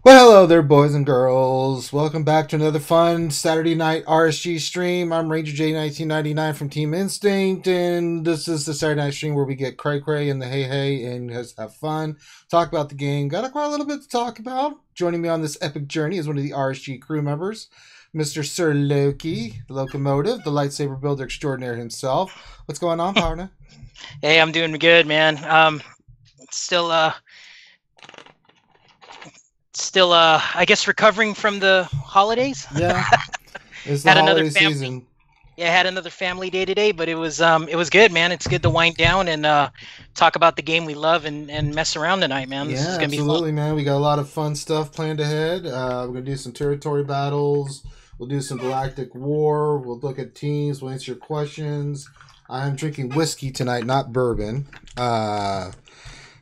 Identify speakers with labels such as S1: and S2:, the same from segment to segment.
S1: Well, hello there, boys and girls. Welcome back to another fun Saturday night RSG stream. I'm Ranger J 1999 from Team Instinct, and this is the Saturday night stream where we get cray cray and the hey hey and just have fun, talk about the game. Got quite a little bit to talk about. Joining me on this epic journey is one of the RSG crew members, Mr. Sir Loki, the locomotive, the lightsaber builder extraordinaire himself. What's going on, partner?
S2: Hey, I'm doing good, man. Still, I guess recovering from the holidays.
S1: Yeah, it's the holiday season.
S2: Yeah, I had another family day today, but it was good, man. It's good to wind down and talk about the game we love and mess around tonight, man. This is gonna
S1: absolutely,
S2: be fun.
S1: man. We got a lot of fun stuff planned ahead. We're gonna do some territory battles. We'll do some Galactic War. We'll look at teams. We'll answer your questions. I'm drinking whiskey tonight, not bourbon.
S2: I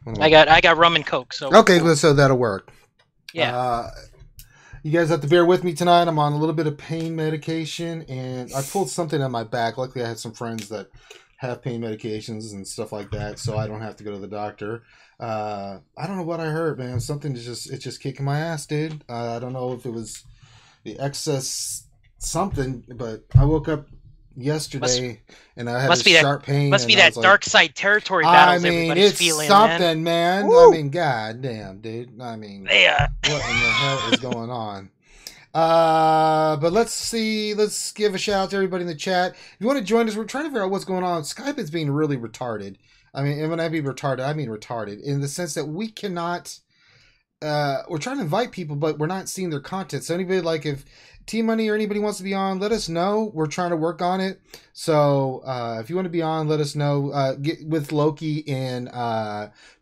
S2: got rum and Coke. So
S1: okay, so that'll work.
S2: Yeah.
S1: You guys have to bear with me tonight. I'm on a little bit of pain medication, and I pulled something on my back. Luckily, I had some friends that have pain medications and stuff like that, so I don't have to go to the doctor. I don't know what I heard, man. Something it's just kicking my ass, dude. I don't know if it was the excess something, but I woke up yesterday and I had a sharp pain.
S2: Must be that dark side territory battles everybody's feeling,
S1: something, man. I mean, god damn, dude. I mean,
S2: yeah.
S1: What in the hell is going on? But let's give a shout out to everybody in the chat. If you want to join us, we're trying to figure out what's going on. Skype is being really retarded. I mean, and when I mean retarded, I mean retarded in the sense that we cannot. We're trying to invite people, but we're not seeing their content. So anybody, like, if Team Money or anybody wants to be on, let us know. We're trying to work on it. So if you want to be on, let us know. Get with Loki in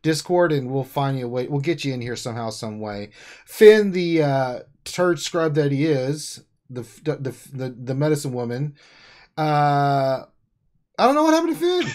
S1: Discord, and we'll find you a way. We'll get you in here somehow, some way. Finn, the turd scrub that he is, the medicine woman. I don't know what happened to Finn.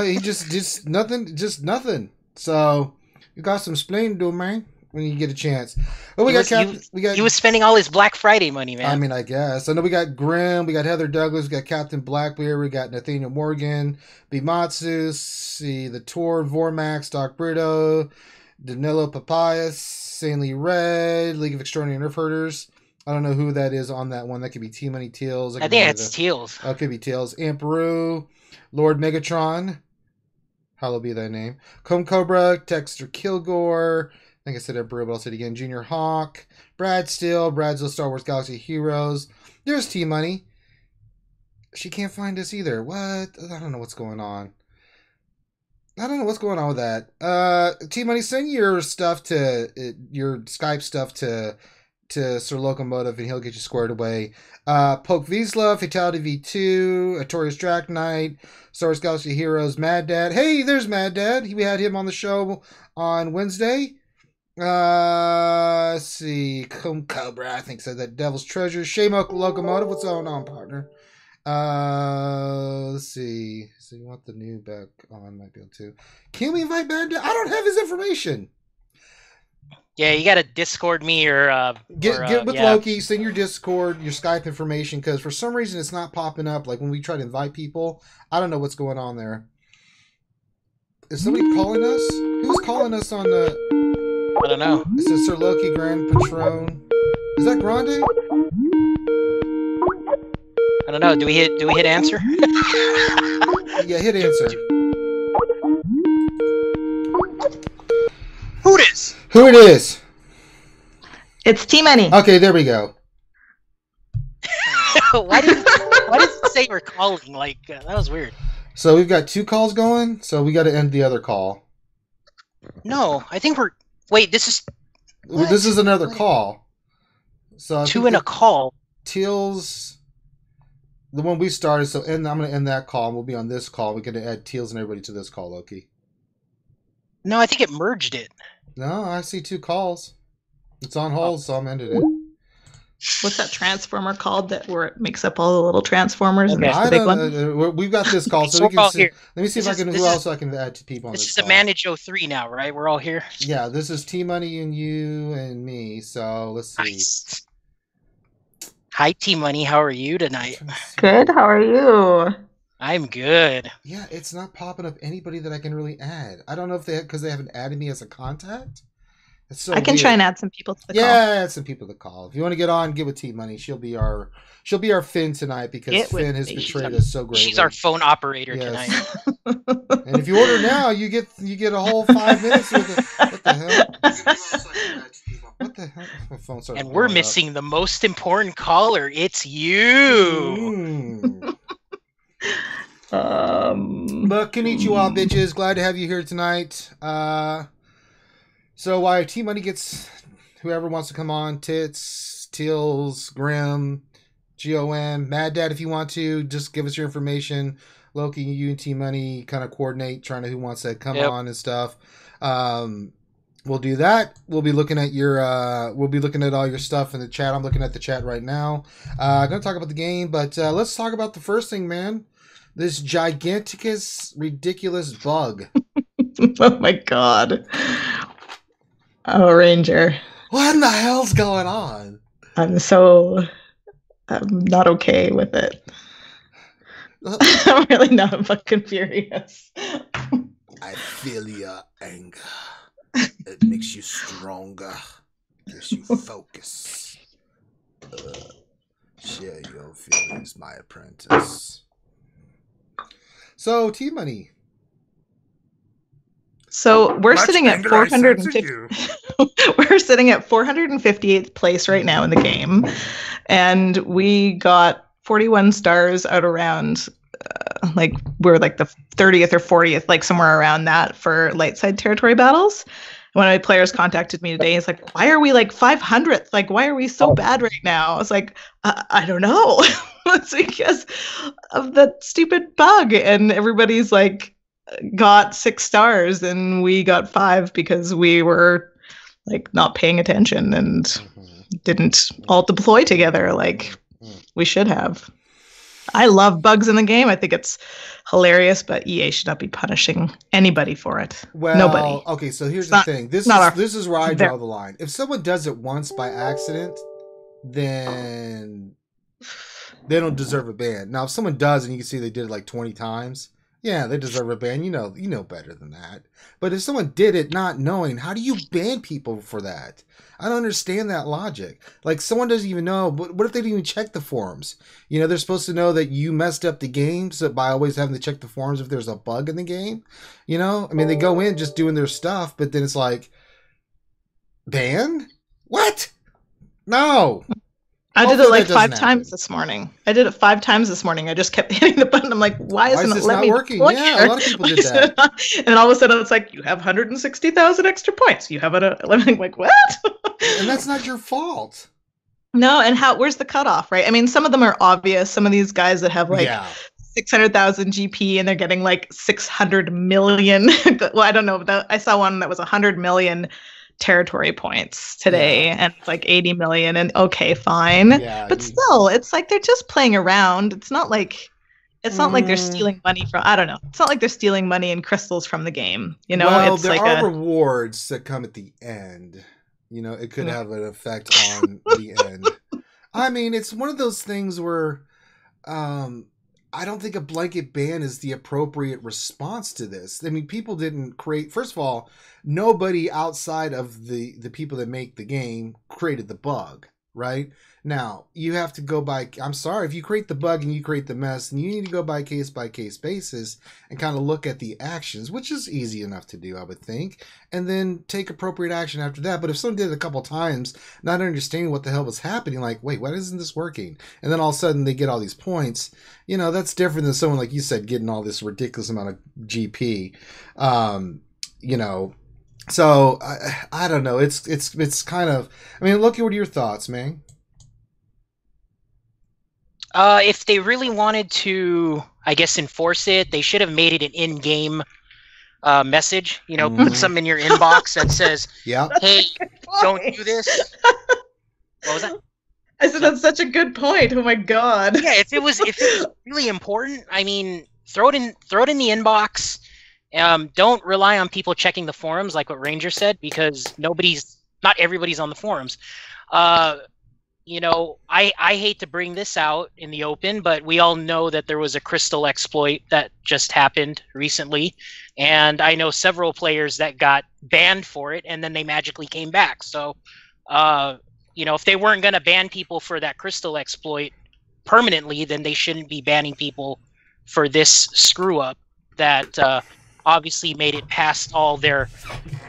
S1: He just nothing. So you got some explaining to do, man, when you get a chance. Oh,
S2: he was spending all his Black Friday money, man.
S1: I mean, I guess. I know we got Grim, we got Heather Douglas, we got Captain Blackbeard, we got Nathaniel Morgan, Bimatsu, see the Tor, Vormax, Doc Brito, Danilo Papayas, Sanely Red, League of Extraordinary Nerf Herders. I don't know who that is on that one. That could be T Money Teals.
S2: I think it's Teals.
S1: Oh, it could be Teals. Amperu, Lord Megatron. Hallowed be thy name. Comb Cobra, Dexter Kilgore. I think I said Emperor, but I'll say it again. Junior Hawk. Brad Steele. Brad's Star Wars Galaxy Heroes. There's T Money. She can't find us either. What? I don't know what's going on. I don't know what's going on with that. T Money, send your stuff to your Skype stuff to Sir Locomotive, and he'll get you squared away. Poke Vizsla, Fatality V2, Artorias Drac Knight, Star Wars Galaxy Heroes, Mad Dad. Hey, there's Mad Dad. We had him on the show on Wednesday. Let's see. Cobra, I think, said that. Devil's Treasure. Shamo Locomotive. What's going on, partner? Let's see. So you want the new back on? Might be able to. Can we invite Mad Dad? I don't have his information.
S2: Yeah, you got to Discord me or
S1: get with Loki. Send your Discord, your Skype information, because for some reason it's not popping up. Like when we try to invite people, I don't know what's going on there. Is somebody calling us? Who's calling us on the?
S2: I don't know.
S1: It says Sir Loki Grand Patron. Is that Grande?
S2: I don't know. Do we hit answer?
S1: Yeah, hit answer.
S2: Who it is?
S1: Who it is?
S3: It's T Money.
S1: Okay, there we go.
S2: Why does it say we're calling? Like that was weird.
S1: So we've got 2 calls going. So we got to end the other call.
S2: No, I think we're. Wait, this is.
S1: What? This is another call. So
S2: 2 in a call.
S1: Teals, the one we started. So I'm going to end that call. And we'll be on this call. We're going to add Teals and everybody to this call, Loki.
S2: No, I think it merged it.
S1: No, I see 2 calls. It's on hold, so I'm ending it.
S3: What's that transformer called where it makes up all the little transformers?
S2: Okay.
S3: And the big one?
S1: We've got this call, so we can see.
S2: Here.
S1: Let me see if I can. Who else I can add to people on this
S2: This is
S1: call.
S2: a Manage 03 now, right? We're all here.
S1: Yeah, this is T Money and you and me. So let's see.
S2: Nice. Hi, T Money. How are you tonight?
S3: Good. How are you?
S2: I'm good.
S1: Yeah, it's not popping up anybody that I can really add. I don't know if because they haven't added me as a contact. It's so
S3: I can
S1: weird.
S3: try and add some people to the call.
S1: Yeah, add some people to call. If you want to get on, get with T Money. She'll be our Finn tonight because Finn has betrayed us so greatly.
S2: She's our phone operator tonight.
S1: And if you order now, you get a whole 5 minutes with it. What the hell? What the hell? My phone starts
S2: and we're missing the most important caller. It's you.
S1: But konnichiwa, bitches. Glad to have you here tonight. So while T Money gets whoever wants to come on, Tits, Teals, Grim, GOM, Mad Dad, if you want to, just give us your information. Loki, you and T Money kind of coordinate, trying to who wants to come on and stuff. We'll do that. We'll be looking at we'll be looking at all your stuff in the chat. I'm looking at the chat right now. I'm gonna talk about the game, but let's talk about the first thing, man. This giganticus, ridiculous bug.
S3: Oh my god. Oh, Ranger.
S1: What in the hell's going on?
S3: I'm not okay with it. I'm really not fucking furious.
S1: I feel your anger. It makes you stronger. Gives you focus. Share your feelings, my apprentice. So, T Money.
S3: So we're sitting at 450. We're sitting at 458th place right now in the game, and we got 41 stars out around we're like the 30th or 40th, like somewhere around that for light side territory battles. One of my players contacted me today. He's like, "Why are we like 500th? Like, why are we so bad right now?" I was like, "I don't know." It's because of that stupid bug, and everybody's like got 6 stars and we got 5 because we were like not paying attention and didn't all deploy together like we should have. I love bugs in the game. I think it's hilarious, but EA should not be punishing anybody for it.
S1: Well,
S3: nobody.
S1: Okay, so here's the thing. This is where I draw the line. If someone does it once by accident, then they don't deserve a ban. Now, if someone does and you can see they did it like 20 times, yeah, they deserve a ban. You know better than that. But if someone did it not knowing, how do you ban people for that? I don't understand that logic. Like, someone doesn't even know. But what if they didn't even check the forums? They're supposed to know that you messed up the game by always having to check the forums if there's a bug in the game. I mean, they go in just doing their stuff, but then it's like, ban? What? No.
S3: I did it like 5 times this morning. I just kept hitting the button. I'm like, why isn't it letting me
S1: working? Yeah, a lot of people did that.
S3: And all of a sudden it's like, you have 160,000 extra points. You have I'm like, what?
S1: And that's not your fault.
S3: No, and where's the cutoff, right? I mean, some of them are obvious. Some of these guys that have like 600,000 GP and they're getting like 600 million. Well, I don't know. I saw one that was 100 million territory points today and it's like 80 million, and okay, fine, but still it's like they're just playing around. It's not like they're stealing money from, I don't know, it's not like they're stealing money and crystals from the game,
S1: Well,
S3: it's
S1: there
S3: like
S1: are rewards that come at the end. It could have an effect on the end. I mean, it's one of those things where I don't think a blanket ban is the appropriate response to this. I mean, people didn't create... First of all, nobody outside of the people that make the game created the bug, right? Now, you have to go by... I'm sorry, if you create the bug and you create the mess, then you need to go by case basis and kind of look at the actions, which is easy enough to do, I would think, and then take appropriate action after that. But if someone did it a couple times, not understanding what the hell was happening, like, wait, why isn't this working? And then all of a sudden they get all these points, that's different than someone, like you said, getting all this ridiculous amount of GP. So I don't know. It's kind of... I mean, Loki, what are your thoughts, man?
S2: If they really wanted to, I guess, enforce it, they should have made it an in-game message. Put something in your inbox that says, "Hey, don't do this." What was that?
S3: I said that's such a good point. Oh my god.
S2: Yeah, if it was really important, I mean, throw it in the inbox. Don't rely on people checking the forums, like what Ranger said, because not everybody's on the forums. I hate to bring this out in the open, but we all know that there was a crystal exploit that just happened recently, and I know several players that got banned for it, and then they magically came back. So, if they weren't going to ban people for that crystal exploit permanently, then they shouldn't be banning people for this screw up that obviously made it past all their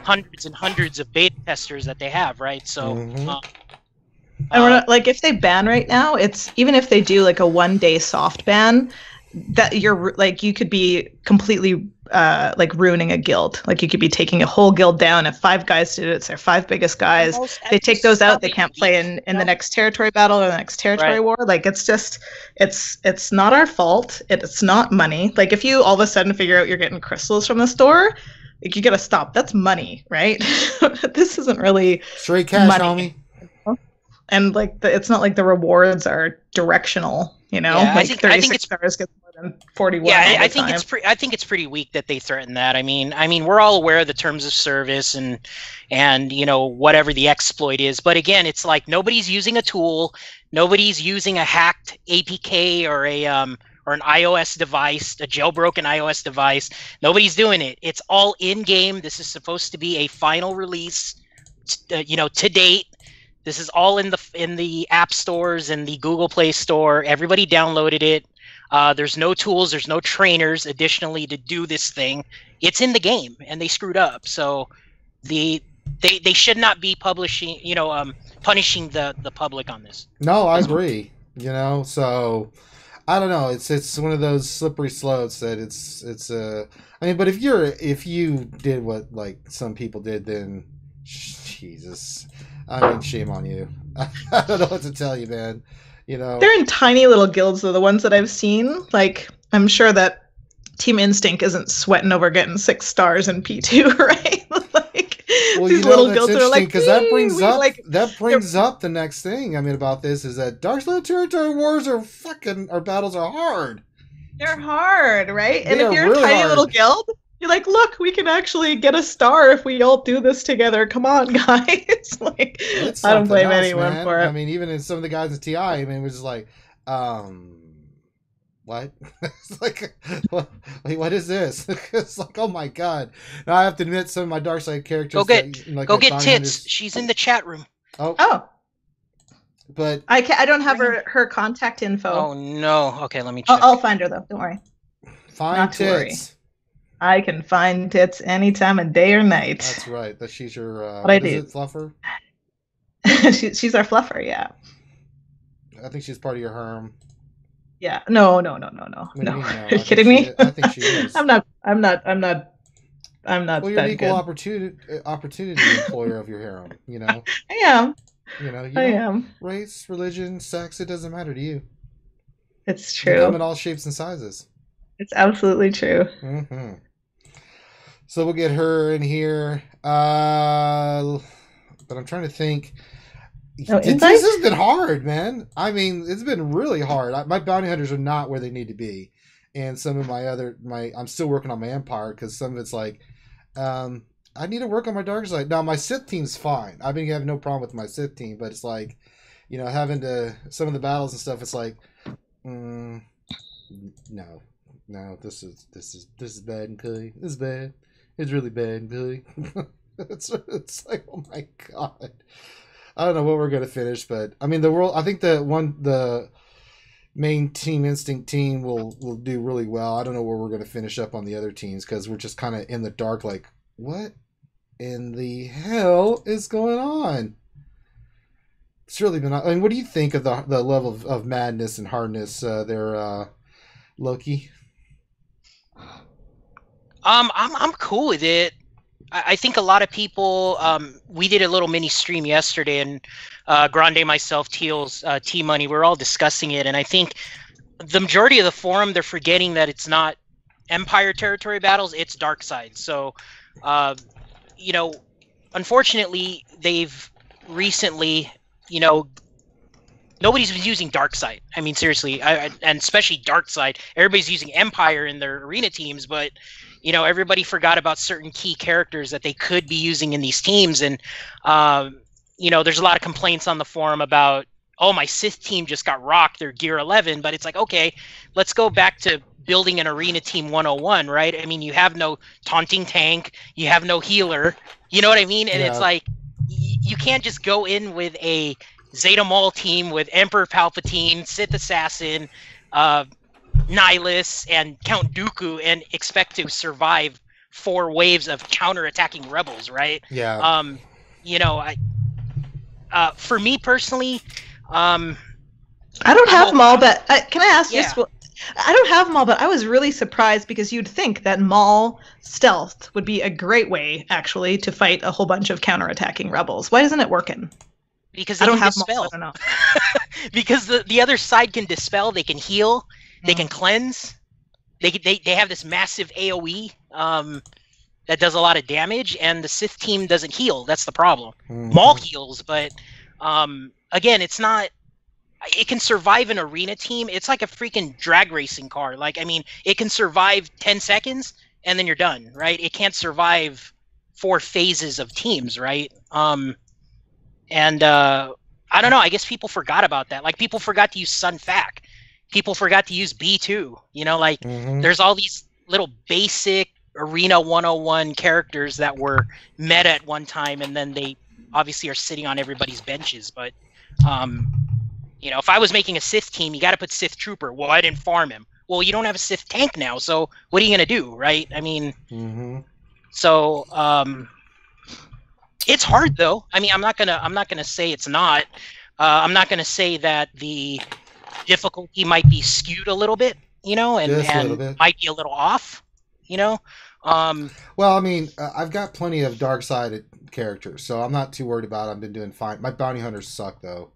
S2: hundreds and hundreds of beta testers that they have, right? So,
S3: and we're not, like, if they ban right now, it's even if they do like a 1-day soft ban, that you're like, you could be completely like ruining a guild. Like, you could be taking a whole guild down. If 5 guys did it, it's their 5 biggest guys. They take those out, they can't play in the next territory battle or the next territory war. Like, it's just, it's not our fault. It's not money. Like, if you all of a sudden figure out you're getting crystals from the store, like, you gotta stop. That's money, right? This isn't really
S1: straight cash,
S3: money. Homie. And like, it's not like the rewards are directional. You know,
S2: yeah,
S3: like 36 stars gets more than 41.
S2: Yeah, I think it's pretty weak that they threaten that. I mean, we're all aware of the terms of service and whatever the exploit is. But again, it's like nobody's using a tool, nobody's using a hacked APK or an iOS device, a jailbroken iOS device. Nobody's doing it. It's all in game. This is supposed to be a final release, to date. This is all in the app stores and the Google Play Store. Everybody downloaded it. There's no tools. There's no trainers additionally to do this thing. It's in the game, and they screwed up. So they should not be punishing the public on this.
S1: No, I agree. So I don't know. It's one of those slippery slopes that it's but if you did what like some people did, then Jesus. I mean, shame on you. I don't know what to tell you, man.
S3: They're in tiny little guilds, though. The ones that I've seen, like, I'm sure that Team Instinct isn't sweating over getting 6 stars in P2, right? Like, these little guilds are like,
S1: because that brings up the next thing. About this is that Darkstone Territory Wars our battles are hard.
S3: They're hard, right? And if you're a tiny little guild, you're like, look, we can actually get a star if we all do this together. Come on, guys. Like, I don't blame anyone for it.
S1: Even in some of the guys at TI, it was just like, what? It's like, what is this? It's like, oh my god. Now I have to admit, some of my dark side characters.
S2: Go get Tits. Hunters. She's in the chat room.
S3: Oh.
S1: But
S3: I don't have her contact info.
S2: Oh no. Okay, let me check.
S3: I'll find her though. Don't worry.
S1: Find Tits.
S3: I can find Tits any time of day or night.
S1: That's right. That she's your
S3: what is
S1: it, fluffer?
S3: she's our fluffer, yeah.
S1: I think she's part of your harem.
S3: Yeah. No. Are you kidding me?
S1: I think she is.
S3: I'm not.
S1: Well, you're an equal opportunity employer of your harem.
S3: I am.
S1: I am. Race, religion, sex, it doesn't matter to you.
S3: It's true.
S1: You come in all shapes and sizes.
S3: It's absolutely true.
S1: Mm-hmm. So we'll get her in here. But I'm trying to think. This has been hard, man. It's been really hard. My bounty hunters are not where they need to be. And some of I'm still working on my empire because some of it's like, I need to work on my dark side. Now, my Sith team's fine. I've been having no problem with my Sith team, but it's like, having some of the battles and stuff, it's like, no, this is bad and good. This is bad. It's really bad and good. it's like, oh my god. I don't know what we're gonna finish, but I think the main Team Instinct team will do really well. I don't know where we're gonna finish up on the other teams because we're just kind of in the dark. Like, what in the hell is going on? It's really been. What do you think of the level of madness and hardness there, Loki?
S2: I'm cool with it. I think a lot of people. We did a little mini stream yesterday, and Grande, myself, Teal's, T-Money, we're all discussing it, and I think the majority of the forum, they're forgetting that it's not Empire territory battles; it's dark side. So, unfortunately, they've recently, nobody's been using dark side. Seriously, and especially dark side. Everybody's using Empire in their arena teams, but everybody forgot about certain key characters that they could be using in these teams. And, there's a lot of complaints on the forum about oh, my Sith team just got rocked, they're gear 11, but it's like, okay, let's go back to building an arena team 101, right? I mean, you have no taunting tank, you have no healer, you know what I mean? And it's like, you can't just go in with a Zeta Maul team with Emperor Palpatine, Sith Assassin, Nihilus, and Count Dooku and expect to survive 4 waves of counter-attacking rebels, right?
S1: Yeah.
S2: You know, for me personally,
S3: I don't have Maul, but can I ask just? I don't have Maul, but I was really surprised because you'd think that Maul stealth would be a great way, actually, to fight a whole bunch of counterattacking rebels. Why isn't it working?
S2: Because they can dispel.
S3: Maul, I don't know.
S2: Because the other side can dispel, they can heal, they can cleanse. They have this massive AoE that does a lot of damage, and the Sith team doesn't heal. That's the problem. Maul heals, but again, it's not. It can survive an arena team. It's like a freaking drag racing car. Like, I mean, it can survive 10 seconds and then you're done, right? It can't survive 4 phases of teams, right? I don't know. I guess people forgot about that. Like, people forgot to use Sun Fac. People forgot to use B2. You know, like, there's all these little basic Arena 101 characters that were meta at one time, and then they obviously are sitting on everybody's benches. But, you know, if I was making a Sith team, you got to put Sith Trooper. Well, I didn't farm him. Well, you don't have a Sith tank now, so what are you gonna do, right? I mean, so it's hard though. I mean, I'm not gonna say it's not. I'm not gonna say that the difficulty might be skewed a little bit, you know, and might be a little off, you know.
S1: Well, I mean, I've got plenty of dark sided characters, so I'm not too worried about it. I've been doing fine. My bounty hunters suck though.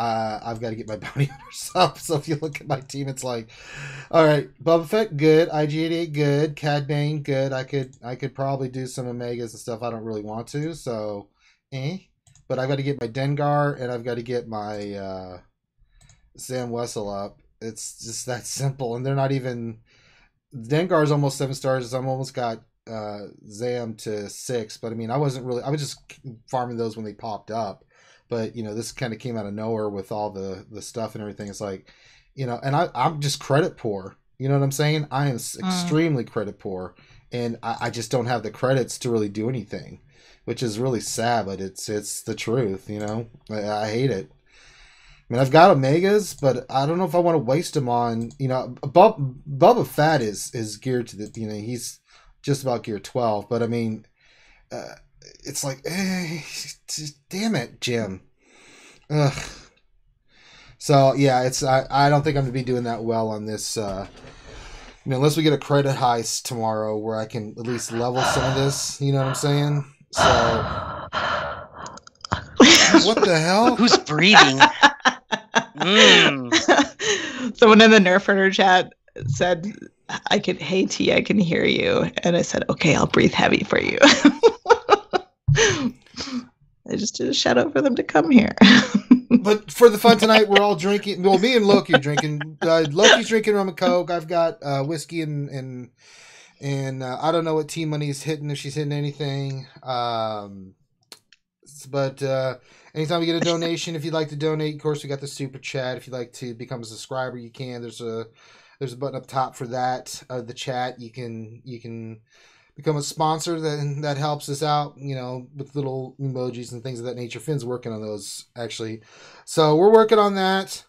S1: I've got to get my bounty hunters up. So if you look at my team, it's like, all right, Boba Fett, good. IG-88, good. Cad Bane, good. I could probably do some Omegas and stuff. I don't really want to, so, But I've got to get my Dengar, and I've got to get my Sam Wessel up. It's just that simple. And they're not even... Dengar's almost 7 stars. I'm almost got Zam to 6. But, I mean, I was just farming those when they popped up. But, you know, this kind of came out of nowhere with all the stuff and everything. It's like, you know, and I'm just credit poor. You know what I'm saying? I am extremely credit poor. And I just don't have the credits to really do anything, which is really sad, but it's the truth, you know? I hate it. I mean, I've got Omegas, but I don't know if I want to waste them on, you know, Boba Fett is geared to the, you know, he's just about gear 12. But, I mean... it's like, damn it, Jim. Ugh. So yeah, I don't think I'm gonna be doing that well on this. You know, unless we get a credit heist tomorrow where I can at least level some of this. You know what I'm saying? So, what the hell?
S2: Who's breathing?
S3: Someone in the Nerf Herder chat said, "Hey T, I can hear you," and I said, "Okay, I'll breathe heavy for you." I just did a shout out for them to come here.
S1: But for the fun tonight, we're all drinking. Well, me and Loki are drinking. Loki's drinking rum and coke. I've got whiskey and I don't know what Team Money's hitting, if she's hitting anything. But anytime we get a donation, if you'd like to donate, of course we got the super chat. If you'd like to become a subscriber, you can. There's a button up top for that. The chat, you can become a sponsor, that helps us out, you know, with little emojis and things of that nature. Finn's working on those, actually. So we're working on that.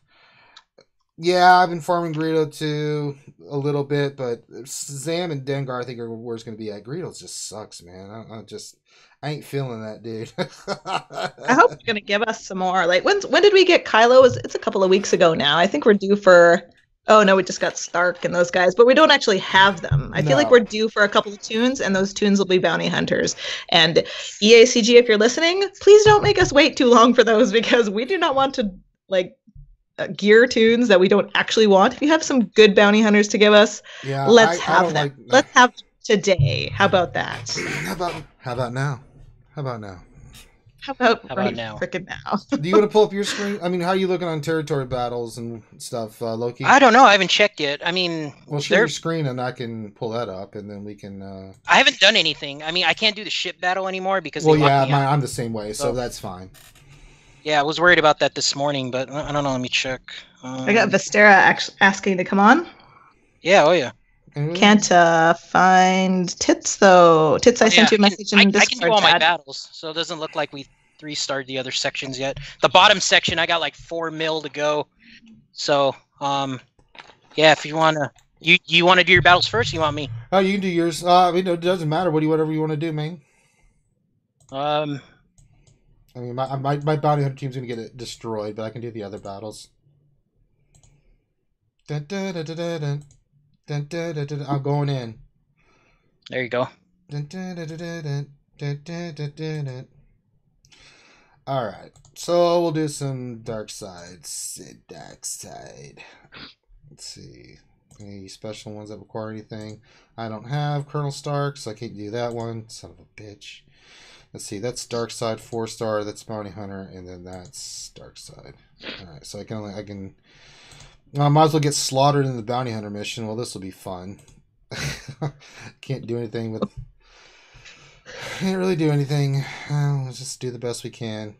S1: Yeah, I've been farming Greedo too a little bit, but Zam and Dengar, I think, are where it's going to be at. Greedo just sucks, man. I ain't feeling that, dude.
S3: I hope you're going to give us some more. Like, when did we get Kylo? It's a couple of weeks ago now. I think we're due for... Oh, no, we just got Stark and those guys, but we don't actually have them. I feel like we're due for a couple of tunes, and those tunes will be bounty hunters. And EACG, if you're listening, please don't make us wait too long for those, because we do not want to, like, gear tunes that we don't actually want. If you have some good bounty hunters to give us, let's have them. Let's have today. How about that?
S1: How about now? How about now?
S3: How about
S2: now?
S3: Frickin' now.
S1: Do you want to pull up your screen? I mean, how are you looking on territory battles and stuff, Loki?
S2: I don't know. I haven't checked yet. I mean,
S1: well, share your screen and I can pull that up, and then we can.
S2: I haven't done anything. I mean, I can't do the ship battle anymore because.
S1: Well, yeah, I'm the same way, so that's fine.
S2: Yeah, I was worried about that this morning, but I don't know. Let me check.
S3: I got Vistera asking to come on.
S2: Yeah, oh yeah.
S3: Can't find Tits though. Tits, I sent you a message in Discord.
S2: I can do all my battles, so it doesn't look like we 3-starred the other sections yet. The bottom section, I got like 4 mil to go. So, yeah, if you wanna, you want to do your battles first? Or you want me?
S1: Oh, you can do yours. I mean, it doesn't matter. Whatever you want to do, man. I mean, my bounty hunter team's gonna get destroyed, but I can do the other battles. Dun, dun, dun, dun, dun, dun. Dun, dun, dun, dun, I'm going in.
S2: There you go.
S1: Dun, dun, dun, dun, dun, dun, dun, dun, dun, dun. All right, so we'll do some dark sides. Dark side. Let's see. Any special ones that require anything? I don't have Colonel Stark, so I can't do that one. Son of a bitch. Let's see. That's dark side 4-star. That's bounty hunter, and then that's dark side. All right, so I can. I might as well get slaughtered in the bounty hunter mission. Well, this will be fun. Can't do anything with. Can't really do anything. Let's just do the best we can.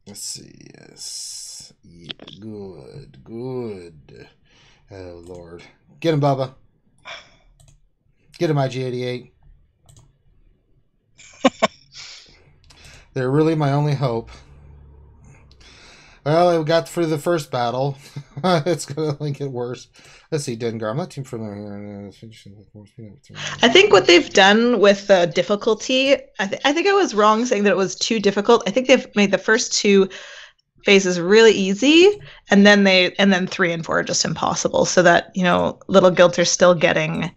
S1: Let's see. Yes. Yeah, good. Oh, Lord. Get him, Bubba. Get him, IG-88. They're really my only hope. Well, I got through the first battle. It's going to only get worse. Let's see, Dengar. I'm not too familiar.
S3: I think what they've done with the difficulty, I think I was wrong saying that it was too difficult. I think they've made the first 2 phases really easy, and then 3 and 4 are just impossible, so that, little guilds are still getting,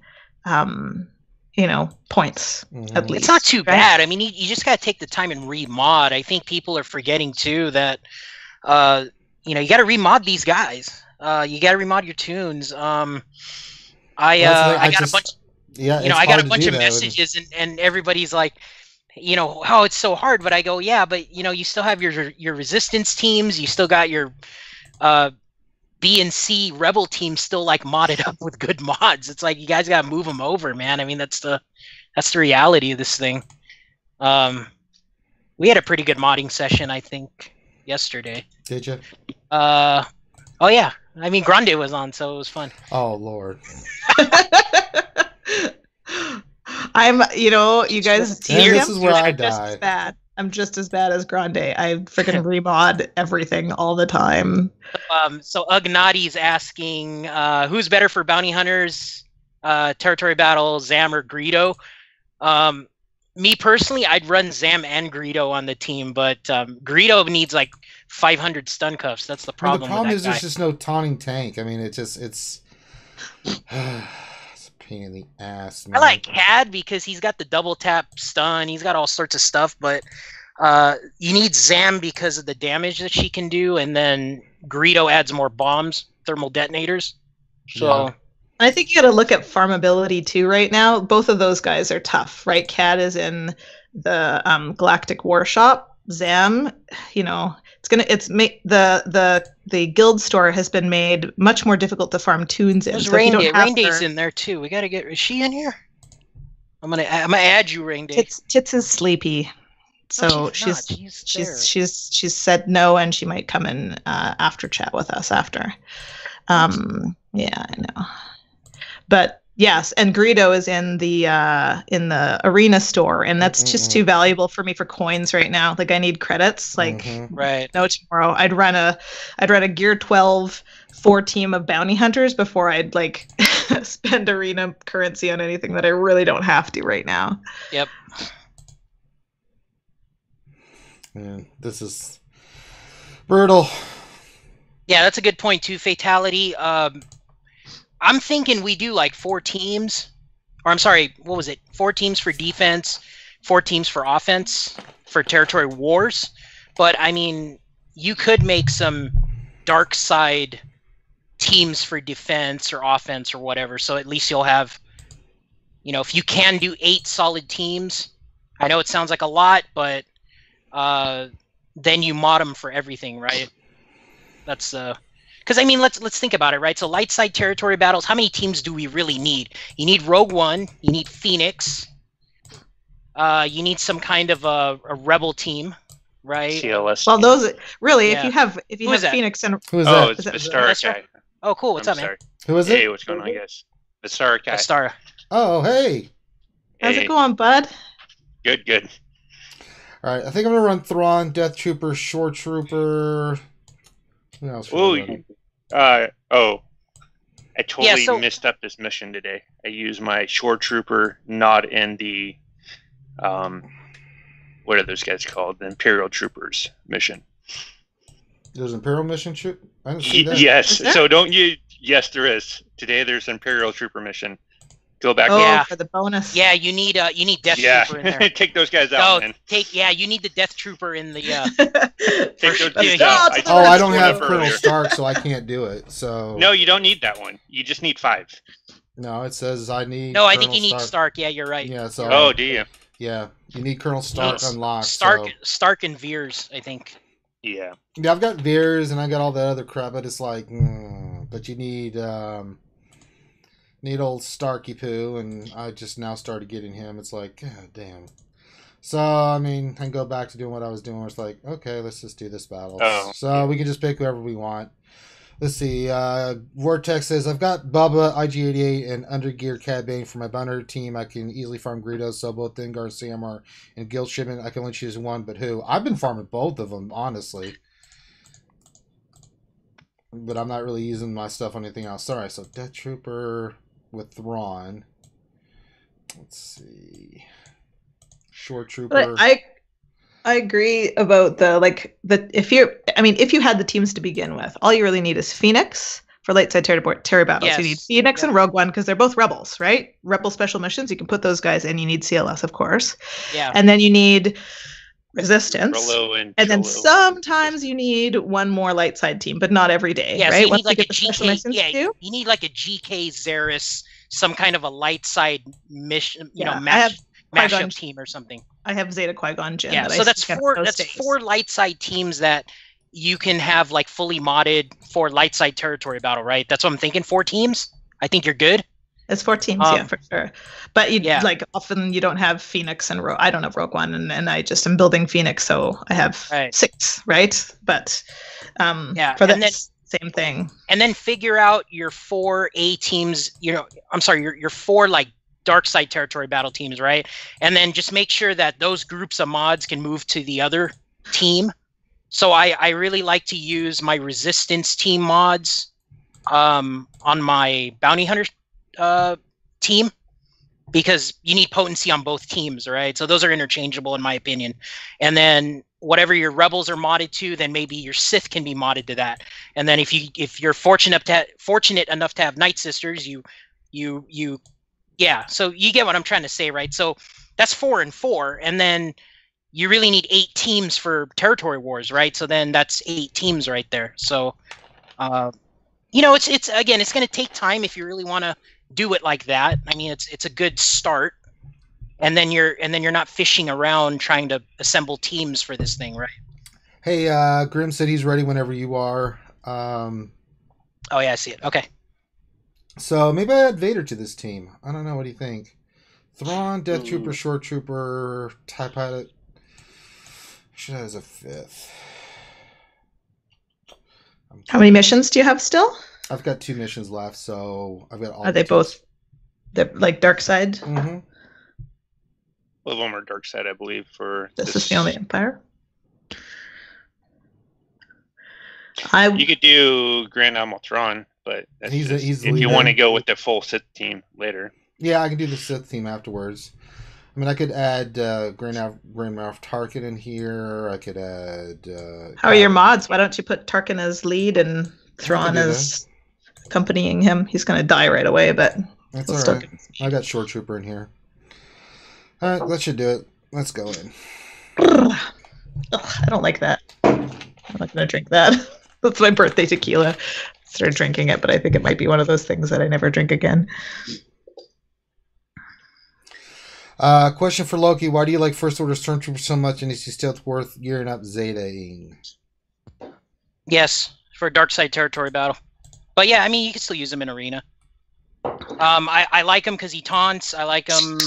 S3: points at least.
S2: It's not too bad. I mean, you just got to take the time and remod. I think people are forgetting too that. You got to remod these guys. You got to remod your tunes. I got a bunch. Yeah, I got a bunch of messages, and everybody's like, oh, it's so hard. But I go, yeah, but you still have your resistance teams. You still got your B and C rebel teams still like modded up with good mods. It's like you guys got to move them over, man. I mean, that's the reality of this thing. We had a pretty good modding session, I think. Yesterday.
S1: Did you?
S2: Oh yeah. I mean, Grande was on, so it was fun.
S1: Oh Lord.
S3: I'm, you guys.
S1: This is where I die.
S3: I'm just as bad as Grande. I freaking remod everything all the time.
S2: So Ugnati's asking, who's better for bounty hunters, territory battle, Zam or Greedo? Me personally, I'd run Zam and Greedo on the team, but Greedo needs like 500 stun cuffs. That's the problem.
S1: The problem is there's just no taunting tank. I mean, it's it's a pain in the ass, man.
S2: I like Cad because he's got the double tap stun. He's got all sorts of stuff, but you need Zam because of the damage that she can do, and then Greedo adds more bombs, thermal detonators. So. Yeah.
S3: I think you got to look at farmability too right now. Both of those guys are tough, right? Cad is in the Galactic War shop. Zam, the guild store has been made much more difficult to farm tunes in.
S2: There's Rain Day. Rain Day's in there too. We got to get. Is she in here? I'm gonna add you, Rain Day.
S3: Tits is sleepy, so she's said no, and she might come in after chat with us after. Yeah, I know. But yes, and Greedo is in the arena store, and that's just too valuable for me for coins right now. Like I need credits. Like
S2: right.
S3: No tomorrow. I'd run a Gear 12 4 team of bounty hunters before I'd like spend arena currency on anything that I really don't have to right now.
S2: Yep.
S1: Man, this is brutal.
S2: Yeah, that's a good point too. Fatality. I'm thinking we do like 4 teams, or I'm sorry, what was it? 4 teams for defense, 4 teams for offense for territory wars. But I mean, you could make some dark side teams for defense or offense or whatever. So at least you'll have, if you can do 8 solid teams. I know it sounds like a lot, but then you mod them for everything, right? That's because I mean, let's think about it, right? So light side territory battles. How many teams do we really need? You need Rogue One. You need Phoenix. You need some kind of a rebel team, right?
S4: CLS.
S3: Well, those really,
S2: Yeah.
S3: if you have
S2: that?
S3: Phoenix and
S1: Who is
S4: Oh,
S1: that?
S4: it's Vistara guy.
S2: Oh, cool. What's
S4: I'm
S2: up, man?
S4: sorry.
S1: Who is
S4: Hey,
S1: it?
S4: what's going on, guys? Vistara guy.
S2: Astara.
S1: Oh, hey.
S3: how's
S4: Hey.
S3: it going, bud?
S4: Good.
S1: All right, I think I'm gonna run Thrawn, Death Trooper, Shore Trooper. Who else? should I run?
S4: I totally messed up this mission today. I used my Shore Trooper not in the, what are those guys called? The Imperial Troopers mission.
S1: There's Imperial mission shoot. I didn't see that.
S4: Yes. So don't you? Yes, there is. Today there's an Imperial Trooper mission. Go back.
S2: Yeah.
S3: For the bonus.
S2: Yeah, you need Death Trooper in there.
S4: Take those guys out, man.
S2: You need the Death Trooper in the
S4: Take those
S2: Yeah,
S4: guys out.
S1: I don't have
S4: one up
S1: Colonel
S4: earlier.
S1: Stark, so I can't do it. So
S4: No, you don't need that one. You just need 5.
S1: no, it says I need.
S2: No, I think
S1: Colonel
S2: you need Stark. Yeah, you're right.
S1: Yeah, so
S4: Oh, do you?
S1: yeah, you need Colonel Stark unlocked.
S2: Stark and Veers, I think.
S4: Yeah.
S1: Yeah, I've got Veers and I got all that other crap, but it's like, but you need old Starky Poo, and I just now started getting him. It's like, God damn. So, I mean, I can go back to doing what I was doing. It's like, okay, let's just do this battle. We can just pick whoever we want. Let's see. Vortex says, I've got Bubba, IG-88, and Undergear Cad Bane for my Bounty team. I can easily farm Greedos, so both Thingar and Samar and Guild Shipment. I can only choose one, but who? I've been farming both of them, honestly. But I'm not really using my stuff on anything else. Alright, so Death Trooper with Thrawn. Let's see. Shore Trooper.
S3: But I agree about if you had the teams to begin with, all you really need is Phoenix for light side terror battles.
S2: Yes.
S3: You need Phoenix and Rogue One because they're both rebels, right? Rebel special missions. You can put those guys in. You need CLS, of course.
S2: Yeah.
S3: And then you need Resistance.
S4: Rolo
S3: and then sometimes you need one more light side team, but not every day,
S2: Yeah,
S3: right?
S2: so you
S3: Once
S2: need like
S3: you
S2: a
S3: get the special
S2: GK.
S3: missions
S2: Yeah,
S3: too.
S2: you need like a GK Xeris, some kind of a light side mission,
S3: I
S2: mashup
S3: Qui-Gon-
S2: team or something.
S3: I have Zeta Qui-Gon Jinn.
S2: Yeah,
S3: that
S2: so
S3: I
S2: that's
S3: stick out
S2: four.
S3: those
S2: That's
S3: days.
S2: 4 light side teams that you can have like fully modded for light side territory battle, right? That's what I'm thinking. 4 teams. I think you're good.
S3: It's 4 teams, yeah, for sure. But often you don't have Phoenix and I don't have Rogue One, and I just am building Phoenix, so I have 6, right? But for this same thing.
S2: And then figure out your 4 A teams. Your 4 like dark side territory battle teams, right? And then just make sure that those groups of mods can move to the other team. So I really like to use my resistance team mods on my bounty hunter team, because you need potency on both teams, right? So those are interchangeable in my opinion. And then whatever your rebels are modded to, then maybe your Sith can be modded to that. And then if you're fortunate enough to have Nightsisters, so you get what I'm trying to say, right? So that's 4 and 4, and then you really need 8 teams for territory wars, right? So then that's 8 teams right there. So it's again, it's going to take time if you really want to do it like that. I mean, it's a good start, and then you're not fishing around trying to assemble teams for this thing, right?
S1: Hey, Grim said he's ready whenever you are.
S2: Oh yeah, I see it. Okay.
S1: So maybe I add Vader to this team. I don't know. What do you think? Thrawn, Death Trooper, Shore Trooper, TIE Pilot. Should have as a 5th.
S3: How many missions do you have still?
S1: I've got 2 missions left, so I've got all.
S3: Are they both? They're like dark side.
S1: Mm-hmm.
S4: All of them are dark side, I believe. For
S3: this is the only Empire.
S4: You could do Grand Admiral Thrawn, but that's
S1: he's
S4: if you want to go with the full Sith team later.
S1: Yeah, I can do the Sith team afterwards. I mean, I could add Grand Moff Tarkin in here. I could add.
S3: How are your mods? Why don't you put Tarkin as lead and Thrawn as accompanying him? He's going to die right away, but
S1: that's all right. I got Shore Trooper in here. All right, that should do it. Let's go in.
S3: Ugh, I don't like that. I'm not going to drink that. That's my birthday tequila. I started drinking it, but I think it might be one of those things that I never drink again.
S1: Question for Loki: why do you like First Order Stormtroopers so much, and is he still worth gearing up Zeta-ing?
S2: Yes, for dark side territory battle. But yeah, I mean, you can still use him in arena. I like him because he taunts. I like him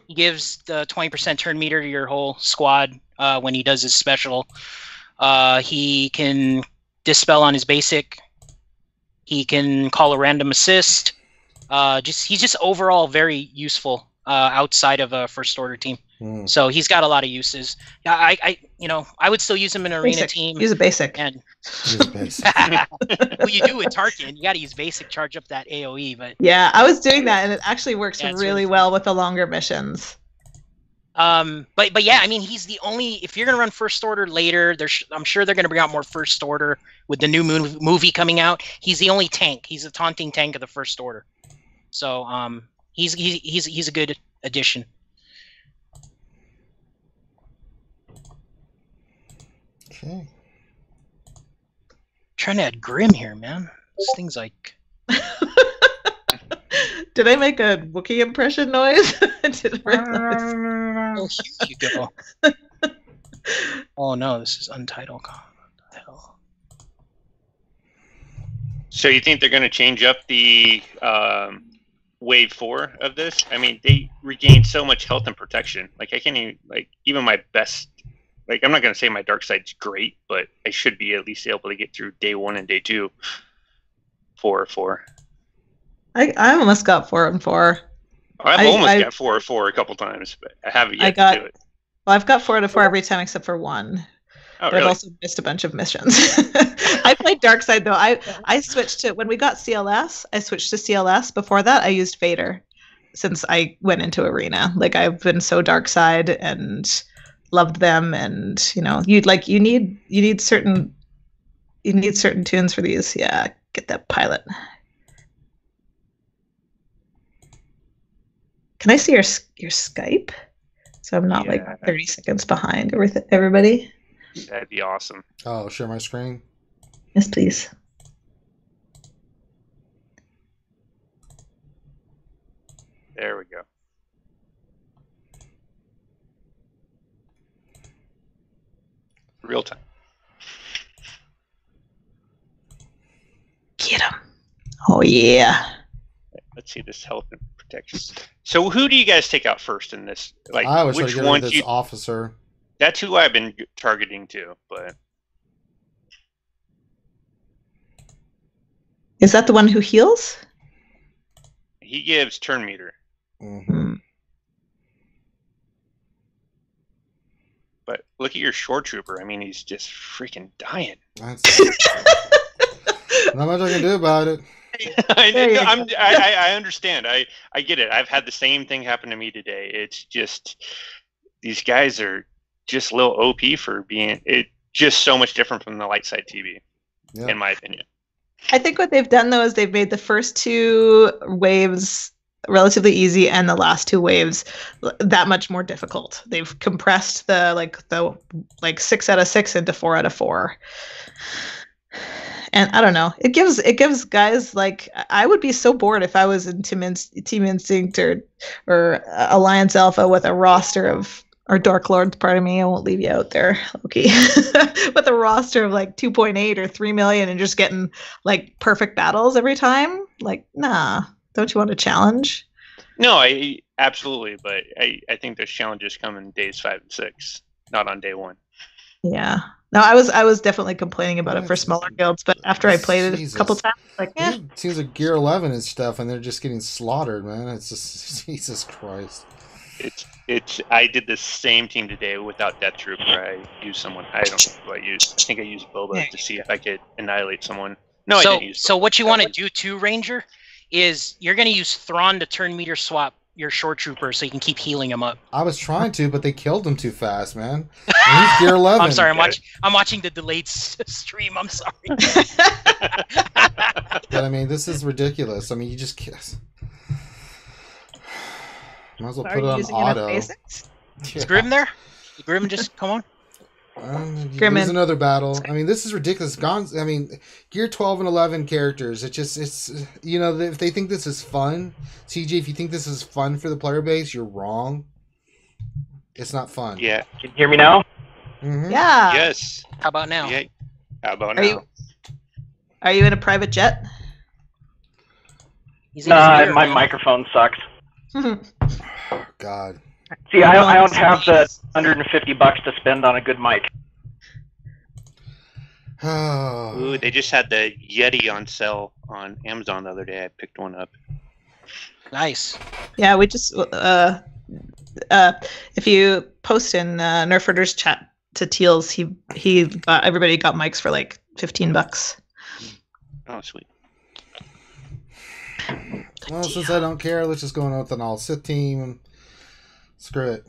S2: He gives the 20% turn meter to your whole squad when he does his special. He can dispel on his basic. He can call a random assist. He's just overall very useful outside of a first order team. So he's got a lot of uses. I would still use him in an arena team.
S3: Use a basic.
S2: And
S1: Use a basic.
S2: well, you do with Tarkin. You got to use basic, charge up that AOE. But
S3: yeah, I was doing that, and it actually works really well with the longer missions.
S2: But yeah, I mean, he's the only. If you're gonna run first order later, I'm sure they're gonna bring out more first order with the new movie coming out. He's the only tank. He's a taunting tank of the first order. So he's a good addition.
S1: Okay.
S2: Trying to add Grim here, man. This thing's like.
S3: Did I make a Wookiee impression noise?
S2: Oh, here you go. Oh no, this is Untitled. What the hell?
S4: So you think they're going to change up the wave 4 of this? I mean, they regain so much health and protection. Like I can't even even my best. Like I'm not going to say my dark side's great, but I should be at least able to get through day 1 and day 2. 4/4.
S3: I almost got 4/4.
S4: I've almost got 4/4 a couple times, but I haven't yet to do it.
S3: Well, I've got 4/4 every time except for 1.
S4: Oh,
S3: but
S4: really?
S3: I've also missed a bunch of missions. I played dark side though. I switched to when we got CLS. I switched to CLS. Before that, I used Vader. Since I went into arena, like I've been so dark side and loved them, and you need certain tunes for these. Yeah, get that pilot. Can I see your Skype? So I'm not like 30 seconds behind everybody.
S4: That'd be awesome.
S1: Oh, share my screen?
S3: Yes, please.
S4: There we go. Real time.
S3: Get him. Oh, yeah.
S4: Let's see this health and protection. So who do you guys take out first in this? Like,
S1: I was
S4: which
S1: trying to
S4: one
S1: get rid of this officer.
S4: That's who I've been targeting too, but...
S3: Is that the one who heals?
S4: He gives turn meter.
S1: Mm-hmm.
S4: But look at your shore trooper. I mean, he's just freaking dying.
S1: That's not much I can do about it.
S4: I understand. I get it. I've had the same thing happen to me today. It's just these guys are just a little OP for being just so much different from the light side TV, in my opinion.
S3: I think what they've done though is they've made the first 2 waves relatively easy and the last 2 waves that much more difficult. They've compressed the 6 out of 6 into 4 out of 4. And I don't know. It gives guys like I would be so bored if I was in Team Instinct or Alliance Alpha with a roster of or Dark Lords. Pardon me, I won't leave you out there, Loki. With a roster of like 2.8 or 3 million and just getting like perfect battles every time. Like, nah. Don't you want a challenge?
S4: No, I absolutely, but I think those challenges come in days 5 and 6, not on day 1.
S3: Yeah. No, I was definitely complaining about it for smaller guilds, but after I played it a couple times, like,
S1: It seems like Gear 11 and stuff, and they're just getting slaughtered, man. It's just Jesus Christ.
S4: I did the same team today without Death Trooper. I used someone. I don't know who I used. I think I used Boba to see if I could annihilate someone. No, I didn't use Boba.
S2: So what you want to do too, Ranger, is you're going to use Thrawn to turn meter swap your shore trooper so you can keep healing him up.
S1: I was trying to, but they killed him too fast, man. And he's Gear 11.
S2: I'm sorry, I'm watching the delayed stream. I'm sorry.
S1: But I mean, this is ridiculous. I mean, you just kiss. Might as well put it on auto.
S2: Is Grim there? Is Grim just come on?
S1: There's another battle. I mean, this is ridiculous. I mean, Gear 12 and 11 characters. It's you know, if they think this is fun, CJ, if you think this is fun for the player base, you're wrong. It's not fun.
S4: Yeah.
S5: Can you hear me now?
S1: Mm-hmm.
S3: Yeah.
S4: Yes.
S2: How about now?
S4: Yeah. How about now?
S3: Are you in a private jet?
S5: My microphone sucks.
S1: God.
S5: See, I don't have the $150 to spend on a good mic.
S4: Ooh, they just had the Yeti on sale on Amazon the other day. I picked one up.
S2: Nice.
S3: Yeah, we just if you post in Nerferders chat to Teals, everybody got mics for like $15.
S4: Oh, sweet.
S1: Well, since I don't care, let's just go in with an all Sith team and screw it.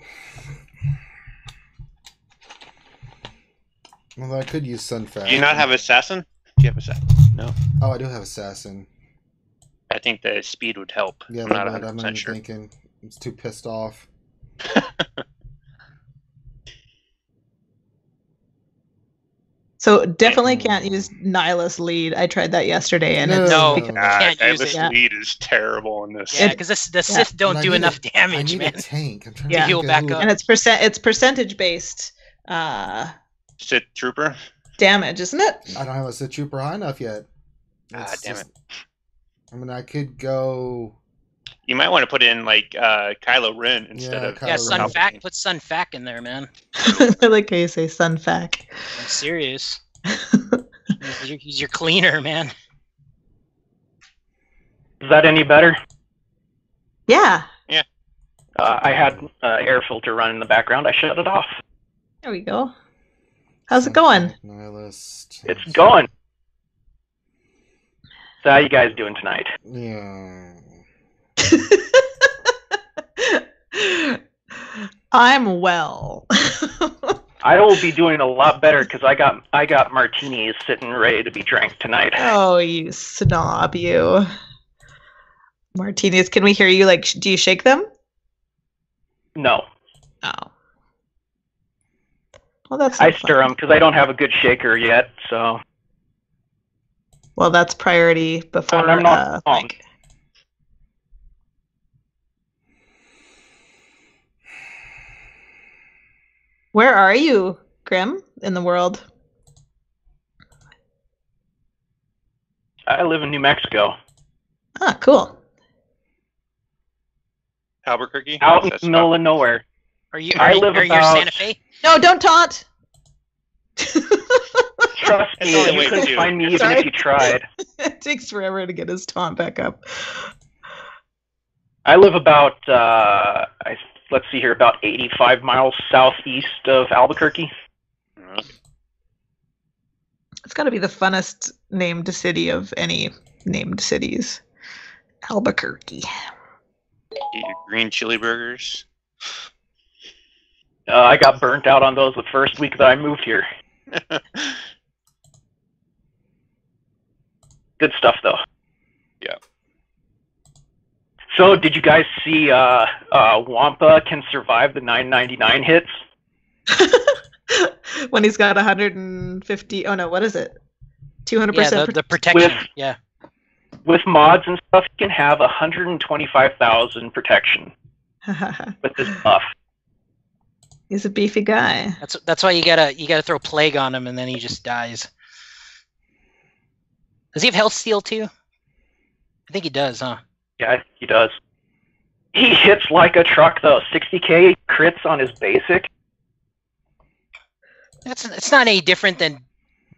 S1: Although I could use Sunfast.
S4: Do you not have Assassin? Do you have Assassin? No.
S1: Oh, I do have Assassin.
S4: I think the speed would help.
S1: Yeah,
S4: I'm not
S1: I'm
S4: 100%
S1: not
S4: sure.
S1: thinking. It's too pissed off.
S3: So definitely can't use Nihilus lead. I tried that yesterday, and
S2: can't use
S4: this
S2: it.
S4: lead is terrible in this.
S2: Yeah, because the Sith don't do enough
S1: I
S2: damage,
S1: need
S2: man.
S1: a tank. I'm trying
S3: Yeah.
S1: to
S2: Heal back up.
S3: and it's percentage based
S4: Sith Trooper?
S3: damage, isn't it?
S1: I don't have a Sith Trooper high enough yet.
S4: Damn it.
S1: I mean, I could go.
S4: You might want to put in like Kylo Ren instead of.
S1: Kylo
S2: Yeah,
S1: Ren.
S2: Sun Fac. Put Sun Fac in there, man.
S3: I like how you say Sun Fac.
S2: I'm serious. He's your cleaner, man.
S5: Is that any better?
S3: Yeah.
S5: I had air filter run in the background. I shut it off.
S3: There we go. How's it going?
S1: Nihilist.
S5: It's going. So how you guys doing tonight?
S1: Yeah.
S3: I'm well.
S5: I will be doing a lot better because I got martinis sitting ready to be drank tonight.
S3: Oh, you snob, you. Martinis, can we hear you? Like, do you shake them?
S5: No,
S3: Oh. Well, that's.
S5: I
S3: not
S5: stir
S3: fun.
S5: them because I don't have a good shaker yet. So
S3: Well, that's priority before.
S5: I'm not wrong.
S3: Mike. Where are you, Grim, in the world?
S5: I live in New Mexico,
S3: Ah, cool.
S4: Albuquerque?
S5: out in
S4: That's
S5: the middle of nowhere.
S2: Are you?
S5: I
S2: Are you
S5: live
S2: Santa Fe?
S3: No, don't taunt.
S5: Trust
S4: That's
S5: me,
S4: the only way
S5: you
S4: to
S5: couldn't
S4: do it.
S5: find me even
S3: Sorry.
S5: if you tried.
S3: It takes forever to get his taunt back up.
S5: I live about let's see here, about 85 miles southeast of Albuquerque.
S3: It's got to be the funnest named city of any named cities. Albuquerque.
S4: Eat your green chili burgers.
S5: I got burnt out on those the first week that I moved here. Good stuff, though.
S4: Yeah.
S5: So, did you guys see Wampa can survive the 999 hits?
S3: When he's got 150. Oh no, what is it? 200%.
S2: Yeah, the protection. Yeah.
S5: With mods and stuff, he can have 125,000 protection with this buff.
S3: He's a beefy guy.
S2: That's why you gotta throw plague on him and then he just dies. Does he have health steal too? I think he does, huh?
S5: Yeah, he does. He hits like a truck, though. 60k crits on his basic.
S2: It's not any different than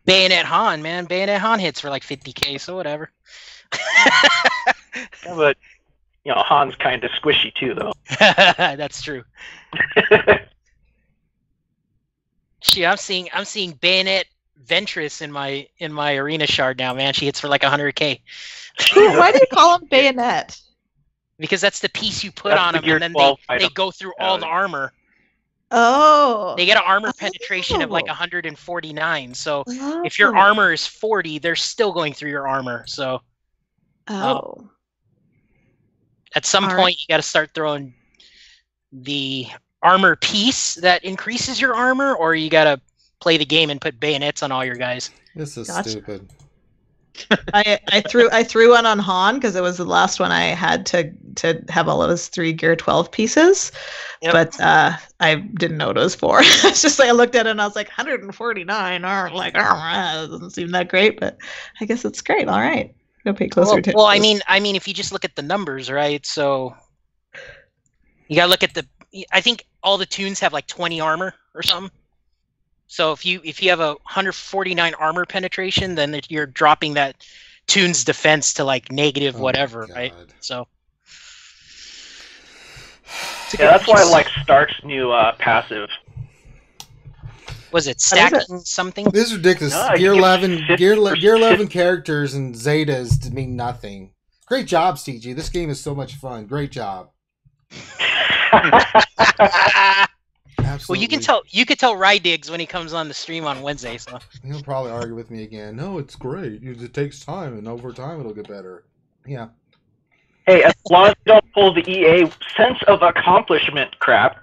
S2: Bayonet Han, man. Bayonet Han hits for like 50k, so whatever.
S5: Yeah, but Han's kind of squishy too, though.
S2: That's true. Shoot, I'm seeing Bayonet Ventress in my arena shard now, man. She hits for like 100k.
S3: Why do you call him Bayonet?
S2: Because that's the piece you put
S5: That's
S2: on
S5: the
S2: them,
S5: Gear
S2: and then
S5: 12
S2: they
S5: item.
S2: go through all the armor.
S3: Oh.
S2: They get an armor penetration of like 149. So
S3: Oh.
S2: if your armor is 40, they're still going through your armor. So
S3: Oh.
S2: at some
S3: All
S2: point,
S3: right.
S2: you got to start throwing the armor piece that increases your armor, or you got to play the game and put bayonets on all your guys.
S1: This is
S3: Gotcha.
S1: stupid.
S3: I threw one on Han because it was the last one I had to have all of his 3 Gear 12 pieces.
S2: Yep.
S3: But I didn't know what it was for. It's just like I looked at it and I was like 149 doesn't seem that great, but I guess it's great. All right. Go pay closer attention.
S2: Well, I mean, if you just look at the numbers, right? So You gotta look at I think all the toons have like 20 armor or something. So if you have a 149 armor penetration, then you're dropping that toon's defense to like negative whatever, right? So
S5: yeah, that's why I like Stark's new passive.
S2: Was it stacking something?
S1: This is ridiculous.
S5: No,
S1: Gear 11 characters and Zetas to mean nothing. Great job, CG. This game is so much fun. Great job. Absolutely.
S2: Well, you could tell Rydigs when he comes on the stream on Wednesday. So
S1: he'll probably argue with me again. No, it's great. It takes time, and over time it'll get better. Yeah.
S5: Hey, as long as you don't pull the EA sense of accomplishment crap.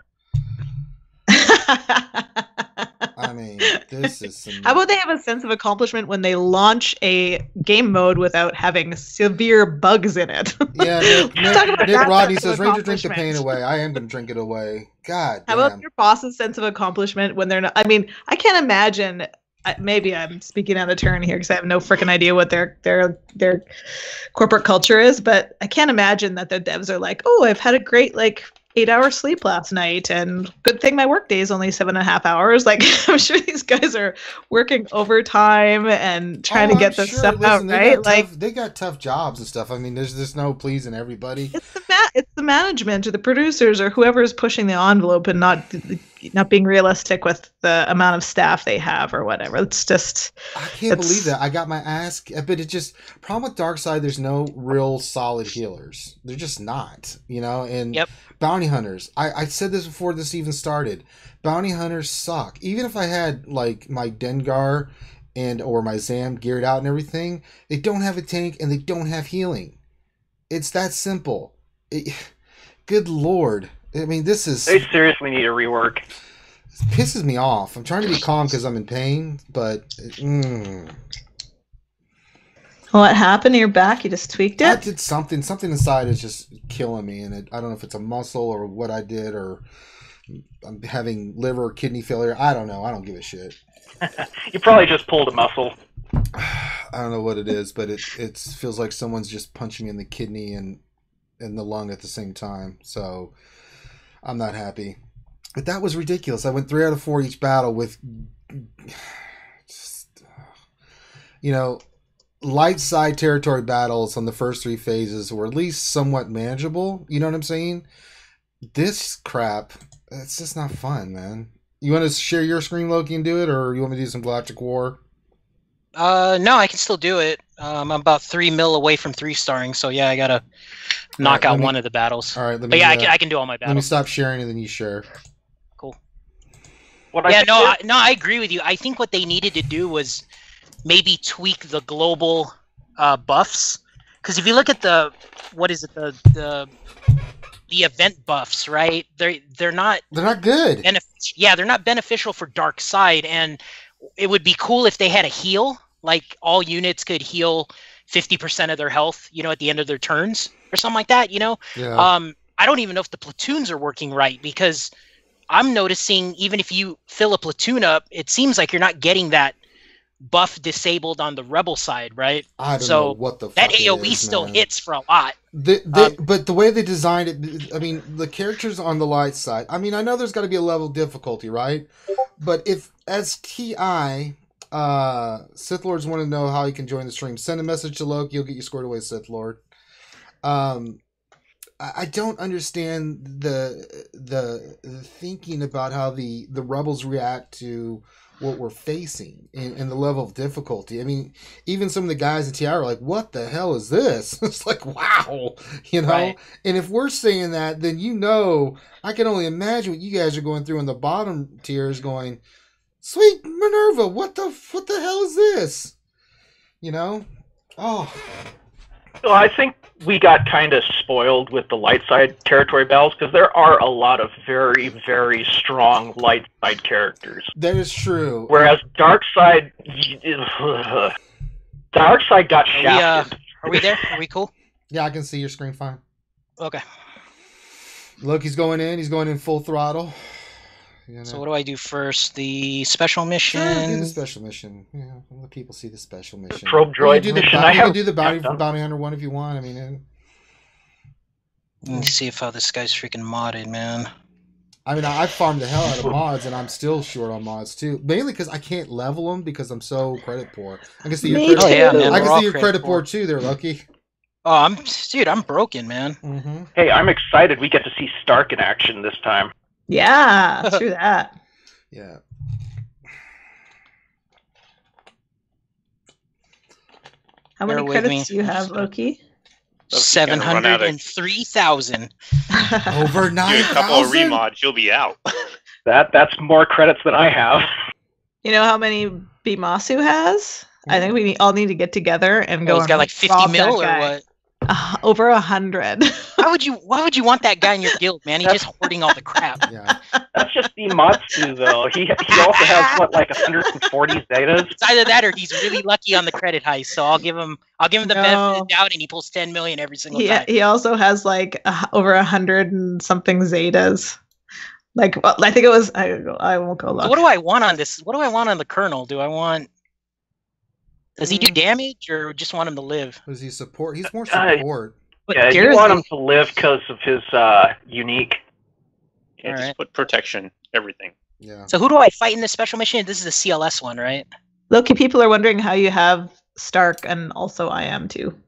S1: I mean, this is some...
S3: How about they have a sense of accomplishment when they launch a game mode without having severe bugs in it?
S1: Yeah, Nick Rodney says, Ranger, drink the pain away. I am going to drink it away. God damn.
S3: How about your boss's sense of accomplishment when they're not... I mean, I can't imagine... Maybe I'm speaking out of turn here because I have no freaking idea what their corporate culture is, but I can't imagine that the devs are like, oh, I've had a great 8-hour sleep last night, and good thing my work day is only 7.5 hours. Like, I'm sure these guys are working overtime and trying to get this stuff out, right?
S1: They got tough jobs and stuff. I mean, there's no pleasing everybody.
S3: It's the management or the producers or whoever is pushing the envelope and not being realistic with the amount of staff they have or whatever. It's just...
S1: I can't believe that. I got my ass... But it just... Problem with Darkseid, there's no real solid healers. They're just not, And
S2: yep.
S1: Bounty hunters. I said this before this even started. Bounty hunters suck. Even if I had, my Dengar or my Zam geared out and everything, they don't have a tank and they don't have healing. It's that simple. Good Lord. I mean, this is...
S5: They seriously need a rework.
S1: It pisses me off. I'm trying to be calm because I'm in pain, but...
S3: What happened to your back? You just tweaked it?
S1: I did something. Something inside is just killing me, and I don't know if it's a muscle or what I did, or I'm having liver or kidney failure. I don't know. I don't give a shit.
S5: You probably just pulled a muscle.
S1: I don't know what it is, but it feels like someone's just punching in the kidney and the lung at the same time. So I'm not happy. But that was ridiculous. I went 3 out of 4 each battle with just, light side territory battles on the first 3 phases were at least somewhat manageable. You know what I'm saying? This crap, it's just not fun, man. You want to share your screen, Loki, and do it, or you want me to do some Galactic War?
S2: No, I can still do it. I'm about 3 mil away from 3-starring, so yeah, I gotta knock out one of the battles.
S1: All right,
S2: I can do all my battles.
S1: Let me stop sharing, and then you share.
S2: Cool. I agree with you. I think what they needed to do was maybe tweak the global buffs, because if you look at the event buffs, right? They're not
S1: good.
S2: They're not beneficial for Darkseid, and it would be cool if they had a heal, like all units could heal 50% of their health, at the end of their turns or something like that.
S1: Yeah.
S2: I don't even know if the platoons are working right, because I'm noticing even if you fill a platoon up, it seems like you're not getting that buff disabled on the rebel side, right?
S1: I don't know what the fuck
S2: that AoE still hits for a lot.
S1: But the way they designed it, I mean, the characters on the light side, I mean, I know there's got to be a level of difficulty, right? But if, as TI, Sith Lords want to know how he can join the stream, send a message to Loki, you'll get you scored away, Sith Lord. I don't understand the thinking about how the rebels react to what we're facing and the level of difficulty. I mean, even some of the guys in TI are like, what the hell is this? It's like, wow, Right. And if we're saying that, then I can only imagine what you guys are going through in the bottom tiers going, sweet Minerva, what the hell is this? Oh.
S5: Well, I think we got kind of spoiled with the light side territory battles, because there are a lot of very, very strong light side characters.
S1: That is true.
S5: Whereas Darkseid got shafted.
S2: Are we there? Are we cool?
S1: Yeah, I can see your screen fine.
S2: Okay.
S1: Look, he's going in full throttle.
S2: So what do I do first? The special mission?
S1: Sure, do the special mission. Yeah, let people see the special mission.
S5: Probe droid mission.
S1: You can do the bounty hunter one if you want. I mean,
S2: Let me see how this guy's freaking modded, man.
S1: I mean, I farmed the hell out of mods, and I'm still short on mods too. Mainly because I can't level them because I'm so credit poor. I can see your credit poor too. They're lucky.
S2: Oh, I'm broken, man.
S1: Mm-hmm.
S5: Hey, I'm excited. We get to see Stark in action this time.
S3: Yeah, true that.
S1: Yeah.
S3: How many credits do you have, Loki?
S2: 703,000.
S1: Over 9,000.
S4: Do a couple of remods, you'll be out.
S5: That's more credits than I have.
S3: You know how many Bimasu has? I think we all need to get together and go.
S2: He's got like 50 mil or what?
S3: Over 100.
S2: Why would you want that guy in your guild, man? He's just hoarding all the crap.
S1: Yeah.
S5: That's just Bimatsu, though. He also has what, like 140 zetas.
S2: It's either that or he's really lucky on the credit heist. So I'll give him the benefit of the doubt, and he pulls 10 million every single time.
S3: He also has like over 100 and something zetas. Like, well, I think it was. I won't go look.
S2: So what do I want on this? What do I want on the Colonel? Do I want? Does he do damage, or just want him to live?
S1: Does he support? He's more support.
S5: Yeah, you want him to live because of his unique.
S4: Yeah, just put protection, everything.
S1: Yeah.
S2: So who do I fight in this special mission? This is the CLS one, right?
S3: Loki, people are wondering how you have Stark, and also I am too.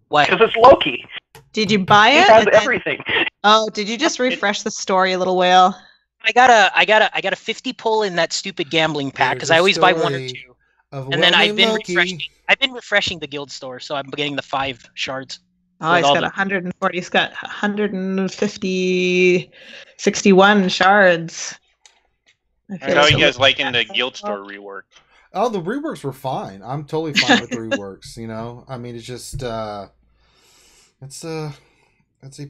S2: What?
S5: Because it's Loki.
S3: Did you buy it?
S5: He has everything.
S3: Oh, did you just refresh the story, little whale?
S2: I got a 50 pull in that stupid gambling pack because I always buy one or two. And then I've been refreshing the guild store, so I'm getting the 5 shards.
S3: Oh, he's got 140. He's got 150, 61 shards.
S4: How are you guys liking the guild store rework?
S1: Oh, the reworks were fine. I'm totally fine with the reworks. You know, I mean, it's just it's a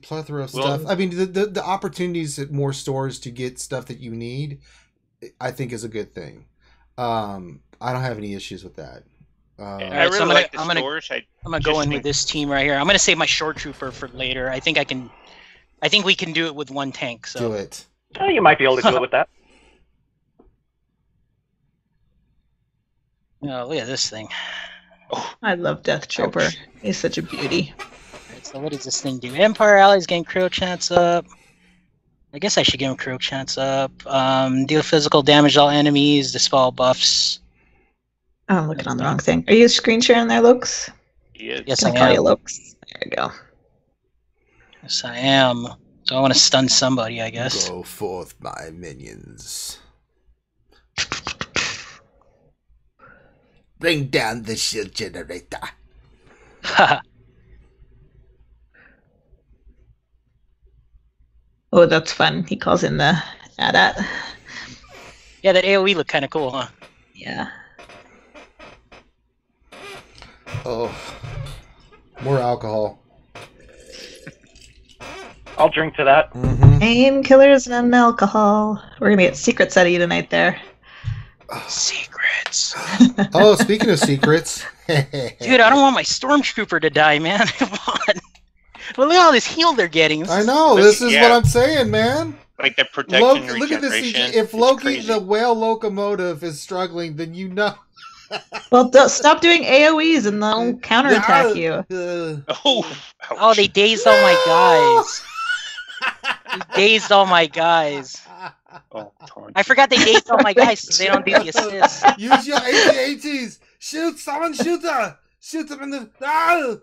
S1: plethora of stuff. I mean, the opportunities at more stores to get stuff that you need, I think, is a good thing. I don't have any issues with that.
S4: I really like the stores.
S2: I'm gonna go in with this team right here. I'm gonna save my short trooper for later. I think we can do it with one tank. So
S1: do it.
S5: You might be able to do it with that.
S2: Oh, look at this thing.
S3: Oh, I love Death Trooper. Ouch. He's such a beauty.
S2: Right, so what does this thing do? Empire allies gain critical chance up. I guess I should give him critical chance up. Deal physical damage to all enemies. Dispel buffs.
S3: Oh, I'm looking on the wrong thing. Are you screen sharing there, Lokes?
S2: Yes,
S3: I call you Lokes. There you go.
S2: Yes, I am. So I want to stun somebody, I guess.
S1: Go forth, my minions. Bring down the shield generator.
S3: Oh, that's fun. He calls in the AT-AT.
S2: Yeah, that AoE looked kind of cool, huh?
S3: Yeah.
S1: Oh, more alcohol.
S5: I'll drink to that.
S3: Painkillers and alcohol. We're gonna get secrets out of you tonight there.
S2: Secrets.
S1: Oh, speaking of secrets.
S2: Dude, I don't want my stormtrooper to die, man. Come on. Well, look at all this heal they're getting.
S1: I know. This is what I'm saying, man.
S4: Like the protection
S1: look at this. If Loki, the whale locomotive, is struggling, then you know.
S3: Well, stop doing AoEs and they'll counterattack you.
S2: Oh, they dazed all my guys. They dazed all my guys.
S4: Oh,
S2: I forgot they dazed all my guys, so they don't do the assist.
S1: Use your AT-ATs. Shoot someone. Shoot her. Shoot them in the. Ah!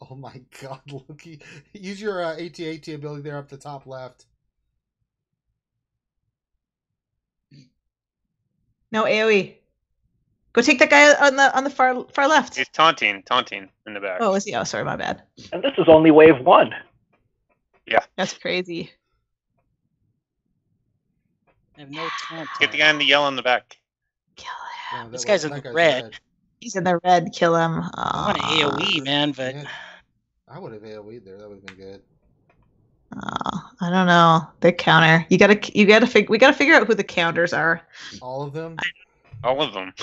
S1: Oh my God, Loki! Use your AT-AT ability there up the top left.
S3: No AoE. Go take that guy on the far left.
S4: He's taunting in the back.
S3: Oh, is he? Oh, sorry, my bad.
S5: And this is only wave 1.
S4: Yeah.
S3: That's crazy.
S2: I have no taunt.
S4: Get the guy in the yellow in the back.
S3: Kill
S2: him. This guy's in the red.
S3: He's in the red. Kill him.
S2: I want an AoE, man, but
S1: I would have AoE there. That would have been good.
S3: I don't know. They counter. We gotta figure out who the counters are.
S1: All of them.
S4: All of them.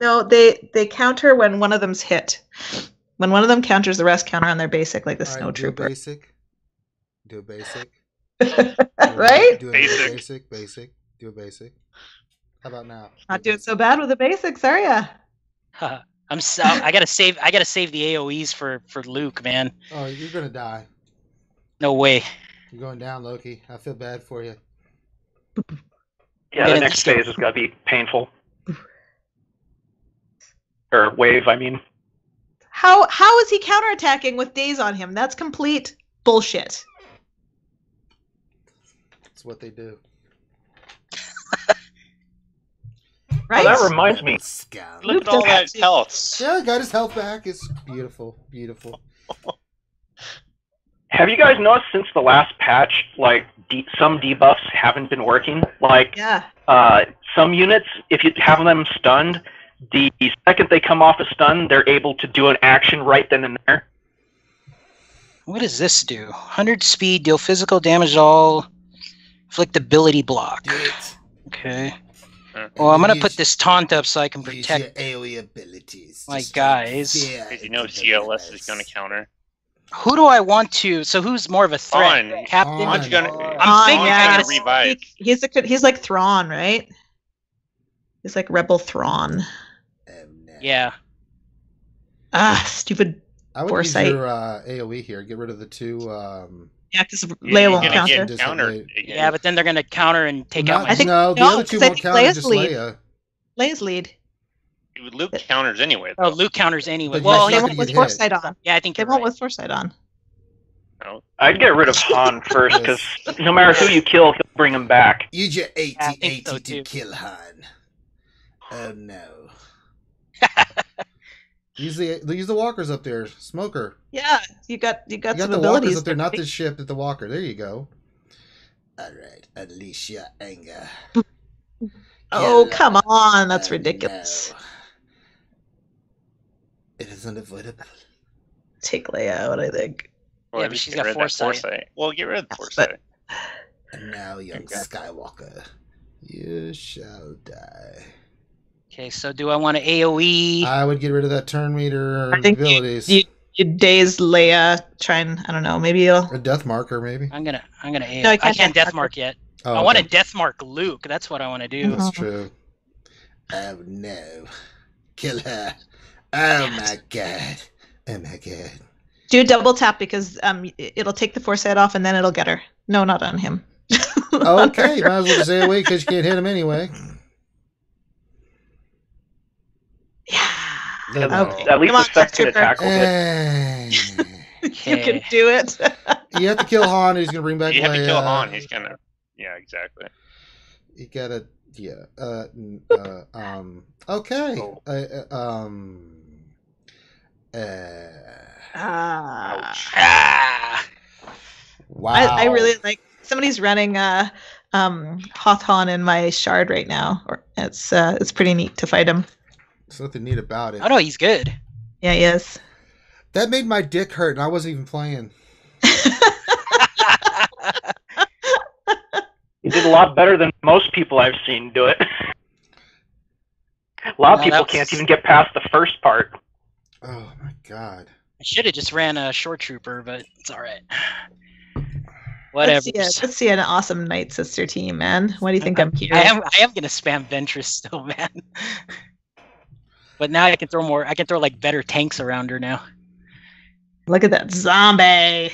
S3: No, they counter when one of them's hit. When one of them counters, the rest counter on their basic, like the snow trooper.
S1: Do a basic.
S3: Right?
S1: Do a basic. Do a basic. How about now?
S3: Not doing so bad with the basics, are ya?
S2: I gotta save the AOE's for Luke, man.
S1: Oh, you're gonna die.
S2: No way.
S1: You're going down, Loki. I feel bad for you.
S5: Yeah, the next phase is gonna be painful. Or wave, I mean.
S3: How is he counterattacking with days on him? That's complete bullshit.
S1: That's what they do.
S3: Right?
S5: Well, that reminds me.
S4: Look at all that health.
S1: Yeah, got his health back. It's beautiful, beautiful.
S5: Have you guys noticed since the last patch, like some debuffs haven't been working? Like, some units, if you have them stunned, the second they come off a stun, they're able to do an action right then and there.
S2: What does this do? 100 speed, deal physical damage to all, inflict ability block. Okay. Well, I'm gonna put this taunt up so I can protect
S1: your AoE abilities.
S2: my guys.
S4: Because you know CLS is going to counter.
S2: Who do I want to? So who's more of a threat?
S4: On.
S2: Captain?
S4: On's gonna,
S2: I'm thinking
S4: I
S2: I
S4: gotta revive.
S3: He's like Thrawn, right? He's like Rebel Thrawn.
S2: Yeah.
S3: Stupid
S1: I would
S3: foresight.
S1: use your AoE here. Get rid of the two.
S3: Yeah, because Leia won't
S4: You're gonna
S3: counter.
S4: get countered.
S2: Yeah, but then they're gonna counter and take out my...
S3: I think
S1: no, the other two
S3: I
S1: won't
S3: think
S1: counter.
S3: Leia's
S1: Just
S3: lead.
S1: Leia.
S3: Leia's lead.
S4: Luke counters anyway.
S2: Oh, Luke counters anyway.
S1: But
S2: Well,
S1: he's
S3: They
S1: not
S3: won't
S1: gonna
S3: with
S1: get
S3: foresight on.
S2: yeah, I think
S3: They
S2: you're
S3: won't
S2: right.
S3: with foresight on.
S4: No.
S5: I'd get rid of Han first, because no matter who you kill, he'll bring him back.
S1: Use your 80
S2: I think so,
S1: to
S2: too.
S1: kill Han. Oh no. use the walkers up there. Smoker.
S3: Yeah, you got
S1: You
S3: some
S1: got the walkers
S3: abilities.
S1: up there, not the ship, but the walker. There you go. Alright, unleash your anger.
S3: Oh, come on. That's ridiculous.
S1: No. It is unavoidable.
S3: Take Leia out, I think.
S4: Or
S2: Yeah,
S4: at
S2: but
S4: least
S2: she's
S4: get
S2: got
S4: rid of that
S2: foresight.
S4: Well, get rid of the
S3: Yes,
S4: foresight.
S1: And now, young Skywalker, you shall die.
S2: Okay, so do I want to AoE?
S1: I would get rid of that turn meter
S3: I think
S1: abilities.
S3: you daze Leia, try and, I don't know, maybe you'll...
S1: A death marker, maybe.
S2: I'm gonna AoE.
S3: No, I
S2: I
S3: can't
S2: can't
S3: death
S2: death mark yet.
S1: Oh,
S2: I want to
S1: okay.
S2: death mark Luke. That's what I want to do.
S1: That's true. Oh no. Kill her. Oh my god. Oh my god.
S3: Do a double tap because it'll take the foresight off and then it'll get her. No, not on him.
S1: Okay, might as well just say away because you can't hit him anyway.
S3: Yeah.
S1: Okay.
S5: At least
S3: Come
S5: the
S3: on,
S5: second
S3: Trooper.
S5: attack will hit.
S3: You can do it.
S1: You have to kill Han. He's gonna bring back.
S4: You have to
S1: Leia.
S4: kill Han. He's gonna. Yeah, exactly.
S1: You gotta. Yeah. Okay.
S4: Oh.
S2: Ah.
S1: Wow.
S3: I really like somebody's running Hoth in my shard right now. It's pretty neat to fight him.
S1: There's nothing neat about it.
S2: Oh no, he's good.
S3: Yeah, he is.
S1: That made my dick hurt, and I wasn't even playing.
S5: You did a lot better than most people I've seen do it. A lot of people can't even get past the first part.
S1: Oh my god.
S2: I should have just ran a short trooper, but it's all right. Whatever.
S3: Let's see an awesome Nightsister team, man. What do you think I'm here?
S2: I am gonna spam Ventress still, man. But now I can throw more. I can throw like better tanks around her now.
S3: Look at that zombie.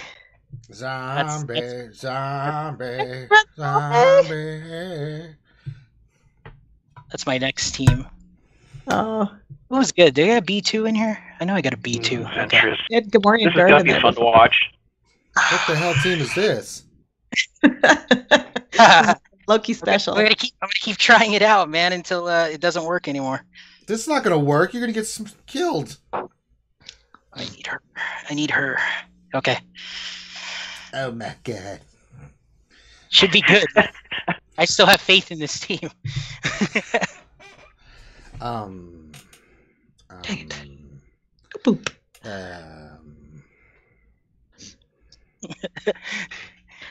S1: Zombie.
S2: That's my next team.
S3: Oh,
S2: What was good? Did I got a B2 in here? I know I got a B2. Okay.
S5: Ventress.
S3: you had Gamorrean
S5: This is
S3: guard
S5: gonna
S3: in
S5: be
S3: there.
S5: fun to watch.
S1: What the hell team is this?
S3: Loki special.
S2: I'm gonna keep trying it out, man, until it doesn't work anymore.
S1: This is not gonna work. You're gonna get killed.
S2: I need her. I need her. Okay.
S1: Oh my god.
S2: Should be good. I still have faith in this team.
S3: Dang it. Boop.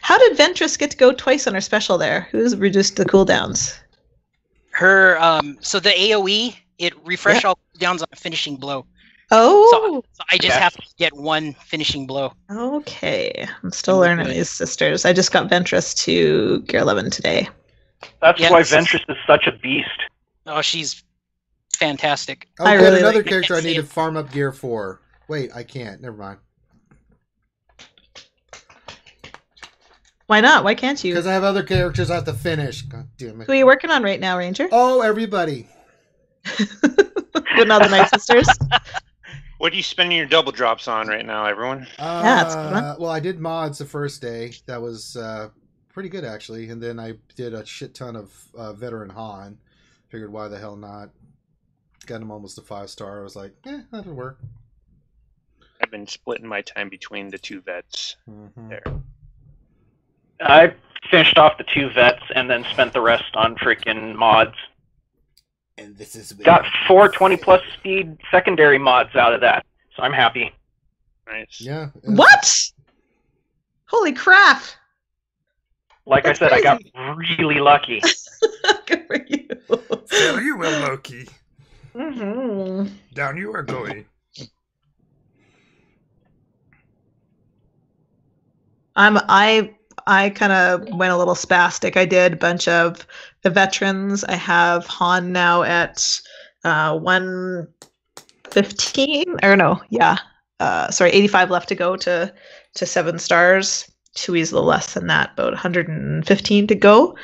S3: How did Ventress get to go twice on her special there? Who's reduced the cooldowns?
S2: Her so the AoE, it refresh all cooldowns on a finishing blow.
S3: Oh,
S2: So I just have to get one finishing blow.
S3: okay. I'm still learning these sisters. I just got Ventress to Gear 11 today.
S5: That's
S2: Yeah,
S5: why
S2: this is-
S5: Ventress is such a beast.
S2: Oh, she's fantastic.
S1: Okay,
S3: I really
S1: another
S3: like
S1: character I need to farm up gear for. Wait, I can't. Never mind.
S3: Why not? Why can't you?
S1: Because I have other characters I have to finish. God damn it.
S3: Who are you working on right now, Ranger?
S1: Oh, everybody.
S3: With all the Nightsisters?
S4: What are you spending your double drops on right now, everyone?
S3: Yeah, it's good.
S1: Well, I did mods the first day. That was pretty good, actually. And then I did a shit ton of Veteran Han. Figured, why the hell not? Got him almost a 5-star. I was like, that'll work.
S4: I've been splitting my time between the 2 vets there.
S5: I finished off the 2 vets and then spent the rest on freaking mods.
S1: And this is
S5: got 4 20+ speed secondary mods out of that, so I'm happy.
S4: Nice.
S1: Yeah.
S3: What? Holy crap!
S5: Like
S3: That's
S5: I said,
S3: crazy.
S5: I got really lucky.
S3: Good for you.
S1: Fare you well, Loki.
S3: Mm-hmm.
S1: Down you are going.
S3: I kind of went a little spastic. I did a bunch of the veterans. I have Han now at 115 or no, yeah. 85 left to go to 7 stars. Chewie's a little less than that, about 115 to go.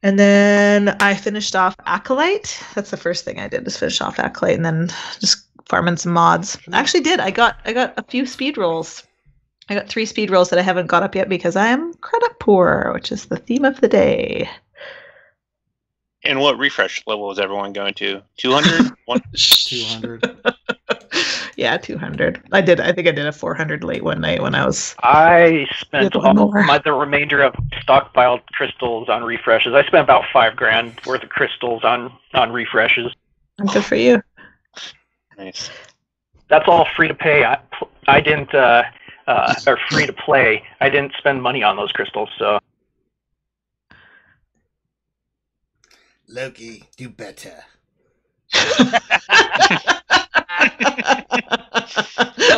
S3: And then I finished off Acolyte. That's the first thing I did, is finish off Acolyte and then just farming some mods. I actually did. I got a few speed rolls. I got 3 speed rolls that I haven't got up yet because I am credit poor, which is the theme of the day.
S4: And what refresh level is everyone going to? 200?
S1: 200.
S3: Yeah, 200. I think I did a 400 late one night when I was...
S5: I spent
S3: Little more.
S5: the remainder of stockpiled crystals on refreshes. I spent about $5,000 worth of crystals on refreshes.
S3: Good for you.
S4: Nice.
S5: That's all free to pay. I didn't... or free to play. I didn't spend money on those crystals, so...
S1: Loki, do better.
S2: So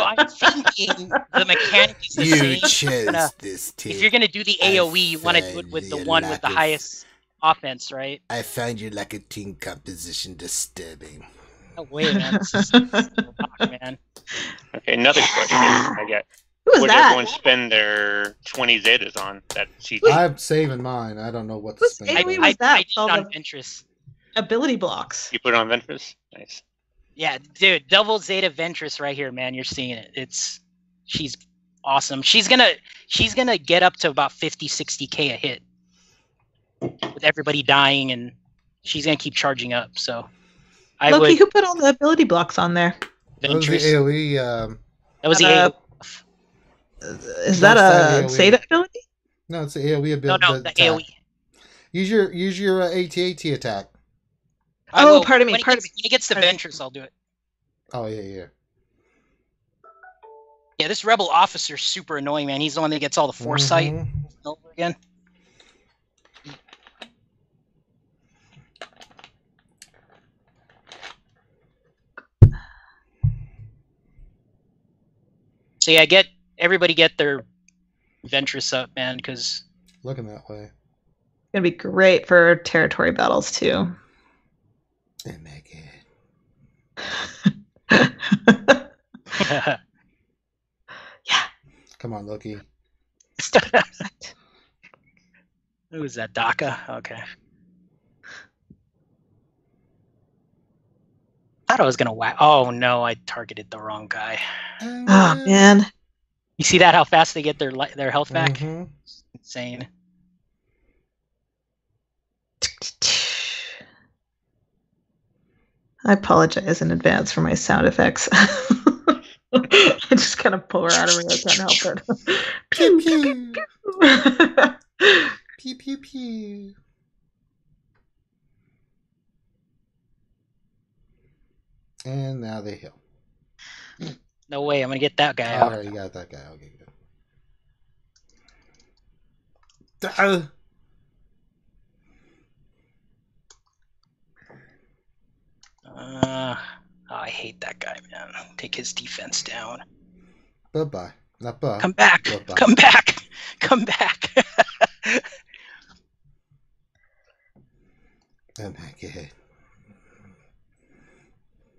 S2: I'm thinking the mechanic is the
S1: You
S2: same.
S1: chose this team.
S2: If you're gonna do the AoE, you want to do it with the one with the highest offense, right?
S1: I find your lack of team composition disturbing.
S2: No way, man. This is rock, man.
S4: Okay, another question I got.
S3: Who was
S4: What did
S3: that?
S4: everyone spend their 20 Zetas on? That CG?
S1: I'm saving mine. I don't know what to
S3: Who's
S1: spend.
S3: AoE
S1: on.
S3: was that?
S2: I did it
S3: All
S2: on
S3: the-
S2: Ventress.
S3: Ability blocks.
S4: You put it on Ventress? Nice.
S2: Yeah, dude, double Zeta Ventress right here, man. You're seeing it. She's awesome. She's gonna get up to about 50, 60K a hit with everybody dying, and she's gonna keep charging up. So
S3: Loki, who put all the ability blocks on there?
S1: That was the
S2: Ventress.
S1: AoE.
S2: That was the AoE.
S3: Is that a
S1: AoE.
S3: Zeta ability?
S1: No, it's the AoE
S2: No,
S1: ability.
S2: the AoE.
S1: Use your AT-AT attack.
S3: Oh, pardon me.
S2: When he gets the Ventress, I'll do it.
S1: Oh, yeah.
S2: Yeah, this rebel officer's super annoying, man. He's the one that gets all the foresight over again. So yeah, everybody get their Ventress up, man, because
S1: Looking that way.
S3: It's gonna be great for territory battles too.
S1: Oh my god.
S3: Yeah.
S1: Come on, Loki.
S2: Who is that? Daka? Okay. Thought I was gonna whack. Oh no, I targeted the wrong guy.
S3: Oh man.
S2: You see that? How fast they get their health back?
S1: Mhm.
S2: Insane.
S3: I apologize in advance for my sound effects. I just kind of pull her out of me. I can't help it.
S1: Pew pew. Pew pew pew. And now they heal.
S2: No way, I'm gonna get that guy
S1: All
S2: out.
S1: right, you got that guy. Okay, good.
S2: I hate that guy, man. Take his defense down.
S1: Bye-bye. Not bye.
S2: Come back.
S1: Bye-bye.
S2: Come back. Come back.
S1: Oh my god.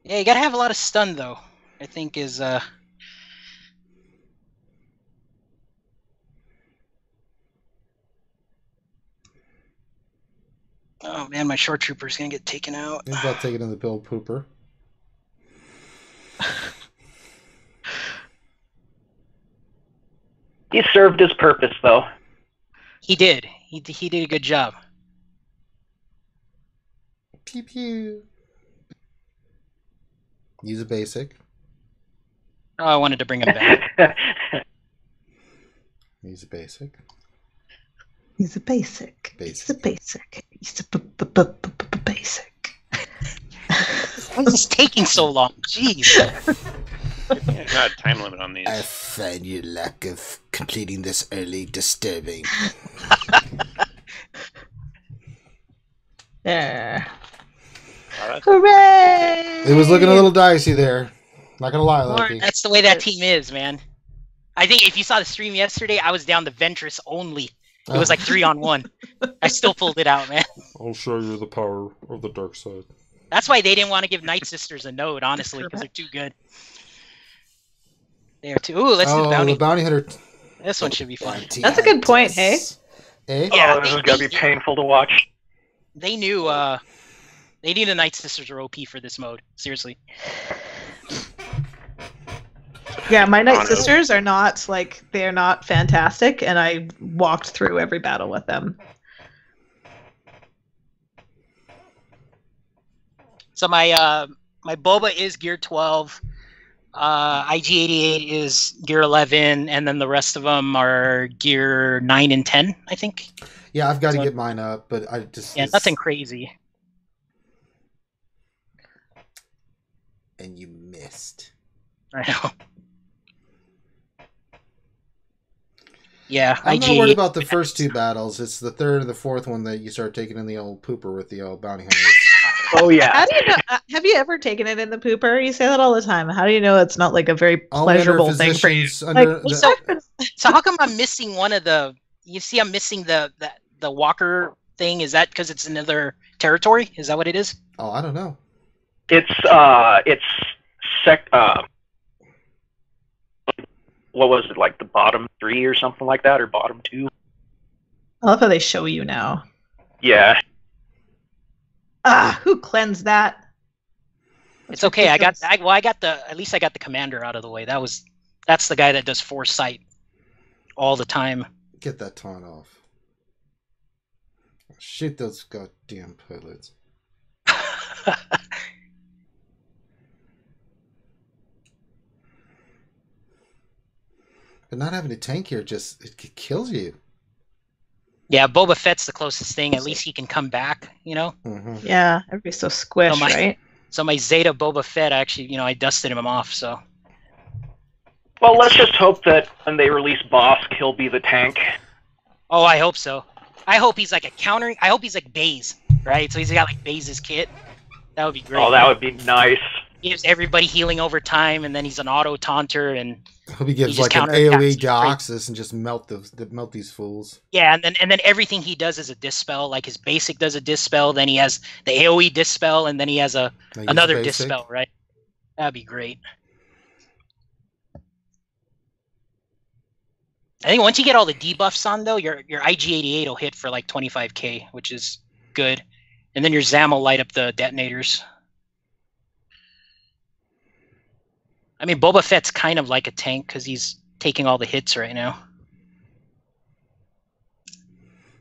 S2: Yeah, you gotta have a lot of stun though. I think is Oh man, my short trooper's gonna get taken out.
S1: He's about taking in the pill pooper.
S5: He served his purpose, though.
S2: He did. He did a good job.
S1: Pew pew. Use a basic.
S2: Oh, I wanted to bring him back.
S1: Use a basic.
S3: He's a basic. He's a basic. He's a basic.
S2: Why is this taking so long? Jeez.
S4: Not a time limit on these.
S1: I find your lack of completing this early disturbing.
S3: There.
S4: Right.
S3: Hooray!
S1: It was looking a little dicey there. Not gonna lie, Loki.
S2: That's the way that team is, man. I think if you saw the stream yesterday, I was down the Ventress only. It was like 3-on-1. I still pulled it out, man.
S1: I'll show you the power of the dark side.
S2: That's why they didn't want to give Nightsisters a node, honestly, because they're too good. They're too. Ooh, let's do the bounty.
S1: The bounty hunter.
S2: This one should be fun.
S3: That's a good point, hey?
S1: Eh?
S2: Yeah,
S5: this is gonna be painful to watch.
S2: They knew the Nightsisters are OP for this mode. Seriously.
S3: Yeah, my Nightsisters are not they're not fantastic, and I walked through every battle with them.
S2: So my Boba is gear 12. IG-88 is gear 11, and then the rest of them are gear 9 and 10, I think.
S1: Yeah, I've got to get mine up, but I just...
S2: Yeah, nothing crazy.
S1: And you missed.
S2: I know. Yeah,
S1: I'm not worried about the first two battles. It's the third and the fourth one that you start taking in the old pooper with the old bounty hunters.
S5: Oh yeah.
S3: How do you know? Have you ever taken it in the pooper? You say that all the time. How do you know it's not like a very pleasurable thing for you?
S2: So how come I'm missing one of the? You see, I'm missing the walker thing. Is that because it's another territory? Is that what it is?
S1: Oh, I don't know.
S5: What was it, like the bottom 3 or something like that, or bottom 2?
S3: I love how they show you now.
S5: Yeah.
S3: Who cleansed that?
S2: It's okay. I got the at least I got the commander out of the way. That's the guy that does foresight all the time.
S1: Get that taunt off. Shoot those goddamn pilots. But not having a tank here it kills you.
S2: Yeah, Boba Fett's the closest thing. At least he can come back, you know?
S1: Mm-hmm.
S3: Yeah, everybody's so squished, right?
S2: So my Zeta Boba Fett, actually, I dusted him off, so...
S5: Well, let's just hope that when they release Bosk, he'll be the tank.
S2: Oh, I hope so. I hope he's like a counter... I hope he's like Baze, right? So he's got like Baze's kit. That would be great.
S5: Oh, that would be nice.
S2: He gives everybody healing over time, and then he's an auto-taunter, and...
S1: Hope he gives like an AoE Deoxys and just melt these fools.
S2: Yeah, and then everything he does is a dispel. Like his basic does a dispel, then he has the AoE dispel, and then he has another dispel, right? That'd be great. I think once you get all the debuffs on, though, your IG-88 will hit for like 25k, which is good. And then your Zam will light up the detonators. I mean, Boba Fett's kind of like a tank because he's taking all the hits right now.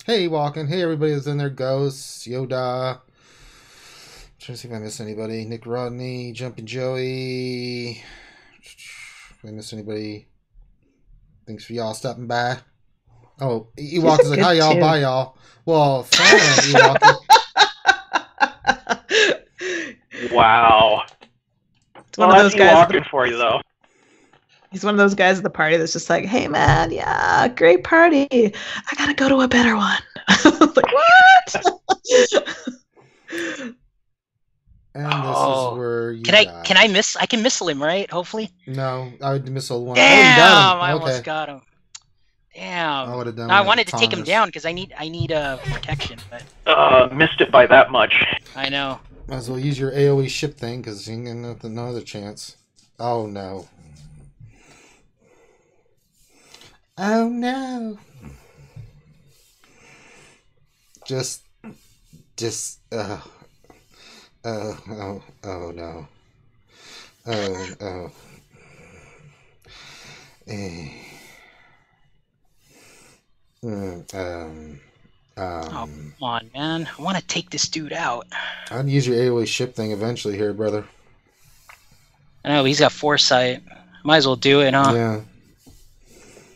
S1: Hey, Walking. Hey, everybody that's in there. Ghosts, Yoda. Trying to see if I missed anybody. Nick Rodney, Jumpin' Joey. If I missed anybody. Thanks for y'all stopping by. Oh, Ewok is like, hi, y'all. Bye, y'all. Well, fine, Ewok.
S5: Wow.
S3: It's one of those guys
S5: for you, though.
S3: He's one of those guys at the party that's just like, hey, man, yeah, great party. I got to go to a better one. Like, what?
S1: And this is where you
S2: I can missile him, right? Hopefully.
S1: No, I would missile one.
S2: Damn,
S1: you got him.
S2: I almost got him. Damn.
S1: I would have done.
S2: I wanted to take him down because I need protection, but
S5: missed it by that much.
S2: I know.
S1: Might as well use your AoE ship thing, because you ain't got no other chance. Oh, no. Oh, no. Just, oh, no. Oh.
S2: Oh, come on, man. I want to take this dude out.
S1: I'd use your AoE ship thing eventually here, brother.
S2: I know, he's got foresight. Might as well do it, huh?
S1: Yeah.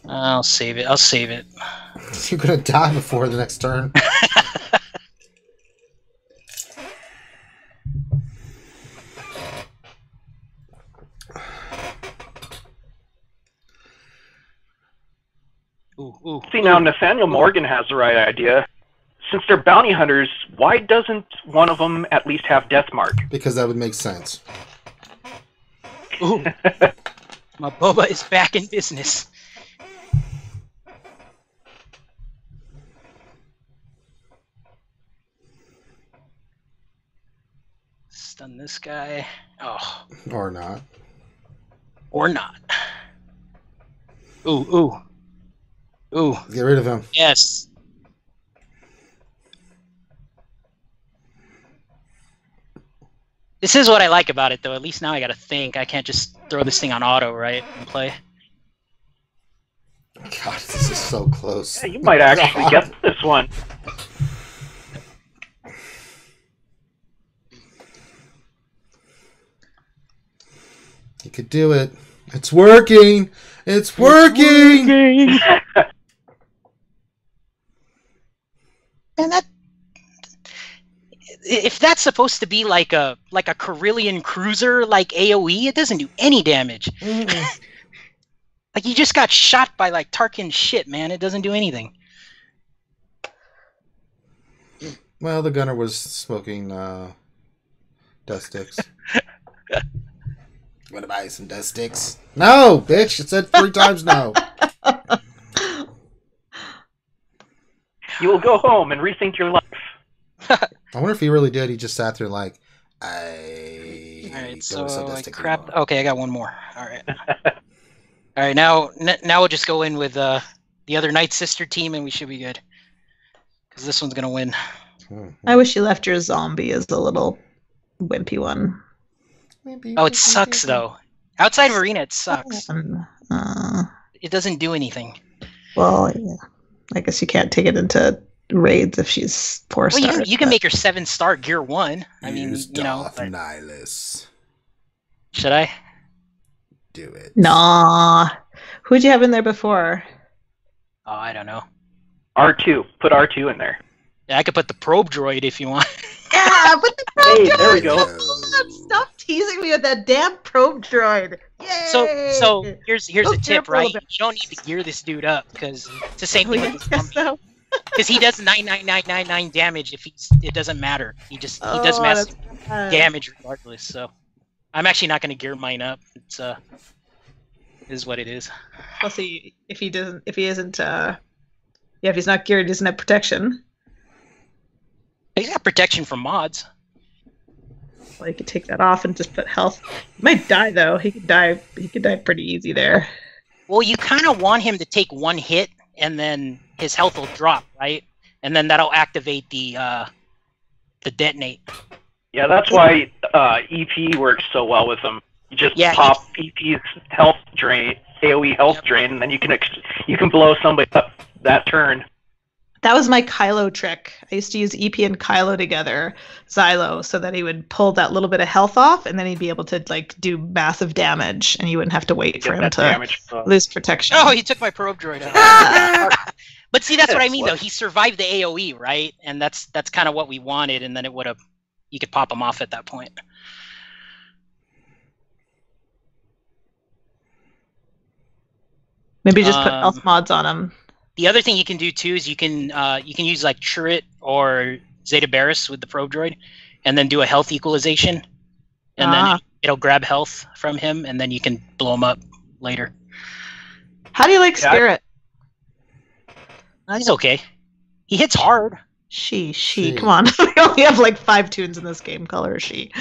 S2: I'll save it.
S1: You're gonna die before the next turn.
S2: Ooh.
S5: See, now Nathaniel Morgan has the right idea. Since they're bounty hunters, why doesn't one of them at least have Deathmark?
S1: Because that would make sense.
S2: Ooh. My Boba is back in business. Stun this guy. Oh.
S1: Or not.
S2: Ooh.
S1: Get rid of him.
S2: Yes. This is what I like about it, though. At least now I gotta think. I can't just throw this thing on auto, right, and play.
S1: God, this is so close.
S5: Yeah, you might actually get this one.
S1: You could do it. It's working. It's working.
S2: And that, if that's supposed to be like a Carillion cruiser like AoE, it doesn't do any damage. Like you just got shot by like Tarkin shit, man. It doesn't do anything.
S1: Well, the gunner was smoking dust sticks. Want to buy some dust sticks? No, bitch! It said 3 times no.
S5: You will go home and rethink your life.
S1: I wonder if he really did. He just sat there like,
S2: All right,
S1: don't
S2: so
S1: sell
S2: I
S1: dust sticks
S2: crap.
S1: anymore.
S2: Okay, I got one more. All right. All right, now we'll just go in with the other Nightsister team, and we should be good. Because this one's gonna win.
S3: I wish you left your zombie as a little wimpy one.
S2: Oh, it sucks though. Outside of arena, it sucks. It doesn't do anything.
S3: Well, yeah. I guess you can't take it into raids if she's 4 stars.
S2: Well, you can make her 7-star gear 1. I mean, you know.
S1: But... Nihilus.
S2: Should I?
S1: Do it.
S3: Nah. Who'd you have in there before?
S2: Oh, I don't know.
S5: R2. Put R2 in there.
S2: Yeah, I could put the probe droid if you want.
S3: Yeah, put the probe droid.
S5: Hey, there we go.
S3: Stop teasing me with that damn probe droid. Yay!
S2: So here's a tip, right?
S3: Probe.
S2: You don't need to gear this dude up because it's the same thing with
S3: Yes,
S2: the because he does 99999 damage if it doesn't matter. He does massive damage regardless. So I'm actually not going to gear mine up. It's is what it is.
S3: We'll see if he's not geared, he doesn't have protection.
S2: He's got protection from mods.
S3: Well, you could take that off and just put health. He might die though. He could die pretty easy there.
S2: Well, you kind of want him to take 1 hit, and then his health will drop, right? And then that'll activate the detonate.
S5: Yeah, that's why EP works so well with them. You just pop EP's health drain, AoE health drain, and then you can blow somebody up that turn.
S3: That was my Kylo trick. I used to use EP and Kylo together, Xylo, so that he would pull that little bit of health off, and then he'd be able to like do massive damage, and you wouldn't have to wait for him to lose protection.
S2: Oh, he took my probe droid out. But see, that's what I mean, though. He survived the AoE, right? And that's kind of what we wanted, and then you could pop him off at that point.
S3: Maybe just put health mods on him.
S2: The other thing you can do too is you can use like Turret or Zeta Barris with the probe droid, and then do a health equalization, and then it'll grab health from him, and then you can blow him up later.
S3: How do you like Spirit?
S2: He's okay. He hits hard.
S3: She. Come on. We only have like 5 tunes in this game. Call her she.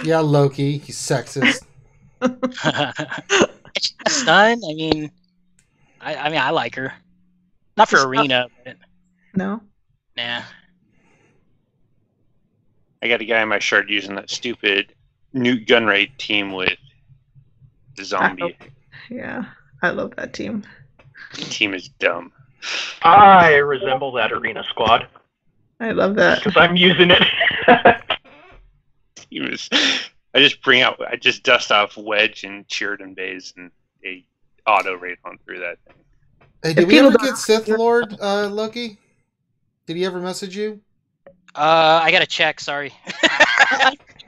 S1: Yeah, Loki. He's sexist.
S2: Stun? I mean, I like her. Not for arena, but...
S3: No?
S2: Nah.
S4: I got a guy in my shard using that stupid new gun raid team with the zombie.
S3: Yeah, I love that team.
S4: The team is dumb.
S5: I resemble that arena squad.
S3: I love that.
S5: Because I'm using it.
S4: I just dust off Wedge and Sheridan Bays and a auto raid on through that thing.
S1: Hey, did we ever get Sith Lord, Loki? Did he ever message you?
S2: I gotta check, sorry.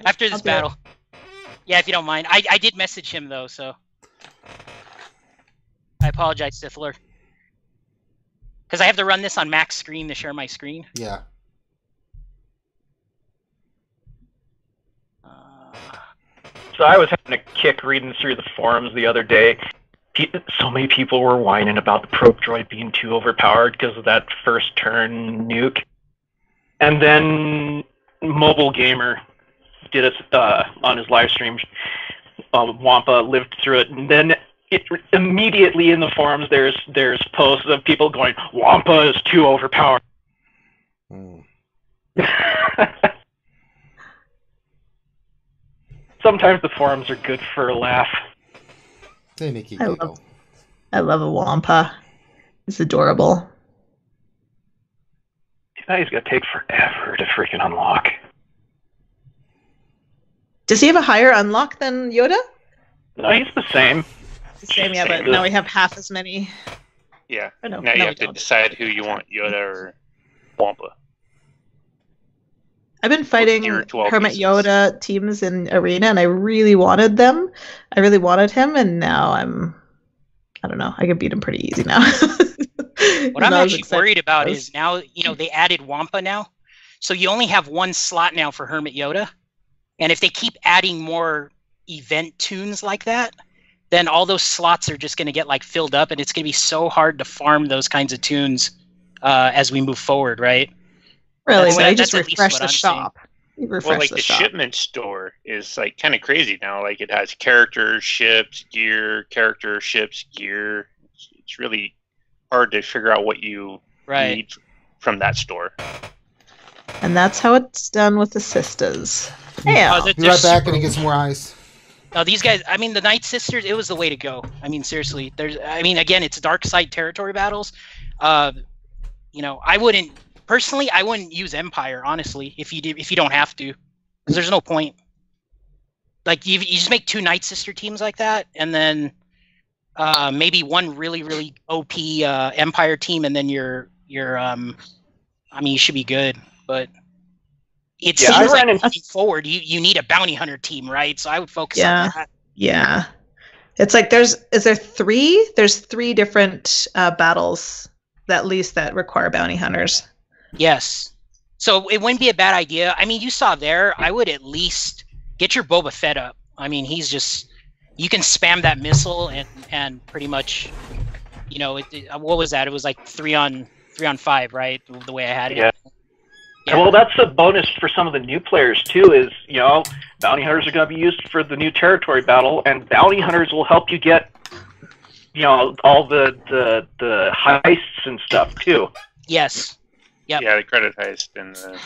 S2: After this battle. Yeah, if you don't mind. I did message him though, so I apologize, Sith Lord. Because I have to run this on max screen to share my screen.
S1: Yeah.
S5: So I was having a kick reading through the forums the other day. So many people were whining about the probe droid being too overpowered because of that first turn nuke. And then Mobile Gamer did it on his live stream. Wampa lived through it, and then immediately in the forums there's posts of people going, "Wampa is too overpowered." Sometimes the forums are good for a laugh.
S1: Hey, Nikki.
S3: I love a Wampa. It's adorable.
S5: He's gonna take forever to freaking unlock.
S3: Does he have a higher unlock than Yoda?
S5: No, he's the same.
S3: The same, yeah, but now we have half as many.
S4: Yeah. Now you have to decide who you want, Yoda or Wampa.
S3: I've been fighting Hermit Yoda teams in Arena, and I really wanted them. I really wanted him, and now I don't know. I can beat him pretty easy now.
S2: What I'm actually worried about is now, they added Wampa now. So you only have one slot now for Hermit Yoda. And if they keep adding more event tunes like that, then all those slots are just going to get filled up, and it's going to be so hard to farm those kinds of tunes as we move forward, right?
S3: Really? I just refresh the shop.
S4: The shipment store is kind of crazy now. It has characters, ships, gear, gear. It's really hard to figure out what you need from that store.
S3: And that's how it's done with the sisters. Yeah.
S1: Be right back, and he gets more ice.
S2: No, these guys, the Nightsisters, it was the way to go. Seriously. Again, it's dark side territory battles. I wouldn't use Empire, honestly, if you don't have to. Because there's no point. You just make 2 Nightsister teams like that, and then maybe one really, really OP Empire team, and then you should be good. But it seems moving forward, you need a bounty hunter team, right? So I would focus on that.
S3: Yeah. It's is there 3? There's 3 different battles, at least, that require bounty hunters.
S2: Yes. So it wouldn't be a bad idea. You saw there, I would at least get your Boba Fett up. He's just... You can spam that missile and pretty much, what was that? It was 3 on 5, right? The way I had it.
S5: Yeah. Well, that's a bonus for some of the new players too. Is bounty hunters are going to be used for the new territory battle, and bounty hunters will help you get, all the heists and stuff too.
S2: Yes. Yep.
S4: Yeah, the credit heist and the...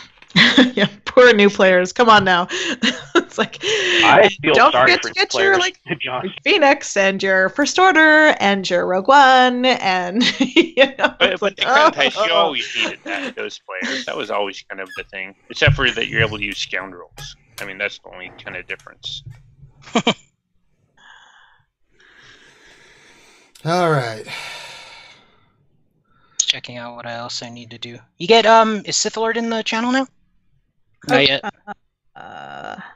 S3: Yeah, poor new players. Come on now. It's
S5: I feel
S3: don't
S5: sorry
S3: forget
S5: for
S3: to get
S5: players,
S3: your Phoenix and your First Order and your Rogue One and
S4: But the credit heist, you always needed those players. That was always kind of the thing, except for that you're able to use scoundrels. That's the only kind of difference.
S1: All right.
S2: Checking out what else I need to do. You get is Sith Lord in the channel now? Not yet.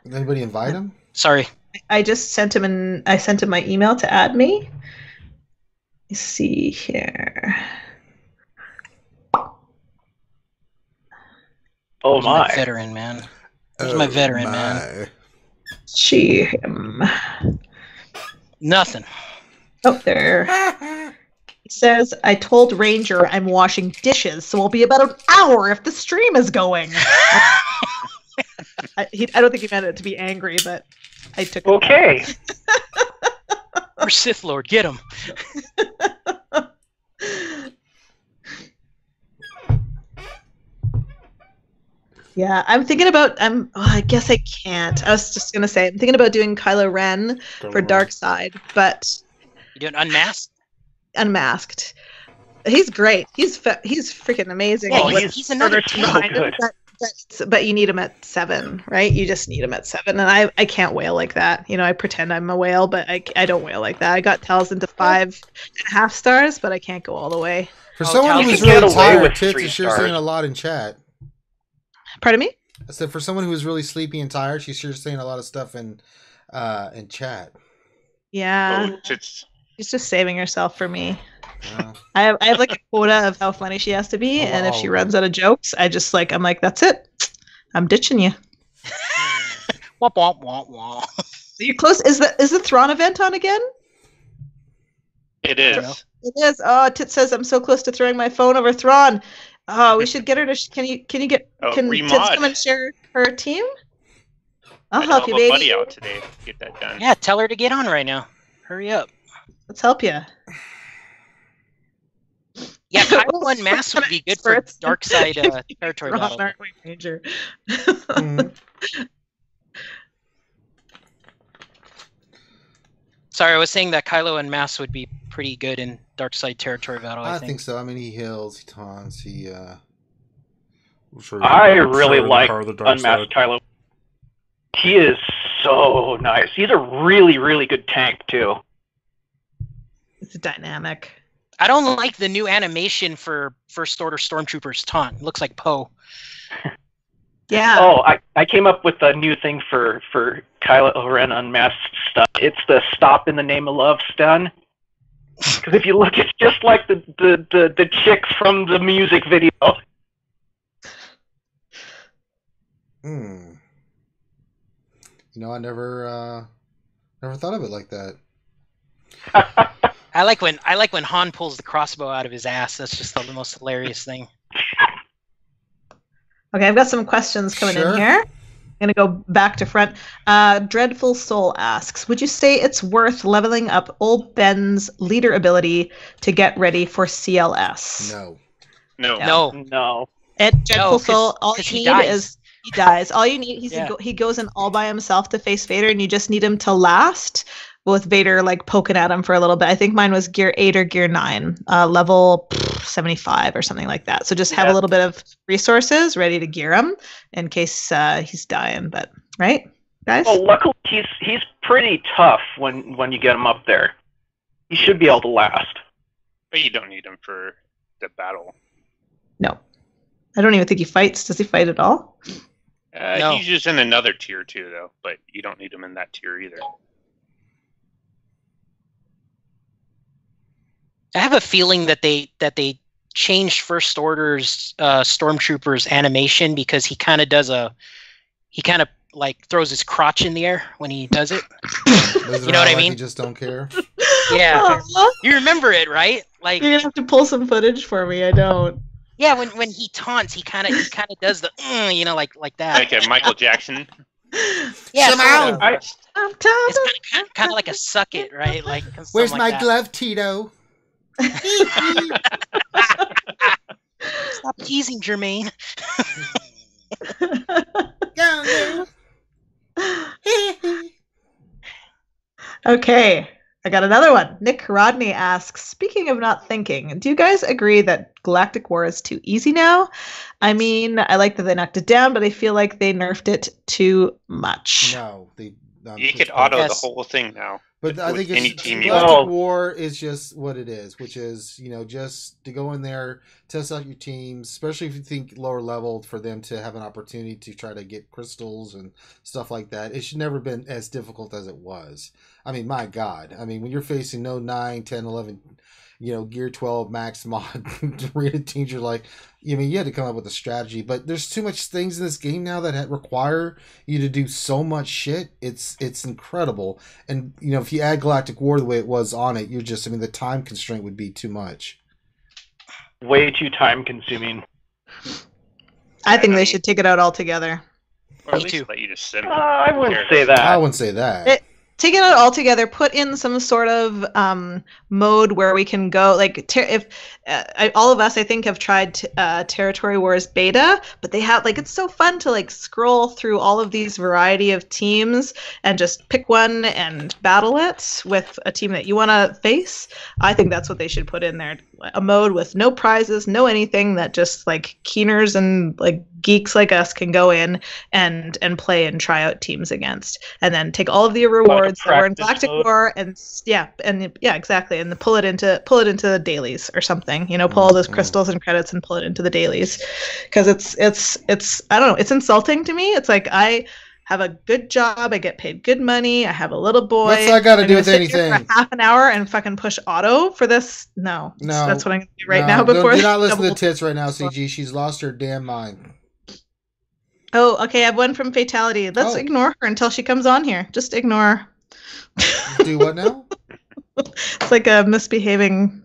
S1: Anybody invite him?
S2: Sorry.
S3: I just sent him I sent him my email to add me. Let's see here.
S5: Oh my.
S2: Veteran man. Where's my veteran man?
S3: Him.
S2: Nothing.
S3: Oh, there. says, I told Ranger I'm washing dishes, so we'll be about an hour if the stream is going. I don't think he meant it to be angry, but I took it.
S5: Okay.
S2: Or Sith Lord, get him.
S3: Yeah, I'm thinking about. I guess I can't. I was just gonna say I'm thinking about doing Kylo Ren for Dark Side, but
S2: You doing unmasked?
S3: Unmasked. He's great. He's freaking amazing.
S2: Yeah, he's another
S5: so good.
S3: But you need him at 7, right? You just need him at 7, and I can't whale like that. I pretend I'm a whale, but I don't whale like that. I got Tels into 5.5 stars, but I can't go all the way.
S1: For someone who's really tired, Tits is sure saying a lot in chat.
S3: Pardon me?
S1: I said for someone who is really sleepy and tired, she's sure saying a lot of stuff in chat.
S3: Yeah. She's just saving herself for me. I have like a quota of how funny she has to be, and if she runs out of jokes, I'm like, that's it. I'm ditching you.
S2: Womp womp womp womp.
S3: You're close. Is the Thrawn event on again?
S4: It is.
S3: It is. Oh, Tit says I'm so close to throwing my phone over Thrawn. Oh, we should get her to. Can you get? Can Tits come and share her team? I'll help you, baby.
S4: Buddy out today. Get that done.
S2: Yeah, tell her to get on right now. Hurry up.
S3: Let's help you.
S2: Yeah, Kylo and Mass would be good for Dark Side territory battle.
S3: Aren't we, Major?
S2: Sorry, I was saying that Kylo and Mass would be pretty good in Dark Side territory battle. I
S1: think so. I mean, he heals, he taunts, he.
S5: I really like Unmasked Kylo. He is so nice. He's a really, really good tank too.
S3: It's dynamic.
S2: I don't like the new animation for First Order Stormtroopers taunt. It looks like Poe.
S3: Yeah.
S5: Oh, I came up with a new thing for Kylo Ren Unmasked stuff. It's the "Stop in the Name of Love" stun. Because if you look, it's just like the chicks from the music video.
S1: I never thought of it like that.
S2: I like when Han pulls the crossbow out of his ass. That's just the most hilarious thing.
S3: Okay, I've got some questions coming in here. I'm going to go back to front. Dreadful Soul asks, would you say it's worth leveling up Old Ben's leader ability to get ready for CLS?
S2: No.
S3: At Dreadful Soul, all you need is he dies. All you need, he goes in all by himself to face Vader, and you just need him to last with Vader like poking at him for a little bit. I think mine was gear 8 or gear 9, level 75 or something like that. So just have a little bit of resources ready to gear him in case he's dying. But right, guys?
S5: Well, luckily he's pretty tough when you get him up there. He should be able to last.
S4: But you don't need him for the battle.
S3: No, I don't even think he fights. Does he fight at all?
S4: No. He's just in another tier too, though. But you don't need him in that tier either.
S2: I have a feeling that they changed First Order's Stormtroopers animation because he kind of like throws his crotch in the air when he does it. You know what I mean?
S1: You just don't care.
S2: Yeah, you remember it, right? Like
S3: you're gonna have to pull some footage for me. I don't.
S2: Yeah, when he taunts, he kind of does the like that.
S4: Like a Michael Jackson.
S2: Yeah,
S3: it's
S2: kind of like a suck it, right? Like
S1: where's my glove, Tito?
S2: Stop teasing, Jermaine.
S3: Okay, I got another one. Nick Rodney asks, speaking of not thinking, do you guys agree that Galactic War is too easy now? I mean, I like that they knocked it down, but I feel like they nerfed it too much.
S1: No,
S4: you could auto the whole thing now.
S1: But I think Galactic War is just what it is, which is, just to go in there, test out your teams, especially if you think lower level, for them to have an opportunity to try to get crystals and stuff like that. It should never been as difficult as it was. I mean, my God. I mean, when you're facing 9, 10, 11 Gear 12 max mod arena teams. You're like, you had to come up with a strategy, but there's too much things in this game now that require you to do so much shit. It's incredible. And, if you add Galactic War the way it was on it, you're just, the time constraint would be too much.
S5: Way too time consuming.
S3: I think they should take it out altogether.
S4: Or at least let you just sim.
S5: I wouldn't say that.
S1: I wouldn't say that.
S3: Take it out altogether. Put in some sort of mode where we can go. Like, if all of us, I think, have tried Territory Wars beta, but they have it's so fun to scroll through all of these variety of teams and just pick one and battle it with a team that you want to face. I think that's what they should put in there. A mode with no prizes, no anything, that just keeners and geeks like us can go in and play and try out teams against, and then take all of the rewards that were in Galactic War and exactly, and pull it into the dailies or something. Pull all those crystals and credits and pull it into the dailies, because it's I don't know, it's insulting to me. It's I have a good job, I get paid good money, I have a little boy.
S1: What's that got to do with anything?
S3: For half an hour and fucking push auto for this? No. That's what I'm going to do right now. Before
S1: do not listen to Tits right now, CG. She's lost her damn mind.
S3: Oh, okay. I have one from Fatality. Let's ignore her until she comes on here. Just ignore her.
S1: Do what now?
S3: It's like a misbehaving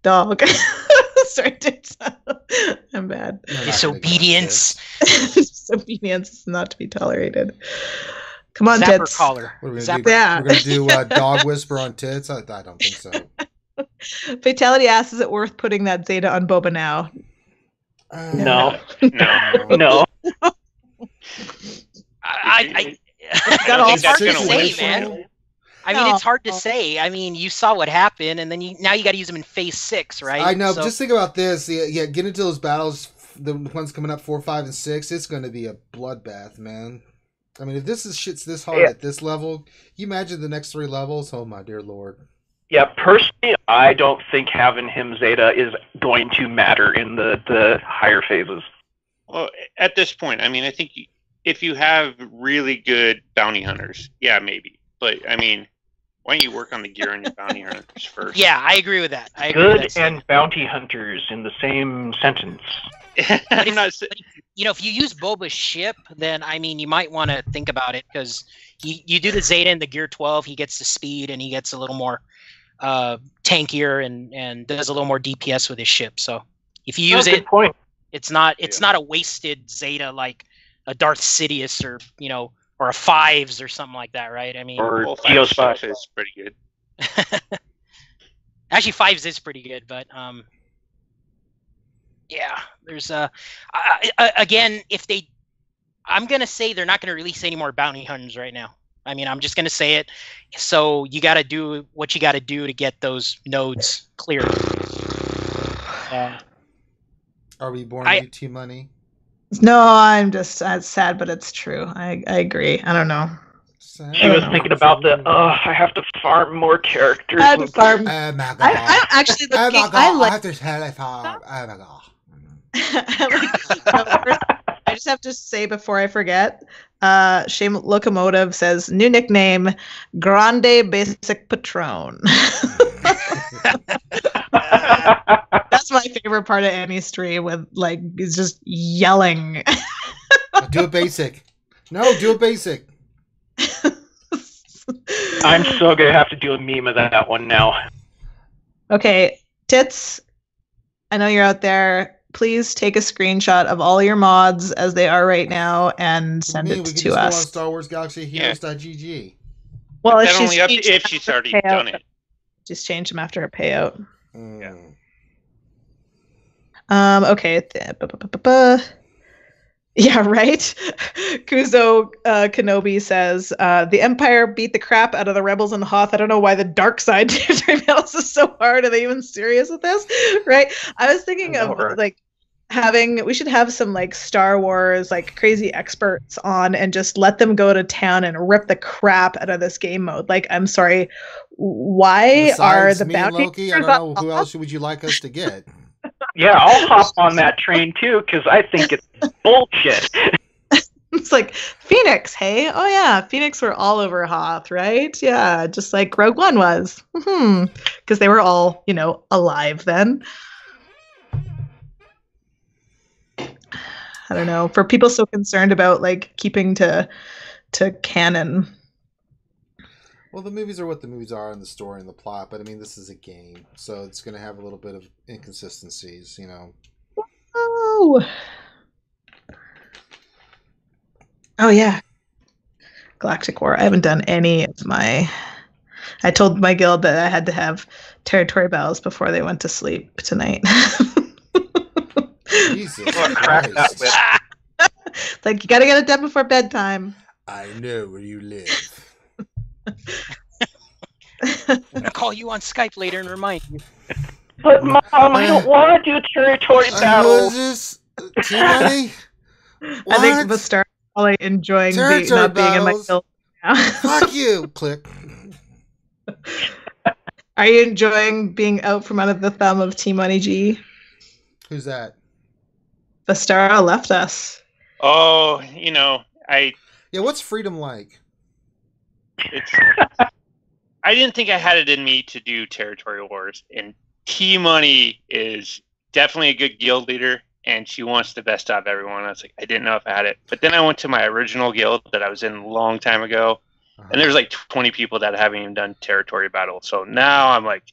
S3: dog. Sorry, Tits. I'm bad.
S2: Disobedience.
S3: Disobedience is not to be tolerated. Come on,
S2: Zapper
S3: Tits.
S2: collar.
S1: What are we gonna do? We're going to do Dog Whisper on Tits? I don't think so.
S3: Fatality asks, is it worth putting that Zeta on Boba now?
S5: No.
S2: I it's hard to say, man. It's hard to say. You saw what happened, and then now you got to use them in Phase 6, right?
S1: I know. So, just think about this. Yeah, get into those battles. The ones coming up 4, 5, and 6. It's going to be a bloodbath, man. If this shit's this hard at this level, you imagine the next 3 levels. Oh my dear lord.
S5: Yeah, personally, I don't think having him Zeta is going to matter in the higher phases.
S4: Well, at this point, I think if you have really good bounty hunters, yeah, maybe. But why don't you work on the gear on your bounty hunters first?
S2: Yeah, I agree with that.
S5: Good and bounty hunters in the same sentence.
S2: But if you use Boba's ship, then you might want to think about it, because you do the Zeta and the Gear 12, he gets the speed and he gets a little more tankier and does a little more DPS with his ship. So if you use it, it's not a wasted Zeta like a Darth Sidious or a Fives or something like that, right?
S4: Or Geo's 5 is pretty good.
S2: Actually, Fives is pretty good, but yeah, there's again, I'm gonna say they're not gonna release any more bounty hunters right now. I'm just gonna say it. So you got to do what you got to do to get those nodes cleared.
S1: Are we born UT money?
S3: No, I'm just sad, but it's true. I agree. I don't know.
S5: She was thinking about I have to farm more characters.
S3: I have to farm.
S1: I
S3: actually looking. I have to farm. I just have to say before I forget, Shame Locomotive says, new nickname, Grande Basic Patron. That's my favorite part of any stream, with is just yelling.
S1: Do a basic. No, do a basic.
S5: I'm so gonna have to do a meme of that one now.
S3: Okay, Tits, I know you're out there. Please take a screenshot of all your mods as they are right now and send it to us.
S1: On Star Wars Galaxy Heroes.gg.
S3: Well,
S4: if she's already done it.
S3: Just change them after her payout.
S4: Yeah.
S3: Okay. Yeah, right? Kuzo Kenobi says, the Empire beat the crap out of the Rebels and the Hoth. I don't know why the dark side battles is so hard. Are they even serious with this? Right? I was thinking of we should have some Star Wars crazy experts on and just let them go to town and rip the crap out of this game mode. I'm sorry, why are the bounty
S1: Loki? I don't know, who else would you like us to get?
S5: Yeah, I'll hop on that train too, because I think it's bullshit.
S3: It's like, Phoenix, hey? Oh, yeah, Phoenix were all over Hoth, right? Yeah, just like Rogue One was. Because they were all, alive then. I don't know. For people so concerned about, like, keeping to canon.
S1: Well, the movies are what the movies are, and the story and the plot, but I mean, this is a game, so it's going to have a little bit of inconsistencies,
S3: Oh, yeah. Galactic War. I haven't done any of my... I told my guild that I had to have territory battles before they went to sleep tonight.
S1: Jesus Christ.
S3: Like, you gotta get it done before bedtime.
S1: I know where you live.
S2: I'm gonna call you on Skype later and remind you.
S5: But Mom, I don't want to do territory battles.
S1: This T-Money?
S3: I think the star probably enjoying not being in my guild now.
S1: Fuck you! Click.
S3: Are you enjoying being out from under the thumb of T-Money G?
S1: Who's that?
S3: The star left us.
S4: Oh,
S1: Yeah, what's freedom like?
S4: I didn't think I had it in me to do territory wars, and T-Money is definitely a good guild leader, and she wants the best out of everyone. I was like, I didn't know if I had it. But then I went to my original guild that I was in a long time ago, and there's like 20 people that haven't even done territory battle. So now I'm like,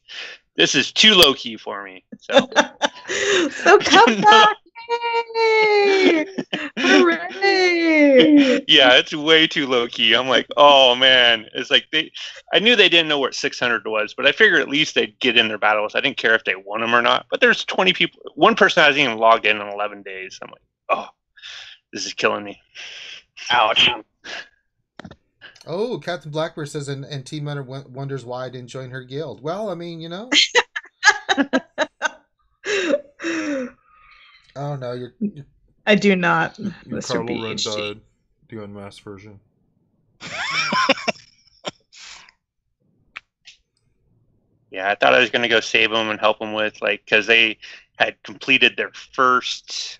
S4: this is too low-key for me. So,
S3: so come back! Yay! Hooray!
S4: Yeah, it's way too low-key. I'm like, oh, man. It's like I knew they didn't know what 600 was, but I figured at least they'd get in their battles. I didn't care if they won them or not. But there's 20 people. One person hasn't even logged in 11 days. I'm like, oh, this is killing me.
S5: Ouch.
S1: Oh, Captain Blackbird says, and T Money wonders why I didn't join her guild. Well, I mean, Oh no, you're
S3: I do not,
S6: Your
S3: Mr.
S6: Kylo Ren
S3: BHG.
S6: died. The unmasked version.
S4: Yeah, I thought I was going to go save them and help them with, because they had completed their first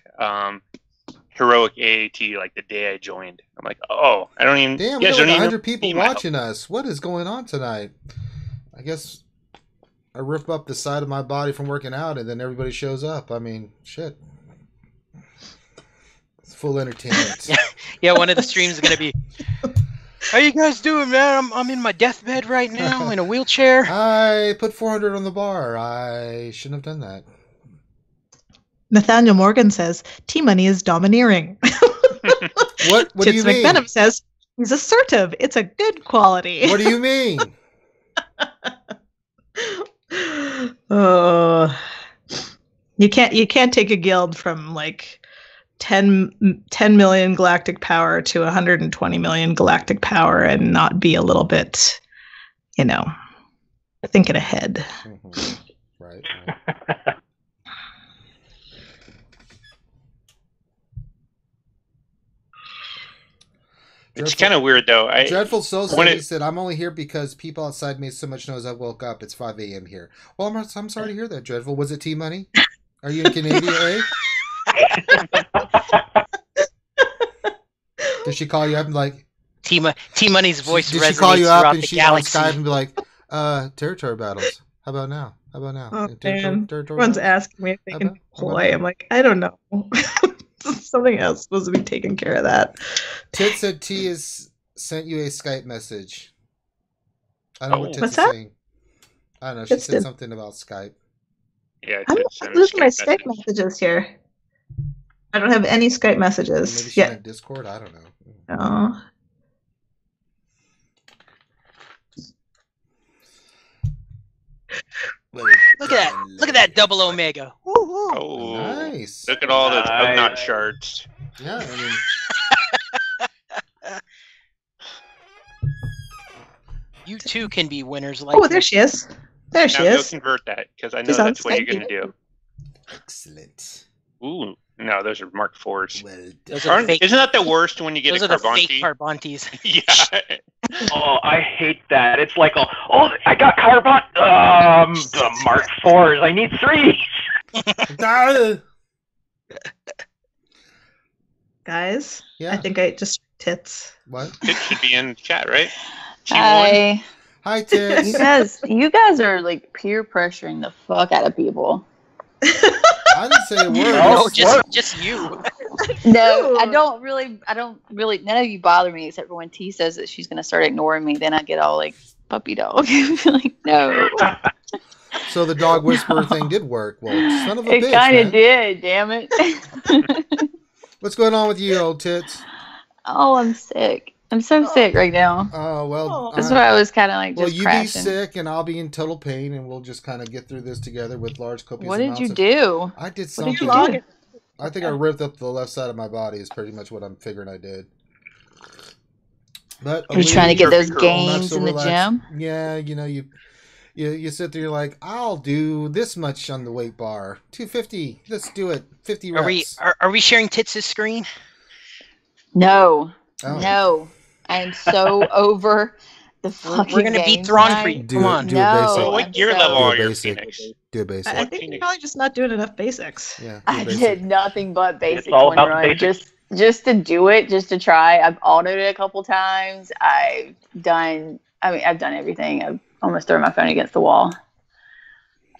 S4: heroic AAT, the day I joined. I'm like, oh, I don't even...
S1: Damn, we got 100 people watching us. What is going on tonight? I guess I rip up the side of my body from working out, and then everybody shows up. I mean, shit. It's full entertainment.
S2: Yeah, one of the streams is going to be... How you guys doing, man? I'm in my deathbed right now, in a wheelchair.
S1: I put 400 on the bar. I shouldn't have done that.
S3: Nathaniel Morgan says, T-Money is domineering.
S1: What do you mean?
S3: McVenom says, he's assertive. It's a good quality.
S1: What do you mean?
S3: Oh, you can't take a guild from 10 million galactic power to 120 million galactic power and not be a little bit, thinking ahead.
S1: Mm-hmm. Right.
S4: It's kind of weird, though.
S1: Dreadful Soul said, he said, I'm only here because people outside made so much noise I woke up. It's 5 a.m. here. Well, I'm sorry to hear that, Dreadful. Was it T-Money? Are you in Canada, eh? Did she call you up and
S2: T-Money's voice
S1: did
S2: resonates
S1: she call you up and
S2: the
S1: she's
S2: galaxy.
S1: on Skype and be like, territory battles. How about now?
S3: Oh, man. Everyone's asking me if they can deploy. I'm like, I don't know. Something else supposed to be taking care of that.
S1: Tit said T has sent you a Skype message. I don't know what Tit is saying. I don't know. She said something about Skype.
S4: Yeah,
S3: I'm losing my Skype messages here. I don't have any Skype messages.
S1: Maybe she's on Discord? I don't know.
S3: Oh.
S2: Look at that double Omega.
S4: Oh,
S1: nice.
S4: Look at all those Ugnaught shards.
S1: Yeah, I mean...
S2: You too can be winners
S3: there she is. There she is.
S4: Go convert that, because I know that's what you're going to do.
S1: Excellent.
S4: Ooh, no, those are Mark IVs.
S1: Well
S4: isn't that the worst when you get a Carbonte?
S2: Those are the fake Carbontes.
S4: Yeah.
S5: Oh, I hate that. It's like, I got Carbon. The Mark IVs. I need 3.
S3: Guys,
S1: Yeah.
S3: I think I just tits.
S1: What?
S4: Tits should be in the chat, right?
S7: Hi.
S1: Hi, tits.
S7: You guys are like peer pressuring the fuck out of people.
S1: I didn't say a word.
S2: No, just you.
S7: No, I don't really. None of you bother me except for when T says that she's gonna start ignoring me. Then I get all like puppy dog. Like, no.
S1: So the dog whisperer thing did work. Well, son of a bitch,
S7: It kind
S1: man.
S7: of did. Damn it.
S1: What's going on with you, old tits?
S7: Oh, I'm sick. I'm so sick right now.
S1: Oh, well.
S7: That's why I was kind of like
S1: well,
S7: just
S1: you
S7: crashing.
S1: be sick, and I'll be in total pain, and we'll just kind of get through this together with large copious
S7: What
S1: amounts
S7: did you
S1: of...
S7: do?
S1: I did
S7: What
S1: something.
S7: did you do?
S1: I think I ripped up the left side of my body is pretty much what I'm figuring I did. But
S7: Are you trying to get those gains
S1: so
S7: in the gym?
S1: Yeah, you know, you sit there, you're like, I'll do this much on the weight bar. 250. Let's do it. 50 reps.
S2: Are we sharing Tits' screen?
S7: No.
S1: Oh.
S7: No. I am so over the fucking
S2: We're going to beat Thrawn for you. Come on.
S1: Do a basic.
S4: Oh, what gear level are you, Phoenix?
S1: Do a basic.
S3: I think you're probably just not doing enough basics.
S1: Yeah,
S7: I did nothing but basic
S5: all
S7: one
S5: about
S7: run.
S5: basics.
S7: Just to do it, just to try. I've autoed it a couple times. I've done everything. I've almost thrown my phone against the wall.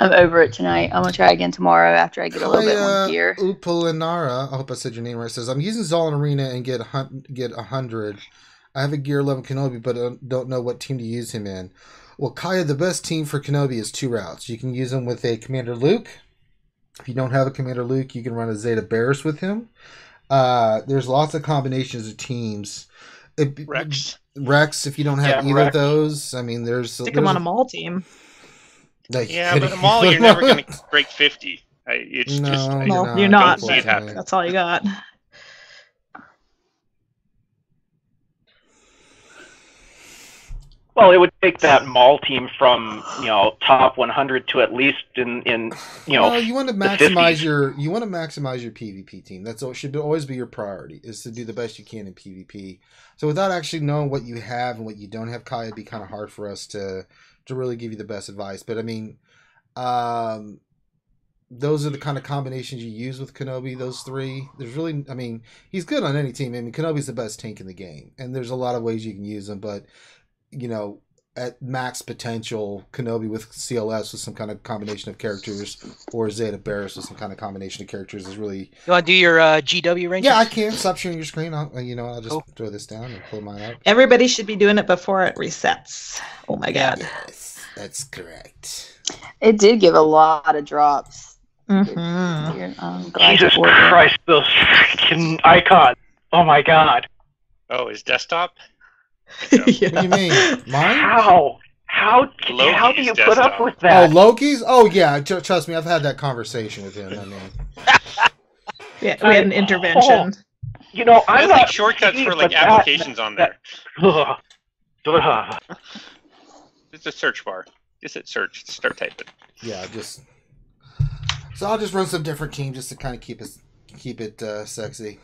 S7: I'm over it tonight. I'm going to try again tomorrow after I get a little bit more gear.
S1: Upalinara, I hope I said your name right, says, I'm using Zolin Arena and get 100. I have a gear 11 Kenobi, but don't know what team to use him in. Well, Kaya, the best team for Kenobi is 2 routes. You can use him with a Commander Luke. If you don't have a Commander Luke, you can run a Zeta Barris with him. There's lots of combinations of teams. Rex, if you don't have either of those, I mean,
S3: Stick him on a Maul team.
S1: Like,
S4: yeah, but a Maul, you're never going to break 50. You're
S3: not.
S4: See it happen.
S3: That's all you got.
S5: Well, it would take that Maul team from top 100 to at least in
S1: Well, you want to maximize
S5: 50s.
S1: your PvP team. That's what should always be your priority, is to do the best you can in PvP. So without actually knowing what you have and what you don't have, Kai, it'd be kind of hard for us to really give you the best advice. But I mean, those are the kind of combinations you use with Kenobi. Those 3. There's really, I mean, he's good on any team. I mean, Kenobi's the best tank in the game, and there's a lot of ways you can use him, but at max potential, Kenobi with CLS with some kind of combination of characters, or Zeta Barris with some kind of combination of characters is really...
S2: You want to do your GW range?
S1: Yeah, I can. Stop sharing your screen. I'll just throw this down and pull mine up.
S3: Everybody should be doing it before it resets. Oh my god.
S1: Yes, that's correct.
S7: It did give a lot of drops.
S5: Jesus Christ, those freaking icons. Oh my god.
S4: Oh, his desktop?
S3: Yeah.
S1: What do you mean? Mine?
S5: How do you put up with that?
S1: Oh, Loki's? Oh, yeah. Trust me, I've had that conversation with him. I mean,
S3: yeah, we had an intervention.
S5: I'm
S4: like shortcuts for like applications on there. It's a search bar. Just hit search. Start typing.
S1: Yeah, so I'll just run some different teams just to kind of keep it sexy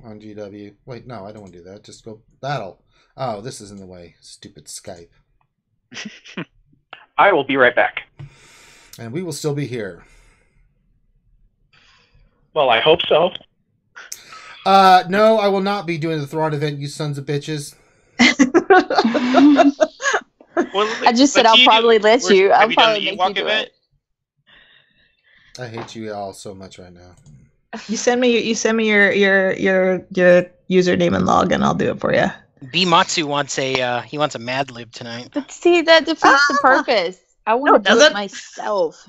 S1: on GW. Wait, no, I don't want to do that. Just go battle. Oh, this is in the way. Stupid Skype.
S5: I will be right back.
S1: And we will still be here.
S5: Well, I hope so.
S1: No, I will not be doing the Thrawn event, you sons of bitches.
S7: I just said I'll probably let you. I'll probably make you do it.
S1: I hate you all so much right now.
S3: You send me your username and login. I'll do it for you.
S2: B Matsu wants a Mad Lib tonight.
S7: But see, that defeats the purpose. I want to do it myself.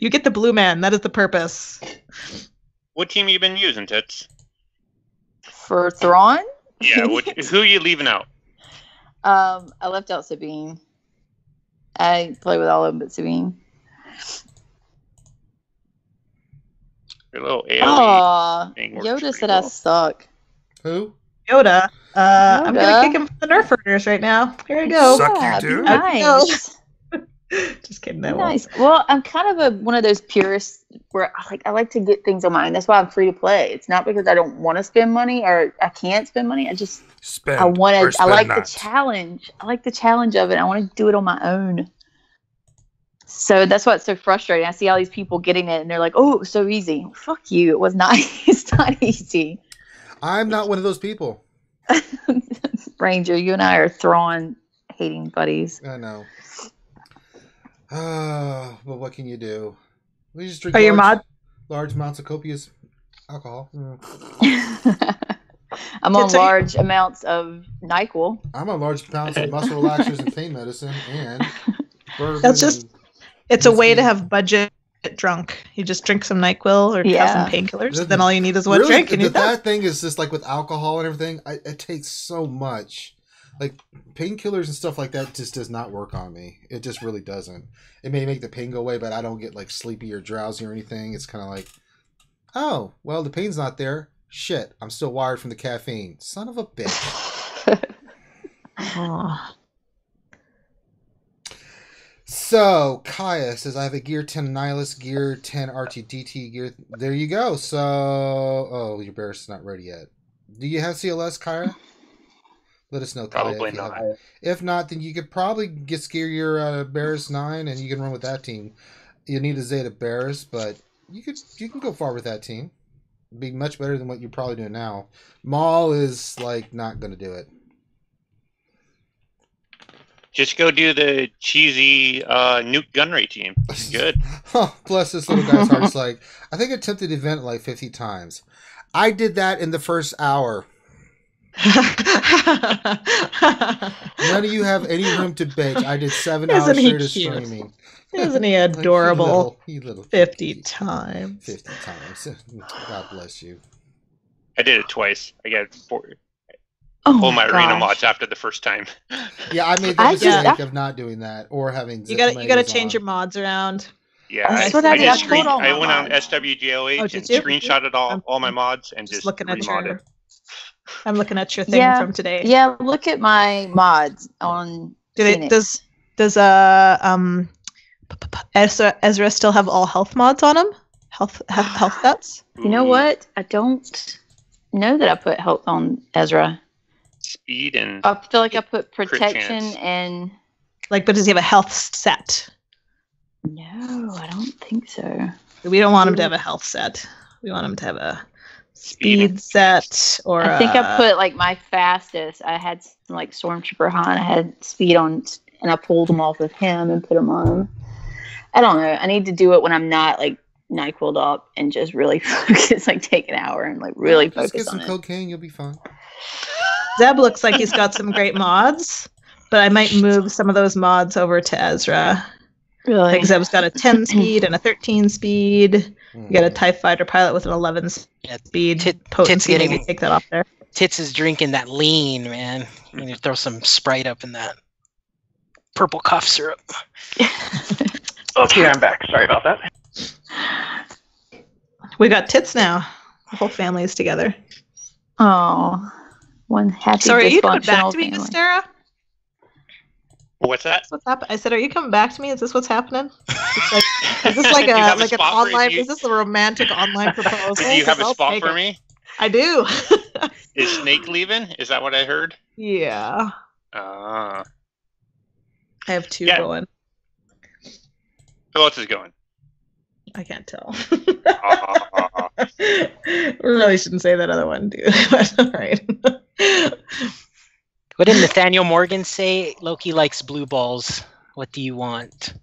S3: You get the blue man. That is the purpose.
S4: What team have you been using, Tits?
S7: For Thrawn?
S4: Yeah, who are you leaving out?
S7: I left out Sabine. I play with all of them but Sabine.
S4: Your little AoE.
S7: Aw, Yoda said I suck.
S1: Who?
S3: Yoda. I'm gonna kick him from the nerf herders right now. Here we go.
S8: Suck you do.
S7: Nice.
S3: Just kidding. That
S7: Nice. Well, I'm kind of one of those purists where I like to get things on mine. That's why I'm free to play. It's not because I don't want to spend money or I can't spend money. I just I like the challenge. I like the challenge of it. I want to do it on my own. So that's why it's so frustrating. I see all these people getting it and they're like, "Oh, it was so easy." Fuck you. It was not. It's not easy.
S1: I'm not one of those people.
S7: Ranger, you and I are Thrawn hating buddies.
S1: I know. But what can you do? We just drink large amounts of copious alcohol.
S7: I'm on large amounts of NyQuil.
S1: I'm on large amounts of muscle relaxers and pain medicine and bourbon.
S3: That's just, it's a way to have budget drunk. You just drink some NyQuil or have some painkillers. Then all you need is one drink. And
S1: that thing is just like with alcohol and everything, it takes so much. Like painkillers and stuff like that just does not work on me. It just really doesn't. It may make the pain go away, but I don't get like sleepy or drowsy or anything. It's kind of like, oh, well, the pain's not there. Shit, I'm still wired from the caffeine. Son of a bitch. So, Kaya says, I have a Gear 10 Nihilus, Gear 10 RTDT, Gear... There you go. So... Oh, your Barris is not ready yet. Do you have CLS, Kaya? Let us know, Kaya.
S4: Probably not.
S1: If not, then you could probably get gear your Barris 9, and you can run with that team. You need a Zeta Barris, but you can go far with that team. It'd be much better than what you're probably doing now. Maul is, like, not going to do it.
S4: Just go do the cheesy nuke gunray team. Good.
S1: Plus, this little guy's heart's like, I think I attempted the event like 50 times. I did that in the first hour. None of you have any room to bitch. I did 7 hours straight of streaming.
S3: Isn't he adorable?
S1: He little
S3: 50 times.
S1: 50 times. God bless you.
S4: I did it twice. I got 4. Pull my arena mods after the first time.
S1: Yeah, I made the mistake of not doing that or having.
S3: You got to change your mods around.
S4: Yeah, I went on SWGOH and screenshotted all my mods and just
S3: looking at
S4: remodded.
S3: I'm looking at your thing from today.
S7: Yeah, look at my mods on.
S3: Does Ezra still have all health mods on him? Health stats?
S7: You know what? I don't know that I put health on Ezra.
S4: Speed and
S7: I feel like I put protection and
S3: but does he have a health set?
S7: No, I don't think so.
S3: We don't want him to have a health set. We want him to have a speed set or
S7: I think I put my fastest. I had some Stormtrooper Han. I had speed on and I pulled them off of him and put them on him. I don't know. I need to do it when I'm not NyQuil'd up and just really focus, take an hour and really focus on it.
S1: Just get some cocaine, you'll be fine.
S3: Zeb looks like he's got some great mods, but I might move some of those mods over to Ezra.
S7: Really?
S3: Zeb's got a 10 speed and a 13 speed. You got a TIE fighter pilot with an 11 speed. Potency, maybe take that off there.
S2: Tits is drinking that lean, man. You need to throw some Sprite up in that purple cough syrup.
S5: Okay, I'm back. Sorry about that.
S3: We got tits now. The whole family is together.
S7: Oh, one happy.
S3: Sorry, are you coming back to me, Miss Sarah?
S4: What's that?
S3: What's happening? I said, are you coming back to me? Is this what's happening? Is this like an online? Is this a romantic online proposal?
S4: Do you have a spot for me?
S3: I do.
S4: Is Snake leaving? Is that what I heard?
S3: Yeah. I have 2 going.
S4: Who else is going?
S3: I can't tell. Really shouldn't say that other one, dude. But all right.
S2: What did Nathaniel Morgan say? Loki likes blue balls. What do you want?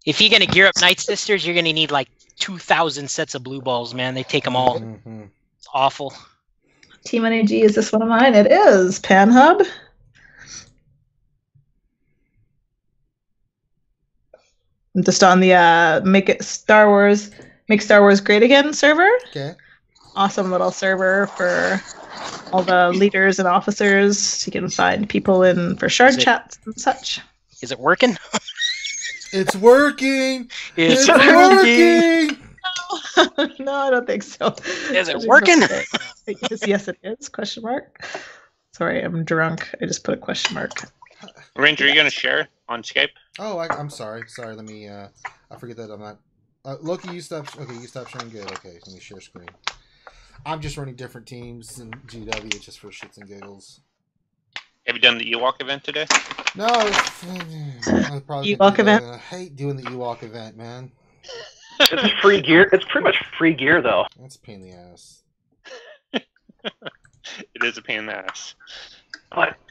S2: If you're gonna gear up Nightsisters, you're gonna need 2,000 sets of blue balls, man. They take them all. Mm-hmm. It's awful.
S3: Team NAG, is this one of mine? It is. Pan Hub. I'm just on the Make Star Wars Great Again server.
S1: Okay.
S3: Awesome little server for all the leaders and officers. You can find people in for shard chats and such.
S2: Is it working?
S1: It's working.
S2: It's working.
S3: No, I don't think so.
S2: Is it working?
S3: Yes, it is. Question mark. Sorry, I'm drunk. I just put a question mark.
S4: Ranger, are you going to share on Skype?
S1: Oh, I'm sorry. Sorry, let me, I forget that I'm not. Loki, you stop sharing. Good. Okay, let me share screen. I'm just running different teams in GW just for shits and giggles.
S4: Have you done the Ewok event today?
S1: No.
S3: Ewok event?
S1: I hate doing the Ewok event, man.
S5: It's free gear. It's pretty much free gear, though.
S1: That's a pain in the ass.
S4: It is a pain in the ass.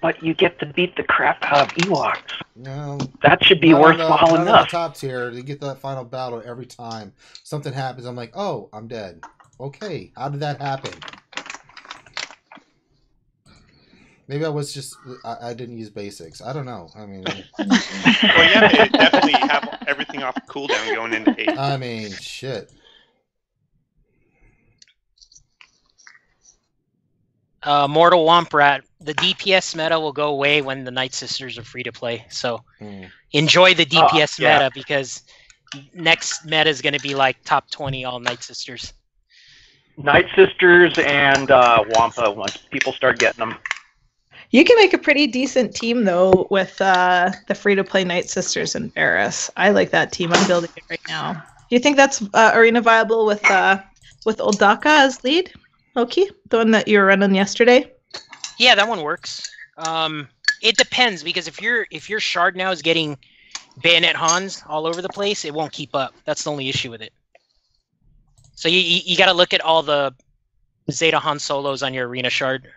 S5: But you get to beat the crap out of Ewoks.
S1: No,
S5: that should be worthwhile enough.
S1: On the top tier, you get that final battle every time something happens. I'm like, oh, I'm dead. Okay, how did that happen? Maybe I was just I didn't use basics. I don't know. I mean,
S4: well, you have to definitely have everything off cooldown going into 8.
S1: I mean, shit.
S2: Mortal Womp Rat. The DPS meta will go away when the Nightsisters are free to play. So enjoy the DPS meta because next meta is going to be like top 20 all Nightsisters.
S5: Nightsisters and Wampa once people start getting them.
S3: You can make a pretty decent team though with the free-to-play Nightsisters and Varys. I like that team. I'm building it right now. Do you think that's arena viable with Old Daka as lead? Loki, the one that you were running yesterday.
S2: Yeah, that one works. It depends because if your shard now is getting bayonet Hans all over the place, it won't keep up. That's the only issue with it. So you got to look at all the Zeta Han solos on your arena shard.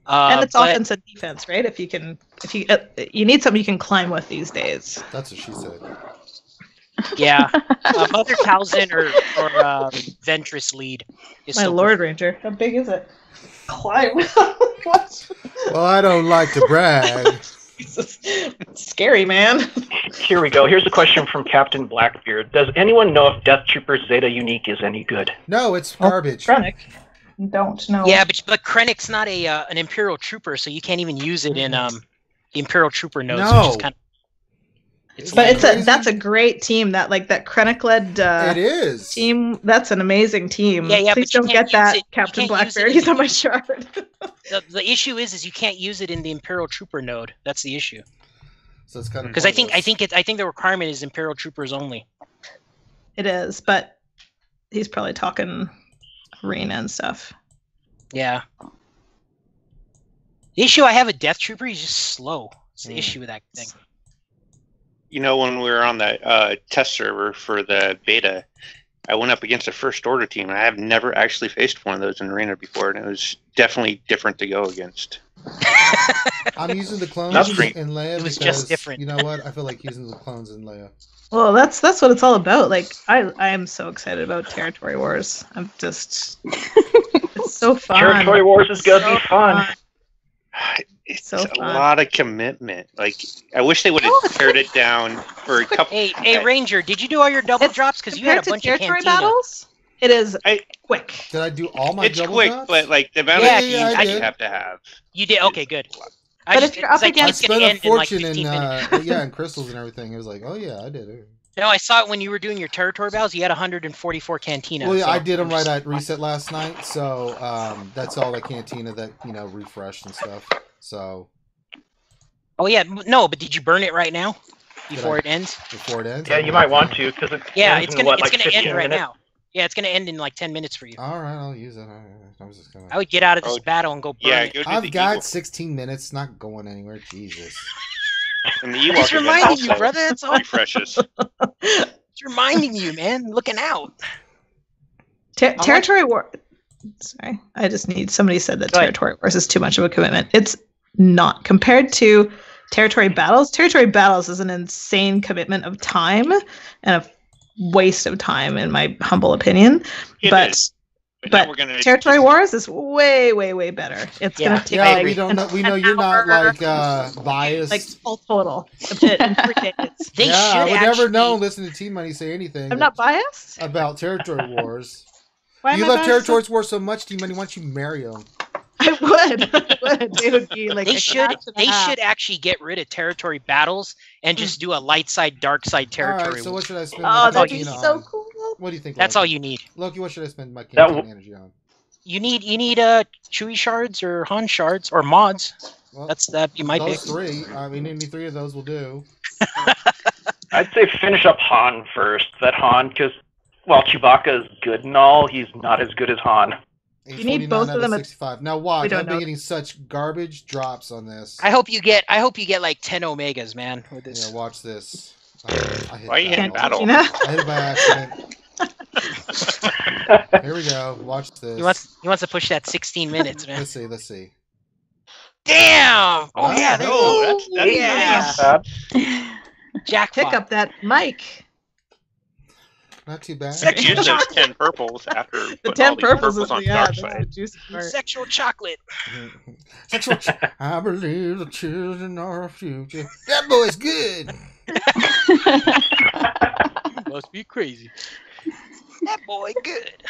S3: And it's offense and defense, right? If you need something you can climb with these days.
S1: That's what she said.
S2: Yeah, Mother Talzin or Ventress lead.
S3: My Lord Ranger, how big is it? Climb.
S1: Well, I don't like to brag.
S3: It's scary, man.
S5: Here we go. Here's a question from Captain Blackbeard. Does anyone know if Death Trooper Zeta Unique is any good?
S1: No, it's garbage.
S3: Krennic. Don't know.
S2: Yeah, but Krennic's not an Imperial Trooper, so you can't even use it in the Imperial Trooper nodes.
S1: No.
S2: Which is kind of,
S3: but that's a great team. That Krennic led
S1: it is
S3: team. That's an amazing team.
S2: Yeah.
S3: Please don't get that, Captain Blackbeard. He's on my shard.
S2: The issue is you can't use it in the Imperial Trooper node. That's the issue.
S1: So it's kind of
S2: because I think the requirement is Imperial Troopers only.
S3: It is, but he's probably talking arena and stuff.
S2: Yeah. The issue I have with Death Trooper, he's just slow. It's the issue with that thing.
S4: You know, when we were on the test server for the beta, I went up against a First Order team. I have never actually faced one of those in arena before, and it was definitely different to go against.
S1: I'm using the clones in Leia.
S2: It was just different.
S1: You know what? I feel like using the clones in Leia.
S3: Well, that's what it's all about. Like I am so excited about Territory Wars. I'm just it's so fun.
S5: Territory Wars is gonna be fun.
S4: It's a lot of commitment. Like I wish they would have pared it down for a couple.
S2: Hey, Ranger, did you do all your double drops? Because you had a bunch of Cantina
S3: battles. It is quick.
S1: Did I do all my
S4: It's
S1: double
S4: quick,
S1: drops?
S4: but like the amount of teams you have to have.
S2: You did okay, good.
S3: But if you're up against,
S1: I spent a fortune in crystals and everything. It was like, oh yeah, I did it.
S2: No, I saw it when you were doing your territory battles. You had 144 Cantina.
S1: Well, yeah, I did them right at reset last night, so that's all the Cantina that refreshed and stuff. So.
S2: Oh yeah, no, but did you burn it right now before it ends?
S1: Before it ends?
S5: Yeah, you might want to because
S2: it's gonna end right now. Yeah, it's gonna end in like 10 minutes for you.
S1: All right, I'll use it.
S2: I would get out of this battle and go burn it.
S1: I've got 16 minutes, not going anywhere. Jesus.
S4: And the
S2: Just reminding you, brother. That's all.
S4: Refreshes.
S2: Just reminding you, man. Looking out.
S3: Territory War. Sorry, I just need. Somebody said that Territory Wars is too much of a commitment. It's not compared to Territory Battles. Territory Battles is an insane commitment of time and a waste of time, in my humble opinion. But Territory Wars is way, way, way better. It's gonna take.
S1: Yeah, we know you're not like biased.
S3: Like full total. In 3 days.
S1: I would never know. Listen to T Money say anything.
S3: I'm not biased
S1: about Territory Wars.
S3: Why
S1: you love Territory Wars so much, T Money. Why don't you marry them?
S3: I would. They would be like.
S2: They should actually get rid of Territory Battles and just do a light side, dark side Territory.
S1: All right, so what should I spend?
S3: that'd be so cool.
S1: What do you think?
S2: That's all you need.
S1: Loki, what should I spend my Cantina energy on?
S2: You need Chewy shards or Han shards or mods.
S1: Well,
S2: that'd be my pick.
S1: Those 3. I mean, any 3 of those will do.
S5: I'd say finish up Han first. That Han, because while Chewbacca is good and all, he's not as good as Han.
S3: You need both of them at
S1: 65. Now watch, I've been getting such garbage drops on this.
S2: I hope you get like 10 Omegas, man, with this.
S1: Yeah, watch this.
S4: Why are you hitting battle?
S1: I hit it by accident. Here we go. Watch this.
S2: He wants to push that 16 minutes, man.
S1: Let's see.
S2: Damn! Oh yeah, there
S4: that's
S2: yeah. Jackpot.
S3: Pick up that mic.
S1: Not too bad.
S4: Use those 10 purples after
S3: the 10 purples
S4: is
S3: on
S4: dark side.
S2: Sexual chocolate.
S1: Sexual. I believe the children are our future. That boy's good.
S2: Must be crazy. That boy good.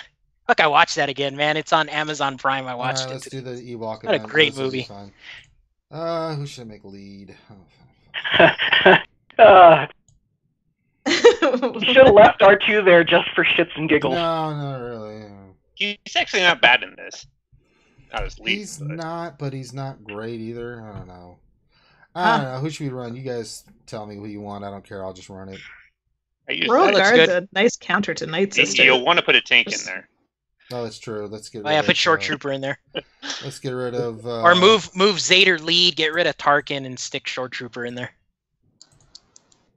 S2: Look, I watched that again, man. It's on Amazon Prime. I watched it.
S1: Let's do the Ewok.
S2: What a great movie.
S1: Who should I make lead?
S5: You should have left R2 there just for shits and giggles.
S1: No, not really.
S4: He's actually not bad in this. Not as lead.
S1: He's not, but he's not great either. I don't know. I don't know. Who should we run? You guys tell me who you want. I don't care. I'll just run it.
S3: Royal Guard's a nice counter to Nightsister.
S4: You'll want to put a tank in there.
S1: Oh, that's true. Let's get rid
S2: of... Oh, yeah, put Short Trooper in there.
S1: Let's get rid of...
S2: Or move Zader lead, get rid of Tarkin, and stick Short Trooper in there.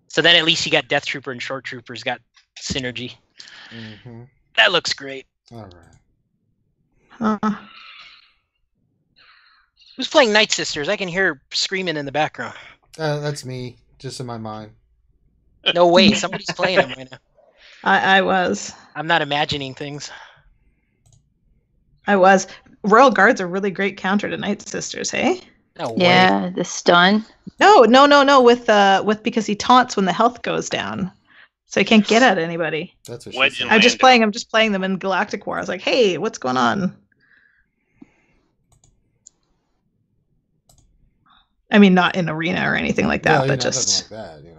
S2: So then at least you got Death Trooper and Short Trooper's got synergy.
S1: Mm-hmm.
S2: That looks great.
S1: All right.
S2: Who's playing Nightsisters? I can hear screaming in the background.
S1: That's me, just in my mind.
S2: No way, somebody's playing them right now.
S3: I was.
S2: I'm not imagining things.
S3: I was. Royal Guard's a really great counter to Nightsisters, hey?
S2: No way.
S7: Yeah, the stun.
S3: No. With because he taunts when the health goes down, so he can't get at anybody.
S1: That's what she said.
S3: I'm just playing them in Galactic War. I was like, hey, what's going on? I mean, not in arena or anything like that, but just
S1: like that, you know.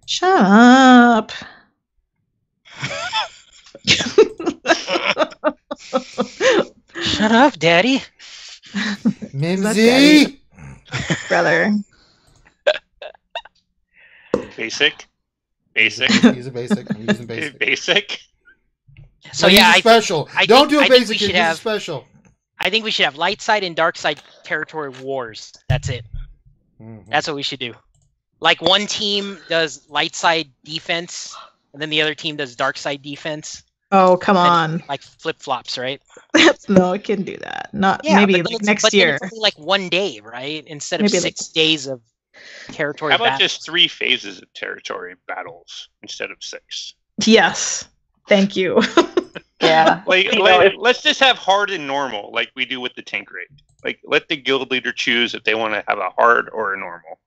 S3: Shut up.
S2: Shut up, Daddy.
S1: Mimsy.
S3: Brother.
S4: Basic.
S1: He's a basic. I'm using basic.
S4: Basic.
S2: So yeah,
S1: special. Don't do a basic. Use a special.
S2: I think we should have light side and dark side territory wars. That's it. Mm-hmm. That's what we should do. Like one team does light side defense, and then the other team does dark side defense.
S3: Oh, come on!
S2: Like flip flops, right?
S3: No, I couldn't do that. Maybe like next year.
S2: It's only like one day, right? Instead of maybe 6 days of territory.
S4: How about
S2: battles.
S4: just 3 phases of territory battles instead of 6?
S3: Yes, thank you.
S7: Yeah.
S4: Let's just have hard and normal, like we do with the tank raid. Like, let the guild leader choose if they want to have a hard or a normal,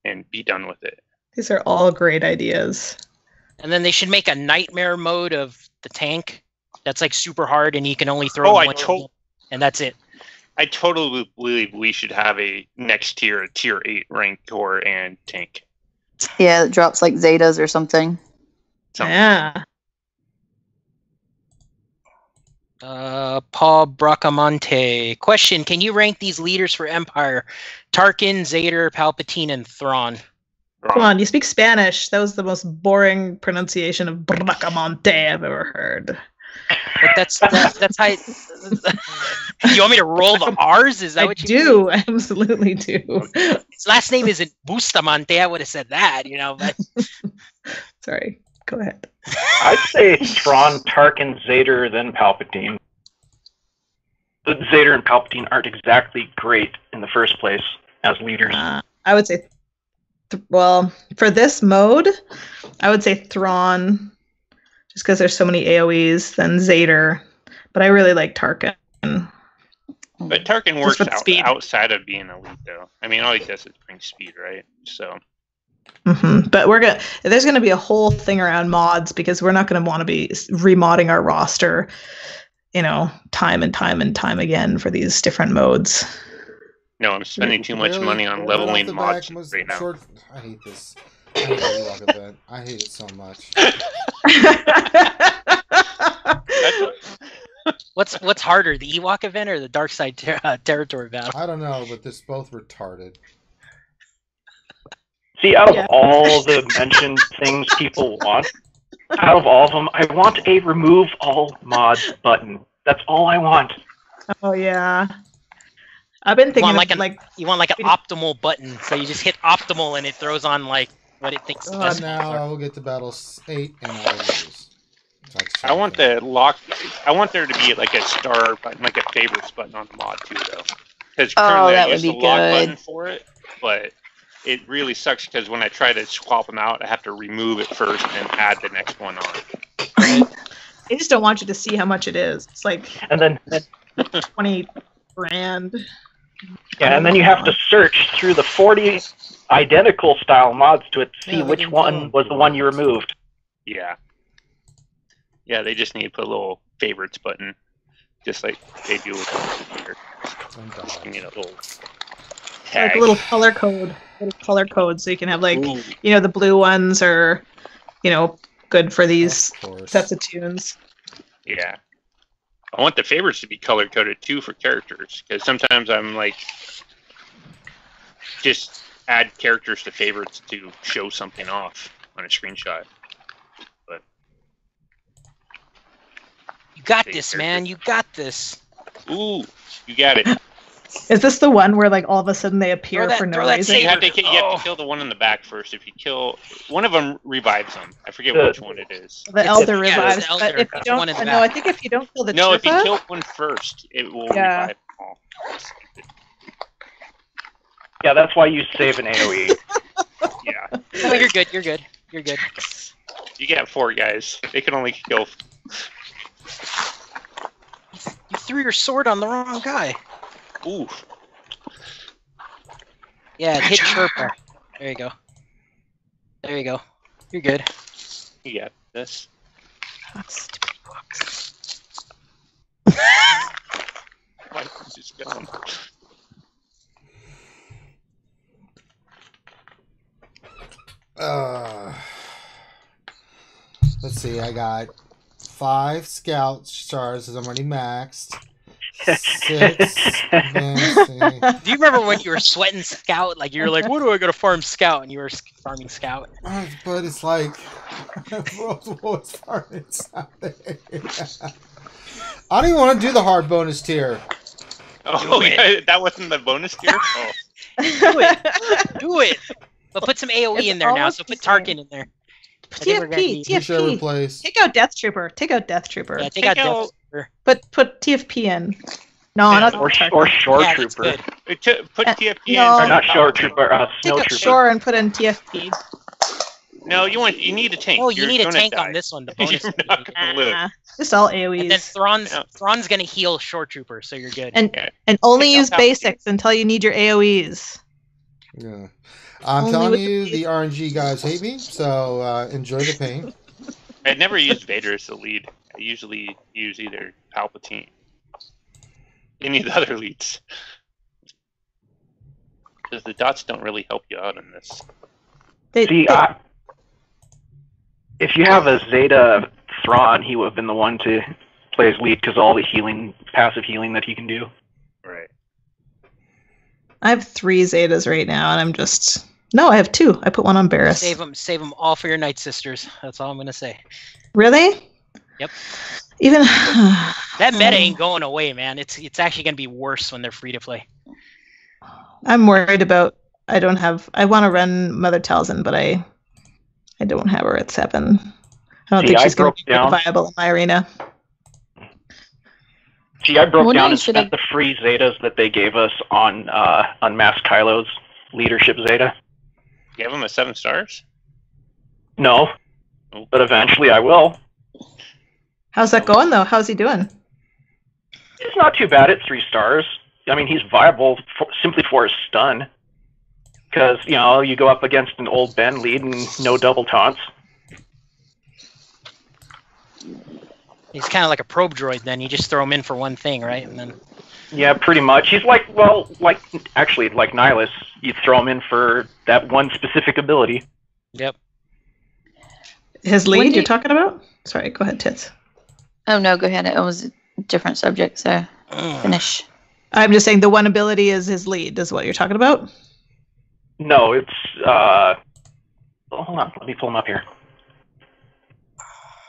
S4: and be done with it.
S3: These are all great ideas.
S2: And then they should make a nightmare mode of the tank that's like super hard, and you can only throw one, and that's it.
S4: I totally believe we should have a next tier, a tier 8 rank core and tank.
S7: Yeah, it drops like Zetas or something.
S3: Yeah.
S2: Paul Bracamonte. Question: can you rank these leaders for Empire? Tarkin, Zader, Palpatine, and Thrawn.
S3: Come on, you speak Spanish. That was the most boring pronunciation of Bracamonte I've ever heard.
S2: But that's how. You want me to roll the R's? Is that what you
S3: do? I absolutely do.
S2: His last name isn't Bustamante. I would have said that, you know. But
S3: sorry. Go ahead.
S5: I'd say Thrawn, Tarkin, Zader, then Palpatine. But Zader and Palpatine aren't exactly great in the first place as leaders.
S3: I would say, for this mode, I would say Thrawn, just because there's so many AoEs, then Zader. But I really like Tarkin.
S4: But Tarkin works outside of being elite, though. I mean, all he does is bring speed, right? So.
S3: Mm-hmm. But there's gonna be a whole thing around mods, because we're not gonna want to be remodding our roster, time and time again for these different modes.
S4: No, I'm spending too much money on leveling mods right now.
S1: I hate this. I hate the Ewok event. I hate it so much.
S2: What's harder, the Ewok event or the Dark Side territory battle?
S1: I don't know, but they're both retarded.
S5: See, out of all the mentioned things people want, out of all of them, I want a remove all mods button. That's all I want.
S3: Oh yeah, I've been thinking
S2: you want like an optimal button, so you just hit optimal and it throws on like what it thinks.
S1: Now I will get to battle 8 and I will lose.
S4: I want the lock. I want there to be like a star button, like a favorites button on the mod too, though. Because currently I use the lock button for it, but it really sucks because when I try to swap them out, I have to remove it first and add the next one on.
S3: I just don't want you to see how much it is. It's like,
S5: and then
S3: 20 grand.
S5: Yeah, and then you have to search through the 40 identical style mods to see which one was the one you removed.
S4: Yeah. Yeah, they just need to put a little favorites button, just like they do with the computer. You know, little tag.
S3: Like a little color code, so you can have like, you know, the blue ones are, you know, good for these sets of tunes.
S4: Yeah. I want the favorites to be color coded too for characters, because sometimes I'm like, just add characters to favorites to show something off on a screenshot. But
S2: you got this, man. You got this.
S4: Ooh, you got it.
S3: Is this the one where like all of a sudden they appear for no reason?
S4: You have to kill the one in the back first. If you kill one of them, revives them. I forget which one it is.
S3: The elder revives. But if you don't, no, I think if you don't kill the
S4: if you kill one first, it will revive them all.
S5: Yeah, that's why you save an AoE.
S4: Yeah.
S2: No, you're good. You're good. You're good.
S4: You got 4 guys. They can only kill.
S2: You threw your sword on the wrong guy.
S4: Ooh.
S2: Yeah, hit Chirper. There you go. There you go. You're good.
S4: You got this.
S2: Stupid books.
S4: Why did you just go?
S1: Let's see. I got 5 scout stars, as I'm already maxed. 6.
S2: Do you remember when you were sweating scout? Like you were like, "What do I got to farm scout?" And you were farming scout.
S1: But it's like, what's farming scout? I don't even want to do the hard bonus tier.
S4: Oh, yeah, that wasn't the bonus tier. Oh.
S2: Do it. But put some AoE in there now. So put Tarkin in there.
S3: TFP. Take out Death Trooper.
S2: Yeah, take out Death Trooper.
S3: Put TFP in. No, not
S5: or Shore Trooper.
S4: Put TFP in.
S5: Or not Shore Trooper. Snow Trooper.
S3: Shore and put in TFP.
S4: No, you need a tank.
S2: Oh, you need a tank on this one. The bonus.
S4: You're not gonna live.
S3: Just all AoEs.
S2: And then Thrawn's gonna heal Shore Trooper, so you're good.
S3: And only use basics until you need your AoEs.
S1: Yeah. I'm telling you, the RNG guys hate me, so enjoy the pain.
S4: I never used Vader as the lead. I usually use either Palpatine, any of the other leads, because the dots don't really help you out in this.
S5: If you have a Zeta Thrawn, he would have been the one to play as lead because all the healing, passive healing that he can do.
S4: Right.
S3: I have 3 Zetas right now, and I'm just... No, I have 2. I put one on Barris.
S2: Save them all for your Nightsisters. That's all I'm gonna say.
S3: Really?
S2: Yep.
S3: Even
S2: that meta ain't going away, man. It's actually gonna be worse when they're free to play.
S3: I'm worried about. I want to run Mother Talzin, but I don't have her at 7. I don't think she's going to be viable in my arena.
S5: See, I broke down and spent the free Zetas that they gave us on Mask Kylo's leadership Zeta.
S4: You have him at 7 stars?
S5: No, but eventually I will.
S3: How's that going, though? How's he doing?
S5: It's not too bad at 3 stars. I mean, he's viable simply for his stun. Because, you go up against an old Ben lead and no double taunts.
S2: He's kind of like a probe droid then. You just throw him in for one thing, right? And then...
S5: Yeah, pretty much. He's like Nihilus. You throw him in for that one specific ability.
S2: Yep.
S3: His lead you're talking about? Sorry, go ahead, Tits.
S7: Oh, no, go ahead. It was a different subject, so finish.
S3: I'm just saying the one ability is his lead, is what you're talking about?
S5: No, it's... hold on, let me pull him up here.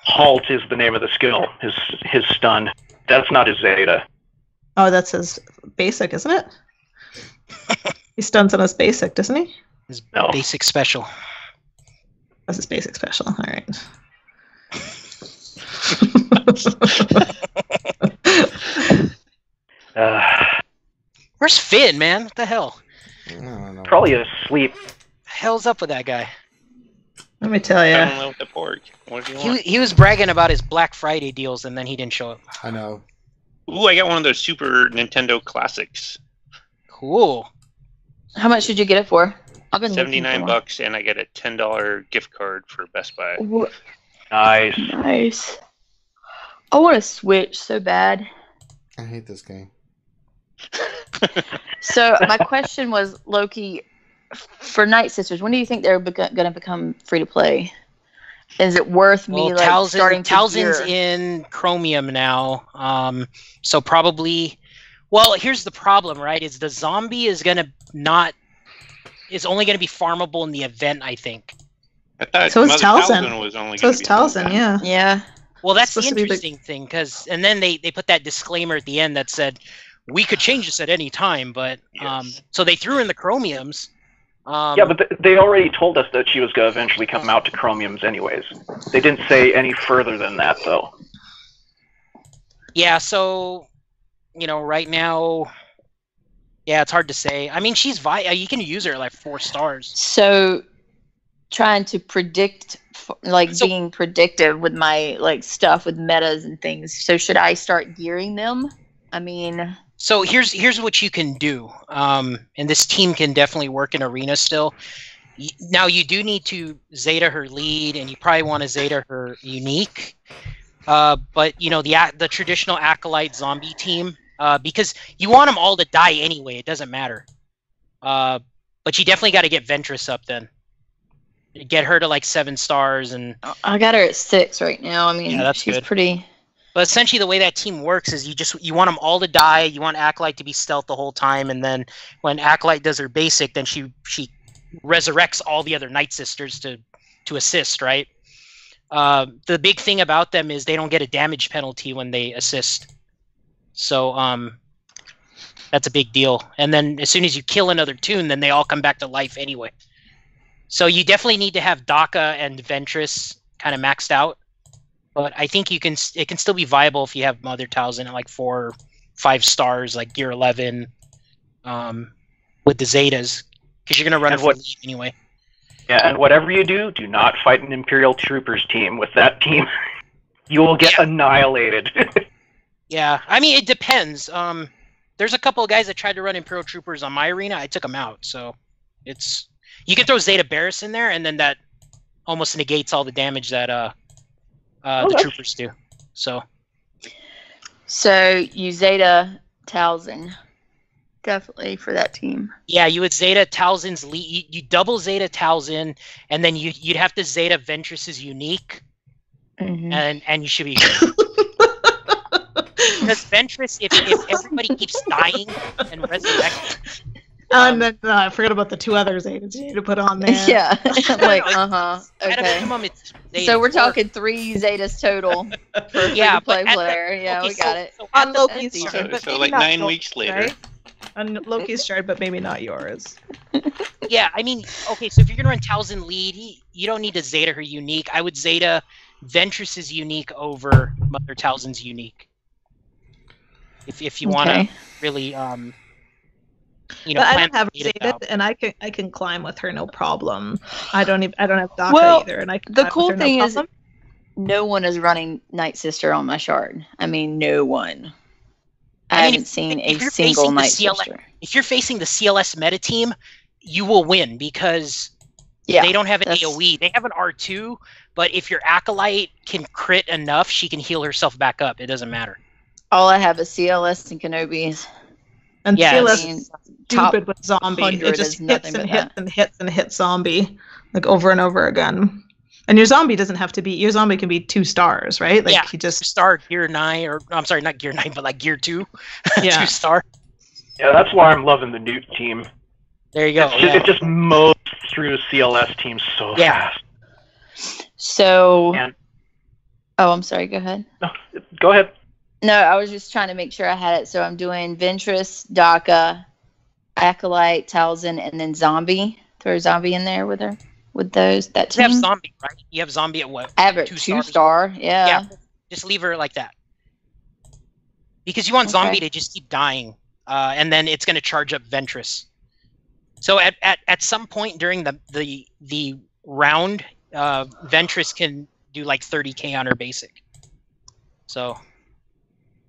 S5: Halt is the name of the skill, his stun. That's not his Zeta.
S3: Oh, that's his basic, isn't it? He stuns on his basic, doesn't he?
S2: His basic special.
S3: That's his basic special. All right.
S2: Where's Finn, man? What the hell?
S1: I don't know.
S5: Probably asleep.
S2: What the hell's up with that guy?
S3: Let me tell you.
S4: I don't know what the pork. What do you want?
S2: He was bragging about his Black Friday deals, and then he didn't show up.
S1: I know.
S4: Ooh, I got one of those Super Nintendo Classics.
S2: Cool.
S7: How much did you get it for? I've been
S4: $79, and I get a $10 gift card for Best Buy.
S5: Nice.
S7: Nice. I want to Switch so bad.
S1: I hate this game.
S7: So my question was, Loki, for Nightsisters, when do you think they're going to become free to play? Is it worth me starting to
S2: Talzin's in Chromium now, so probably. Well, here's the problem, right? Is the zombie is only gonna be farmable in the event, I think.
S4: I thought
S3: so is Talzin.
S4: Was only
S3: so is Talzin, yeah.
S7: Yeah.
S2: Well, that's the interesting thing, and then they put that disclaimer at the end that said we could change this at any time, but so they threw in the Chromiums.
S5: Yeah, but they already told us that she was going to eventually come out to Chromiums anyways. They didn't say any further than that, though.
S2: Yeah, so, right now, yeah, it's hard to say. I mean, she's you can use her at like 4 stars.
S7: So, trying to predict, being predictive with my, stuff with metas and things. So, should I start gearing them? I mean...
S2: So here's what you can do, and this team can definitely work in Arena still. Now you do need to Zeta her lead, and you probably want to Zeta her unique. But the traditional Acolyte zombie team, because you want them all to die anyway. It doesn't matter. But you definitely got to get Ventress up then. Get her to like 7 stars, and
S7: I got her at 6 right now. I mean,
S2: that's
S7: she's
S2: good.
S7: Pretty.
S2: But essentially, the way that team works is you want them all to die. You want Acolyte to be stealth the whole time, and then when Acolyte does her basic, then she resurrects all the other Nightsisters to assist. Right. The big thing about them is they don't get a damage penalty when they assist. So that's a big deal. And then as soon as you kill another toon, then they all come back to life anyway. So you definitely need to have Daka and Ventress kind of maxed out. But I think it can still be viable if you have Mother Talzin at like 4 or 5 stars, like Gear 11, with the Zetas, because you're gonna run it for the lead anyway.
S5: Yeah, and whatever you do not fight an Imperial Troopers team. With that team, you will get annihilated.
S2: Yeah, I mean it depends. There's a couple of guys that tried to run Imperial Troopers on my arena. I took them out, so you can throw Zeta Barris in there, and then that almost negates all the damage that the troopers do. So
S7: you Zeta Talzin definitely for that team.
S2: Yeah, you would Zeta Talzin's lead. You double Zeta Talzin, and then you'd have to Zeta Ventress's unique, and you should be good. Because Ventress, if everybody keeps dying and resurrecting.
S3: And then I forgot about the 2 other Zetas you need to put on there.
S7: Yeah, okay.
S2: At a minimum, it's
S7: so we're talking 3 Zetas total for a free-to-play player. Yeah, we got it.
S3: On Loki's chart, but
S4: so like 9 weeks later.
S3: Right? On Loki's chart, but maybe not yours.
S2: Yeah, I mean, okay, so if you're going to run Talzin lead, you don't need to Zeta her unique. I would Zeta Ventress's unique over Mother Talzin's unique. If you want to really...
S3: but I don't have Zeta, and I can climb with her no problem. I don't have Daka either, and I can.
S7: The cool thing is, no one is running Nightsister on my shard. I mean, no one. I haven't seen a single Nightsister.
S2: If you're facing the CLS meta team, you will win because they don't have an AoE. They have an R2, but if your Acolyte can crit enough, she can heal herself back up. It doesn't matter.
S7: All I have is CLS and Kenobis.
S3: And CLS is stupid with zombie. It just hits and hits and hits and hits zombie like over and over again. And your zombie doesn't have to be. Your zombie can be 2 stars, right? Like he just
S2: star Gear 9, or I'm sorry, not Gear 9, but like Gear 2, 2 star.
S5: Yeah, that's why I'm loving the Newt team.
S2: There you go.
S5: It just mows through CLS teams so fast.
S7: So. I'm sorry. Go ahead.
S5: No, go ahead.
S7: No, I was just trying to make sure I had it. So I'm doing Ventress, Daka, Acolyte, Talzin, and then Zombie. Throw Zombie in there with her. With that team.
S2: You have Zombie, right? You have Zombie at what?
S7: I have it 2 star. Yeah.
S2: Just leave her like that. Because you want Zombie to just keep dying, and then it's going to charge up Ventress. So at some point during the round, Ventress can do like 30k on her basic. So.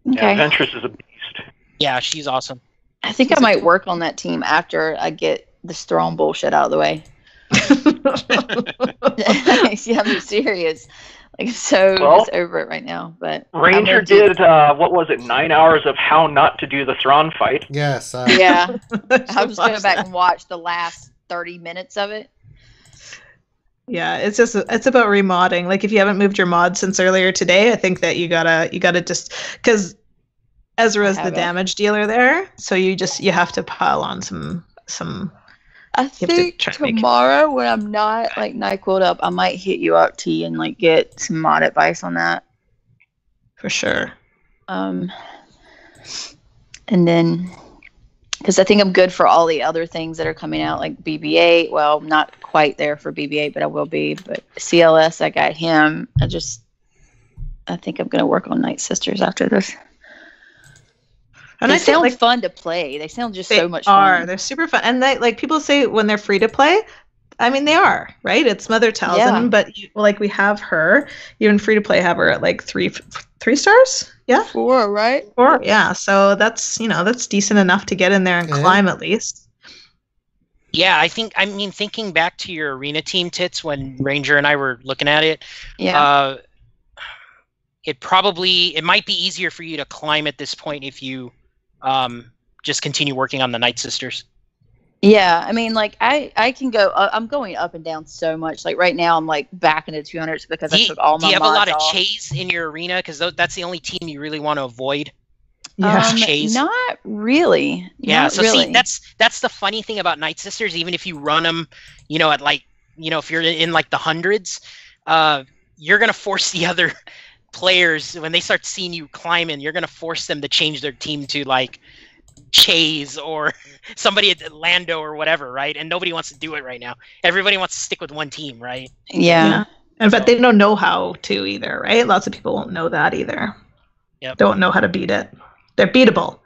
S5: Yeah, Ventress is a beast.
S2: Yeah, she's awesome.
S7: I think I might work on that team after I get this throne bullshit out of the way. Yeah, I'm serious. Like, so just over it right now. But
S5: Ranger did what was it? 9 hours of how not to do the Thrawn fight.
S1: Yes.
S7: Yeah, I was going back and watch the last 30 minutes of it.
S3: Yeah, it's about remodding. Like, if you haven't moved your mod since earlier today, I think that you gotta just, because Ezra's the damage dealer there, so you have to pile on some.
S7: I think tomorrow when I'm not like NyQuil'd up, I might hit you up, T, and like get some mod advice on that.
S3: For sure.
S7: And then, because I think I'm good for all the other things that are coming out, like BB-8. Well, not quite there for BB-8, but I will be. But CLS, I got him. I think I'm going to work on Nightsisters after this. And they sound fun to play. They sound just so much fun.
S3: They're super fun. And they, like, people say when they're free to play, I mean, they are, right? It's Mother Talzin, but like we have her, even free to play, have her at like three stars. Yeah,
S7: 4, right?
S3: 4, yeah. So that's decent enough to get in there and climb at least.
S2: Yeah, thinking back to your arena team, Tits, when Ranger and I were looking at it, it might be easier for you to climb at this point if you just continue working on the Nightsisters.
S7: Yeah, I mean, like, I can go, I'm going up and down so much. Like, right now, I'm, like, back into 200s because I took all my mods off. Do you have a lot of
S2: Chase in your arena? Because that's the only team you really want to avoid.
S3: Yeah,
S2: Chase.
S7: Not really.
S2: Yeah,
S7: not
S2: so
S7: really.
S2: See, that's the funny thing about Nightsisters. Even if you run them, at like, if you're in like the hundreds, you're going to force the other players, when they start seeing you climbing, you're going to force them to change their team to, like, Chase or somebody at Lando or whatever, right? And nobody wants to do it right now. Everybody wants to stick with one team, right?
S7: Yeah.
S3: But they don't know how to either, right? Lots of people won't know that either.
S2: Yep.
S3: Don't know how to beat it. They're beatable.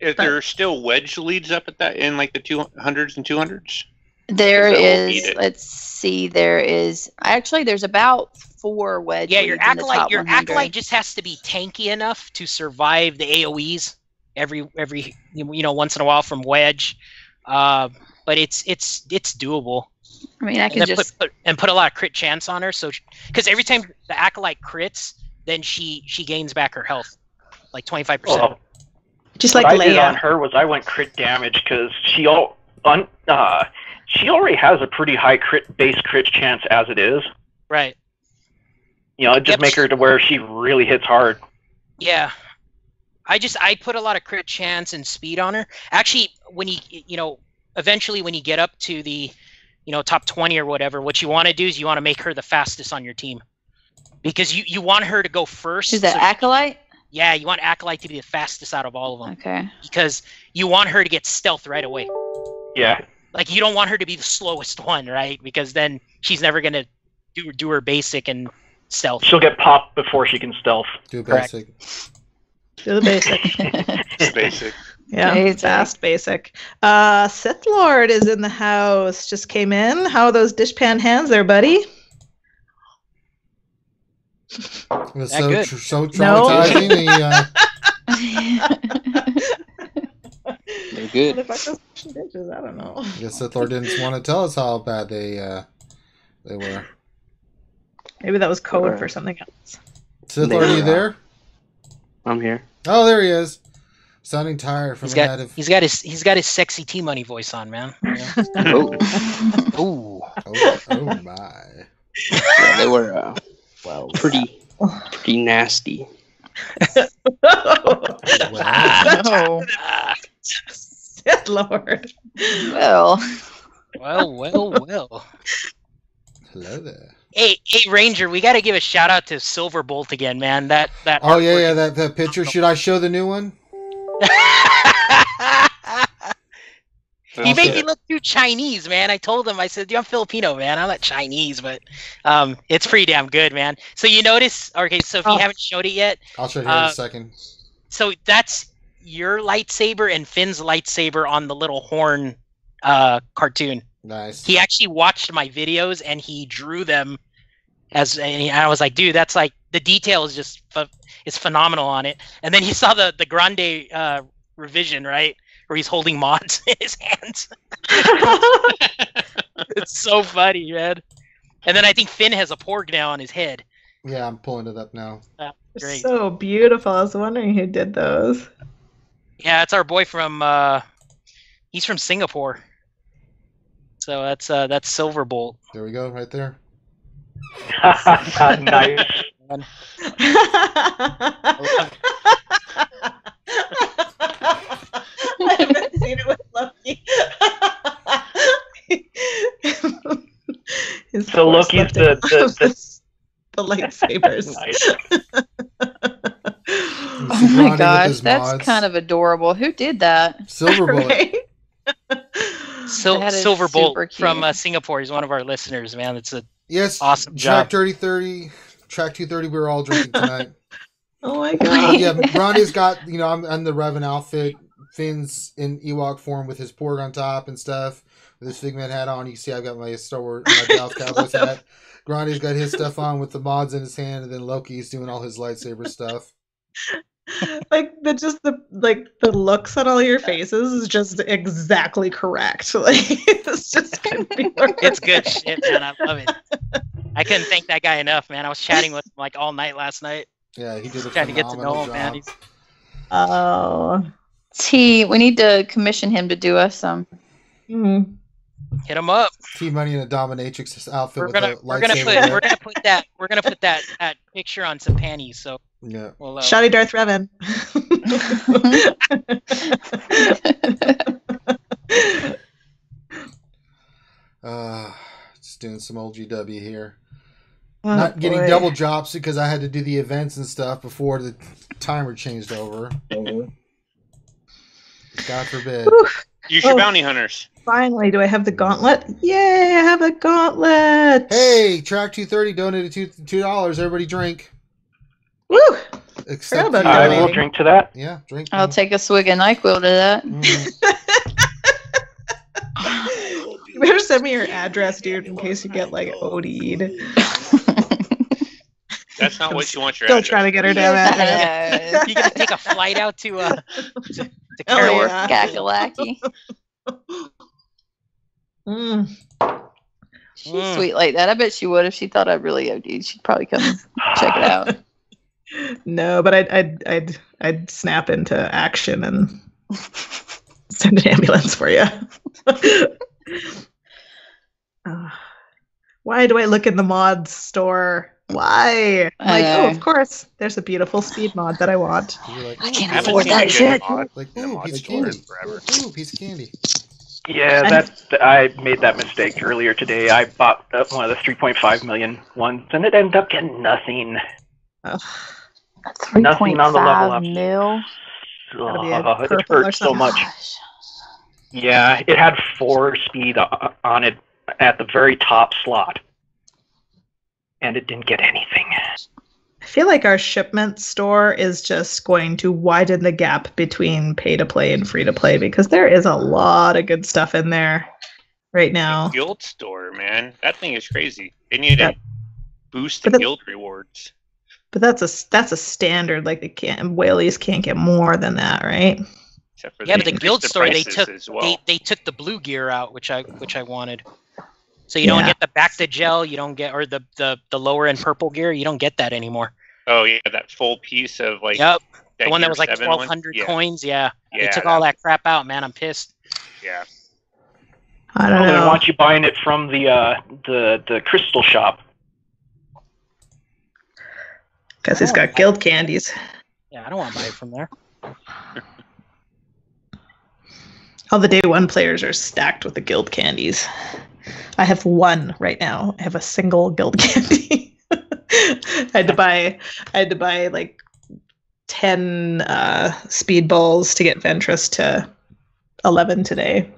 S4: Is there still wedge leads up at that in like the 200s and 200s?
S7: There is. Let's see. There is there's about 4 wedge.
S2: Yeah, your acolyte just has to be tanky enough to survive the AoEs every once in a while from wedge, but it's doable.
S7: I mean, I can just
S2: put a lot of crit chance on her, so because every time the acolyte crits, then she gains back her health, like 25%.
S5: Well,
S3: just like
S5: what
S3: Leia.
S5: I did on her was I went crit damage because she already has a pretty high base crit chance as it is.
S2: Right.
S5: Just make her to where she really hits hard.
S2: Yeah. I put a lot of crit chance and speed on her. Actually, when eventually when you get up to the, top 20 or whatever, what you want to do is you want to make her the fastest on your team. Because you want her to go first.
S7: Is that acolyte?
S2: Yeah, you want acolyte to be the fastest out of all of them.
S7: Okay.
S2: Because you want her to get stealth right away.
S5: Yeah.
S2: Like, you don't want her to be the slowest one, right? Because then she's never going to do her basic and stealth.
S5: She'll get popped before she can stealth.
S1: Do basic.
S3: Do the basic.
S4: Basic.
S3: Yeah, fast basic. Sith Lord is in the house. Just came in. How are those dishpan hands there, buddy?
S1: It was so traumatizing.
S8: They're good.
S3: I don't know.
S1: I guess Sith Lord didn't want to tell us how bad they were.
S3: Maybe that was code for something else.
S1: Sith Lord, are you there?
S8: I'm here.
S1: Oh, there he is. Sounding tired from
S2: he's got his sexy T-Money voice on, man.
S1: Oh my.
S8: Yeah, they were pretty nasty.
S7: Wow.
S3: Sith Lord.
S7: Well.
S2: Hello
S1: there.
S2: Hey, Ranger, we got to give a shout out to Silverbolt again, man. That
S1: Oh yeah, that picture. Should I show the new one?
S2: He made me look too Chinese, man. I told him, I said, I'm Filipino, man. I'm not Chinese, but it's pretty damn good, man. So you notice, okay, so if you haven't showed it yet.
S1: I'll show it here in a second.
S2: So that's your lightsaber and Finn's lightsaber on the little horn cartoon.
S1: Nice.
S2: He actually watched my videos and he drew them and I was like, dude, that's like, the detail is just, it's phenomenal on it. And then he saw the Grande revision, right? Where he's holding mods in his hands. It's so funny, man. And then I think Finn has a porg now on his head.
S1: Yeah, I'm pulling it up now.
S3: Great. So beautiful. I was wondering who did those.
S2: Yeah, it's our boy from he's from Singapore. So that's Silverbolt.
S1: There we go, right there.
S5: Nice.
S3: I haven't seen it with Loki.
S5: So Loki's the
S3: lightsabers.
S7: Oh my gosh, that's kind of adorable. Who did that?
S1: Silverbolt.
S3: Right?
S2: Silverbolt from Singapore. He's one of our listeners, man. It's a awesome job.
S1: Track 230, we're all drinking tonight.
S3: Oh my god.
S1: Yeah, Ronnie's got, I'm the Revan outfit. Finn's in Ewok form with his porg on top and stuff. With his Figment hat on. You can see I've got my Star Wars, my Dallas Cowboys hat. Grande's got his stuff on with the mods in his hand, and then Loki's doing all his lightsaber stuff.
S3: Like the looks on all your faces is just exactly correct. Like it's just
S2: it's good shit, man. I love it. I couldn't thank that guy enough, man. I was chatting with him like all night last night.
S1: Yeah, he did a
S2: trying to get to know him, man.
S3: Oh,
S7: T, we need to commission him to do us some.
S3: Mm-hmm.
S2: Hit him up.
S1: T-Money in a dominatrix outfit
S2: we're
S1: with
S2: gonna
S1: a lightsaber.
S2: We're gonna put that picture on some panties. So
S1: yeah,
S2: we'll,
S3: Shoddy Darth Revan.
S1: Just doing some old GW here.
S3: Oh,
S1: not getting double drops because I had to do the events and stuff before the timer changed over. God forbid.
S4: Use your bounty hunters.
S3: Finally, do I have the gauntlet? Yay, I have a gauntlet.
S1: Hey, Track 230 donated $2. Everybody drink.
S3: Woo!
S1: Except
S5: I will drink to that.
S1: Yeah, drink.
S7: I'll take a swig of NyQuil to that.
S3: You better send me your address, dude, in case you get like OD'd.
S4: That's not what you want your
S3: Still
S4: address.
S3: trying to get her damn address.
S2: You gotta take a flight out to
S7: Kakalaki. She's sweet like that. I bet she would if she thought I really OD'd. She'd probably come check it out.
S3: No, but I'd snap into action and send an ambulance for you. Why do I look in the mods store? Why? Of course. There's a beautiful speed mod that I want.
S1: Like,
S7: I can't afford that shit.
S1: Like, ooh, piece of candy. Ooh, piece of candy.
S5: Yeah, I made that mistake earlier today. I bought one of the 3.5 million ones, and it ended up getting nothing. Nothing on the level up. It hurt so much. Yeah, it had 4 speed on it at the very top slot, and it didn't get anything.
S3: I feel like our shipment store is just going to widen the gap between pay-to-play and free-to-play because there is a lot of good stuff in there right now.
S4: The guild store, man. That thing is crazy. They need to boost the guild rewards.
S3: But that's a standard. Like whalies can't get more than that, right?
S2: Yeah, but the guild store they took the blue gear out, which I wanted. So you don't get the back to gel, you don't get, or the lower end purple gear, you don't get that anymore.
S4: Oh yeah, that full piece of like.
S2: Yep. The one that was like 1,200 coins. Yeah. They took all that crap out, man. I'm pissed.
S4: Yeah.
S3: I don't know.
S5: I want you buying it from the crystal shop.
S3: Because he's got guild candies.
S2: Yeah, I don't want to buy it from there.
S3: All the day one players are stacked with the guild candies. I have one right now. I have a single guild candy. I had to buy like 10 speed balls to get Ventress to 11 today.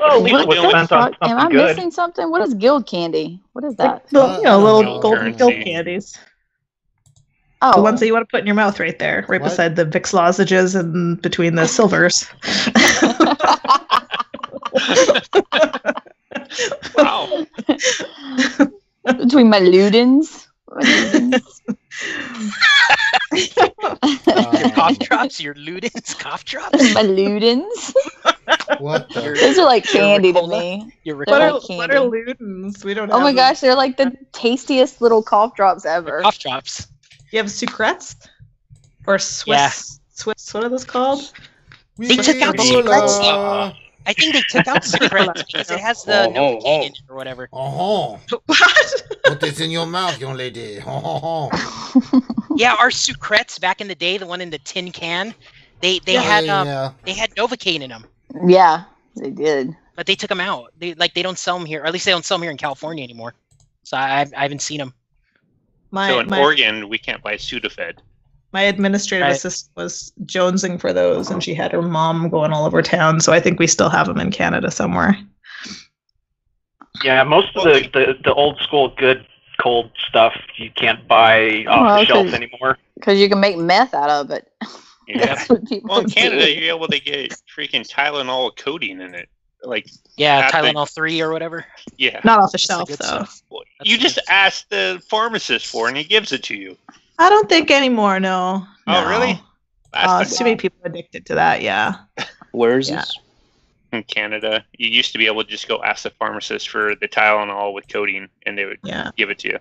S5: Well, at least it was spent on something
S7: Am I
S5: good.
S7: missing something? What is guild candy? What is that?
S3: Little golden guild candies.
S7: Oh,
S3: the ones that you want to put in your mouth right there, right beside the Vicks lozenges and between the silvers.
S4: Wow.
S7: Between my Ludens.
S2: Your cough drops, your Ludens cough drops.
S7: My Ludens.
S1: What?
S7: Those are like candy to me.
S3: What are Ludens? We don't.
S7: Oh my gosh, they're like the tastiest little cough drops ever.
S2: Cough drops.
S3: You have Sucrets or Swiss?
S2: Yeah.
S3: Swiss. What are those called?
S2: They took out Secrets. I think they took out Secrets because it has the Novocaine in it or whatever.
S3: What?
S1: Put this in your mouth, young lady.
S2: Yeah, our Secrets back in the day, the one in the tin can, they had Novocaine in them.
S7: Yeah, they did.
S2: But they took them out. They don't sell them here, or at least they don't sell them here in California anymore. So I haven't seen them.
S4: So in Oregon, we can't buy Sudafed.
S3: My administrative assistant was jonesing for those, and she had her mom going all over town. So I think we still have them in Canada somewhere.
S5: Yeah, most of the old school good cold stuff you can't buy off the shelf anymore.
S7: Because you can make meth out of it.
S4: Yeah.
S7: That's what people
S4: Well, in Canada,
S7: do.
S4: you're able to get freaking Tylenol codeine in it. Like
S2: Tylenol 3 or whatever.
S4: Yeah.
S3: Not off the shelf, though.
S4: Well, you just ask the pharmacist for it, and he gives it to you.
S3: I don't think anymore, no.
S4: Oh, really?
S3: Too many people addicted to that, yeah.
S8: Where is this?
S4: In Canada. You used to be able to just go ask the pharmacist for the Tylenol with codeine, and they would give it to you.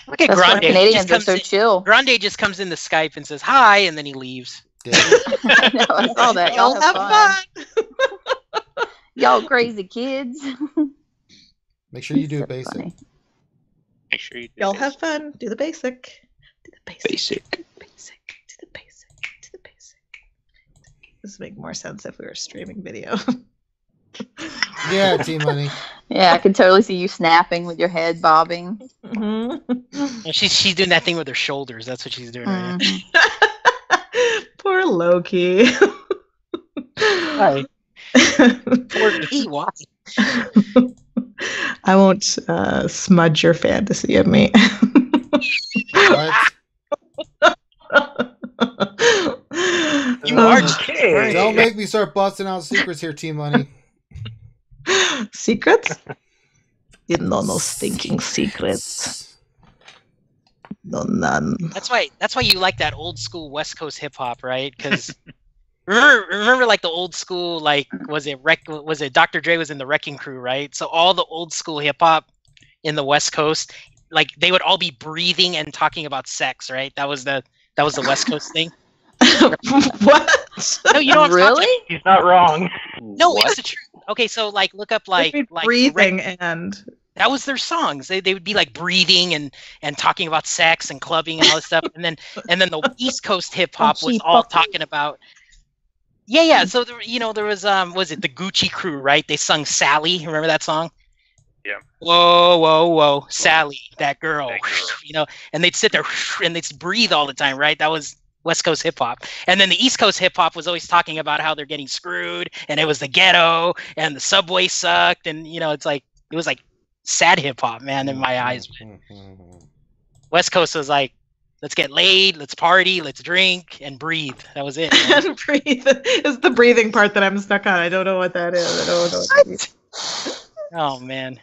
S2: Look at
S7: That's why
S2: Grande.
S7: Canadians are so chill.
S2: Grande just comes into Skype and says hi, and then he leaves.
S7: No, I saw that. Y'all have fun. Y'all crazy kids.
S1: Make sure you do it basic.
S7: Funny.
S4: Make sure you do
S3: Y'all have fun. Do the basic. Do the basic.
S8: Basic.
S3: Do the basic. Do the basic. This would make more sense if we were streaming video.
S1: Yeah, T-Money.
S7: Yeah, I can totally see you snapping with your head bobbing.
S3: Mm-hmm.
S2: She's doing that thing with her shoulders. That's what she's doing right now.
S3: Poor Loki.
S2: Hi. Poor me. Why?
S3: I won't smudge your fantasy of me.
S1: What?
S2: You are
S5: okay.
S1: Don't make me start busting out secrets here, T-Money.
S3: Secrets? You know no stinking secrets. No, none.
S2: That's why you like that old school West Coast hip hop, right? Because remember like the old school, like was it Dr. Dre was in the Wrecking Crew, right? So all the old school hip hop in the West Coast, like they would all be breathing and talking about sex, right? That was the West Coast thing.
S3: What?
S2: No, you know what I'm
S7: Really?
S5: He's not wrong.
S2: No, it's the truth. Okay, so like look up like
S3: breathing and
S2: that was their songs. They would be like breathing and talking about sex and clubbing and all this stuff. And then the East Coast hip hop was all talking about So there was it the Gucci Crew, right? They sung Sally. Remember that song?
S4: Yeah.
S2: Whoa, whoa, whoa, Sally, that girl. And they'd sit there and they'd breathe all the time, right? That was West Coast hip hop. And then the East Coast hip hop was always talking about how they're getting screwed and it was the ghetto and the subway sucked and it was like sad hip hop, man, in my eyes. West Coast was like, let's get laid, let's party, let's drink and breathe. That was it.
S3: and breathe. It's the breathing part that I'm stuck on. I don't know what that is. I don't know what that means.
S2: Oh man.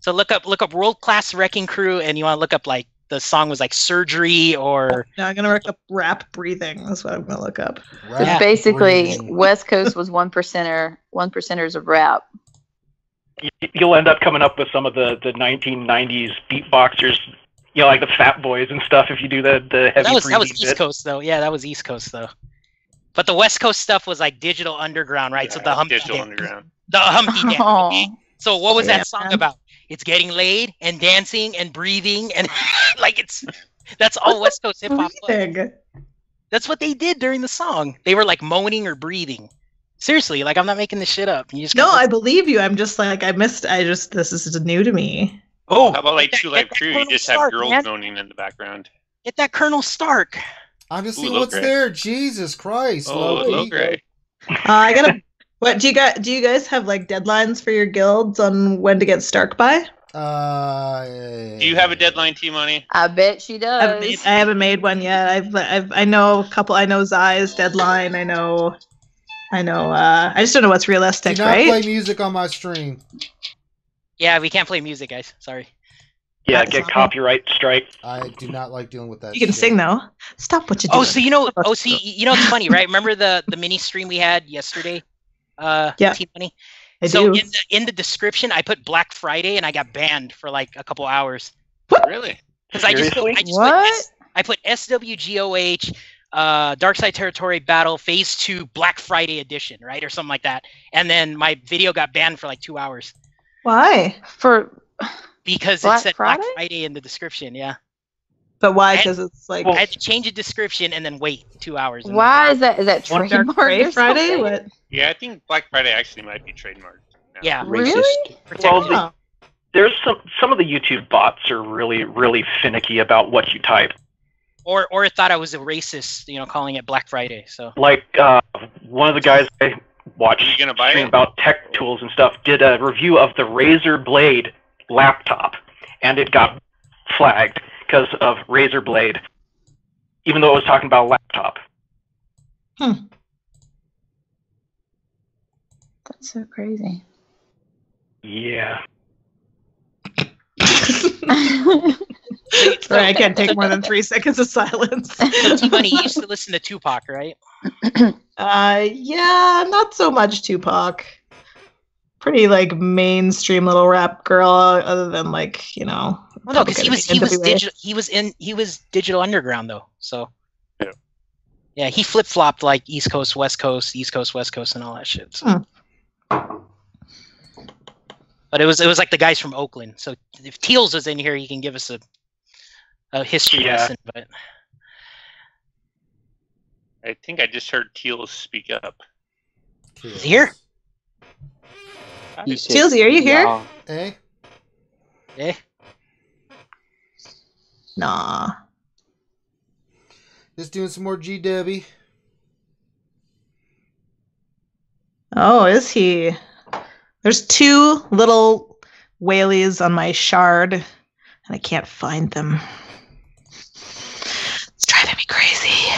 S2: So look up World Class Wrecking Crew and you want to look up like the song was like Surgery or
S3: No, I'm gonna look up rap breathing. That's what I'm gonna look up.
S7: So basically, West Coast was 1%ers of rap.
S5: You'll end up coming up with some of the 1990s beatboxers, like the Fat Boys and stuff. If you do the heavy
S2: that was East
S5: bit.
S2: Coast though. Yeah, that was East Coast though. But the West Coast stuff was like Digital Underground, right?
S4: Yeah,
S2: so the Humpty
S4: Digital
S2: Dance.
S4: Underground.
S2: The Humpty Dance. Okay?
S7: Oh.
S2: So what was that song
S3: man.
S2: about? It's getting laid and dancing and breathing and that's all West Coast hip hop was.
S3: Breathing.
S2: That's what they did during the song. They were like moaning or breathing. Seriously, like I'm not making this shit up. You just
S3: No, I believe you. I'm just like this is new to me.
S2: Oh,
S4: How about like Two Live
S2: Get that
S4: Crew? You
S2: Colonel
S4: just
S2: Stark,
S4: have girls
S2: man.
S4: moaning in the background.
S2: Get that Colonel Stark.
S1: I'm just
S4: Ooh,
S1: seeing
S4: low
S1: what's
S4: grade.
S1: there. Jesus Christ,
S4: Oh,
S1: Loki.
S4: low grade.
S3: I What do you got? Do you guys have like deadlines for your guilds on when to get Stark by?
S4: Do you have a deadline, T-Money?
S7: I bet she does.
S3: I haven't made one yet. I know a couple. I know Zai's deadline. I know. I just don't know what's realistic.
S1: Do not play music on my stream.
S2: Yeah, we can't play music, guys. Sorry.
S5: Yeah, get copyright strike.
S1: I do not like dealing with that.
S3: You can sing though. Stop what you're doing.
S2: Oh, so you know. Oh, see, it's funny, right? Remember the mini stream we had yesterday?
S3: Yeah.
S2: T-Money?
S3: So
S2: in the description, I put Black Friday, and I got banned for like a couple hours.
S3: What?
S4: Really?
S2: Because I put SWGOH, Darkside Territory Battle Phase 2 Black Friday Edition, right, or something like that, and then my video got banned for like 2 hours.
S3: Why?
S2: Because it said Black Friday in the description, yeah.
S3: But why? Because it's like
S2: I had to change the description and then wait 2 hours.
S7: Why is that? Is that trademark?
S3: Friday? What?
S4: Yeah, I think Black Friday actually might be trademarked.
S2: Yeah,
S7: really?
S5: Well, there's some of the YouTube bots are really, really finicky about what you type.
S2: Or it thought I was a racist, calling it Black Friday. So
S5: like one of the guys I watched stream about tech tools and stuff did a review of the Razer Blade laptop, and it got flagged because of Razer Blade, even though it was talking about a laptop.
S7: That's so crazy.
S5: Yeah.
S3: Sorry, I can't take more than 3 seconds of silence.
S2: So T-Money, you used to listen to Tupac, right?
S3: Yeah, not so much Tupac. Pretty like mainstream little rap girl, other than like
S2: Well, no, because he was Digital Underground though. So yeah, he flip flopped like East Coast, West Coast, East Coast, West Coast, and all that shit. So. But it was like the guys from Oakland. So if Teals is in here, he can give us a history lesson. But
S4: I think I just heard Teals speak up.
S2: Is he here?
S3: Tealsy, are you here?
S1: Hey.
S2: Eh?
S3: Nah.
S1: Just doing some more GW.
S3: Oh, is he? There's 2 little whaleys on my shard, and I can't find them. It's driving me crazy.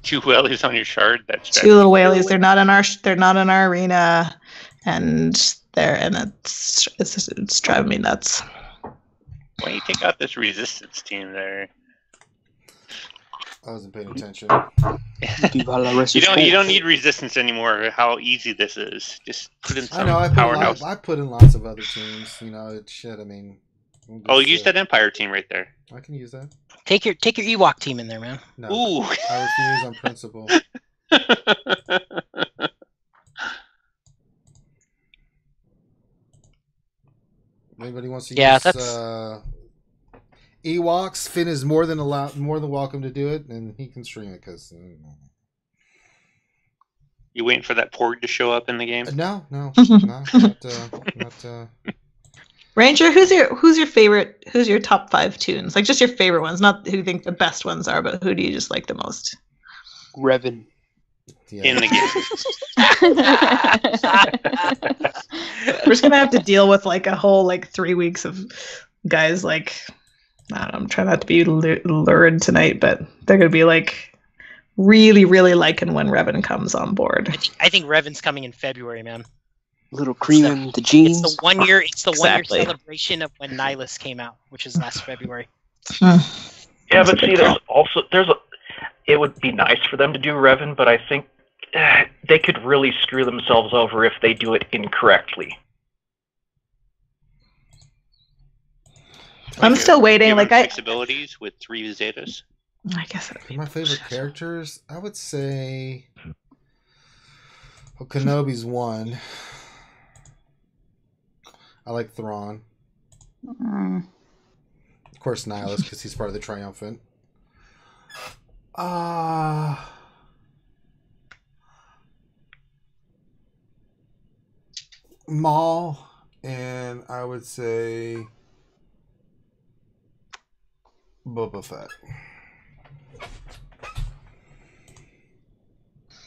S4: 2 whaleys on your shard? That's
S3: 2 little whaleys. They're not in our arena, and it's driving me nuts.
S4: Why don't you take out this resistance team there?
S1: I wasn't paying attention.
S4: You don't need resistance anymore. How easy this is. Just put in some powerhouse.
S1: I put in lots of other teams. It's shit. I mean.
S4: Use that Empire team right there.
S1: I can use that.
S2: Take your Ewok team in there, man.
S1: No.
S4: Ooh.
S1: I refuse on principle. Anybody wants to use Ewoks? Finn is more than welcome to do it, and he can stream it because.
S4: You waiting for that Porg to show up in the game?
S1: No, not.
S3: Ranger, who's your favorite? Who's your top 5 tunes? Like just your favorite ones, not who you think the best ones are, but who do you just like the most?
S8: Revan.
S1: Yeah.
S4: In the
S3: game. We're just gonna have to deal with like a whole 3 weeks of guys like. I don't know, I'm trying not to be lurid tonight, but they're going to be really, really liking when Revan comes on board.
S2: I think Revan's coming in February, man.
S8: Little cream in the jeans.
S2: It's the 1 year. It's the 1 year celebration of when Nihilus came out, which is last February.
S5: Yeah, but see, it would be nice for them to do Revan, but I think they could really screw themselves over if they do it incorrectly.
S3: I'm still waiting.
S4: Flexibilities with 3 Zetas.
S3: I guess
S1: my favorite characters, I would say. Well, Kenobi's 1. I like Thrawn. Of course, Nihilus because he's part of the Triumphant. Maul, and I would say. Boba Fett.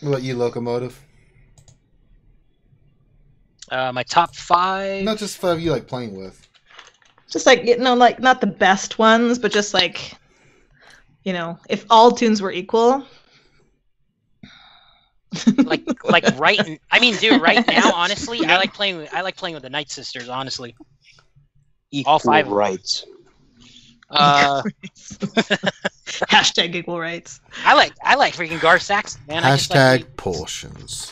S1: What about you, Locomotive?
S2: My top 5.
S1: Not just 5 you like playing with.
S3: Just like, like not the best ones, but just like, if all tunes were equal.
S2: like right. I mean, dude, right now, honestly, I like playing with the Nightsisters. Honestly,
S8: all 5 rights.
S3: Hashtag equal rights.
S2: I like freaking Gar Saxon, man.
S1: Hashtag portions.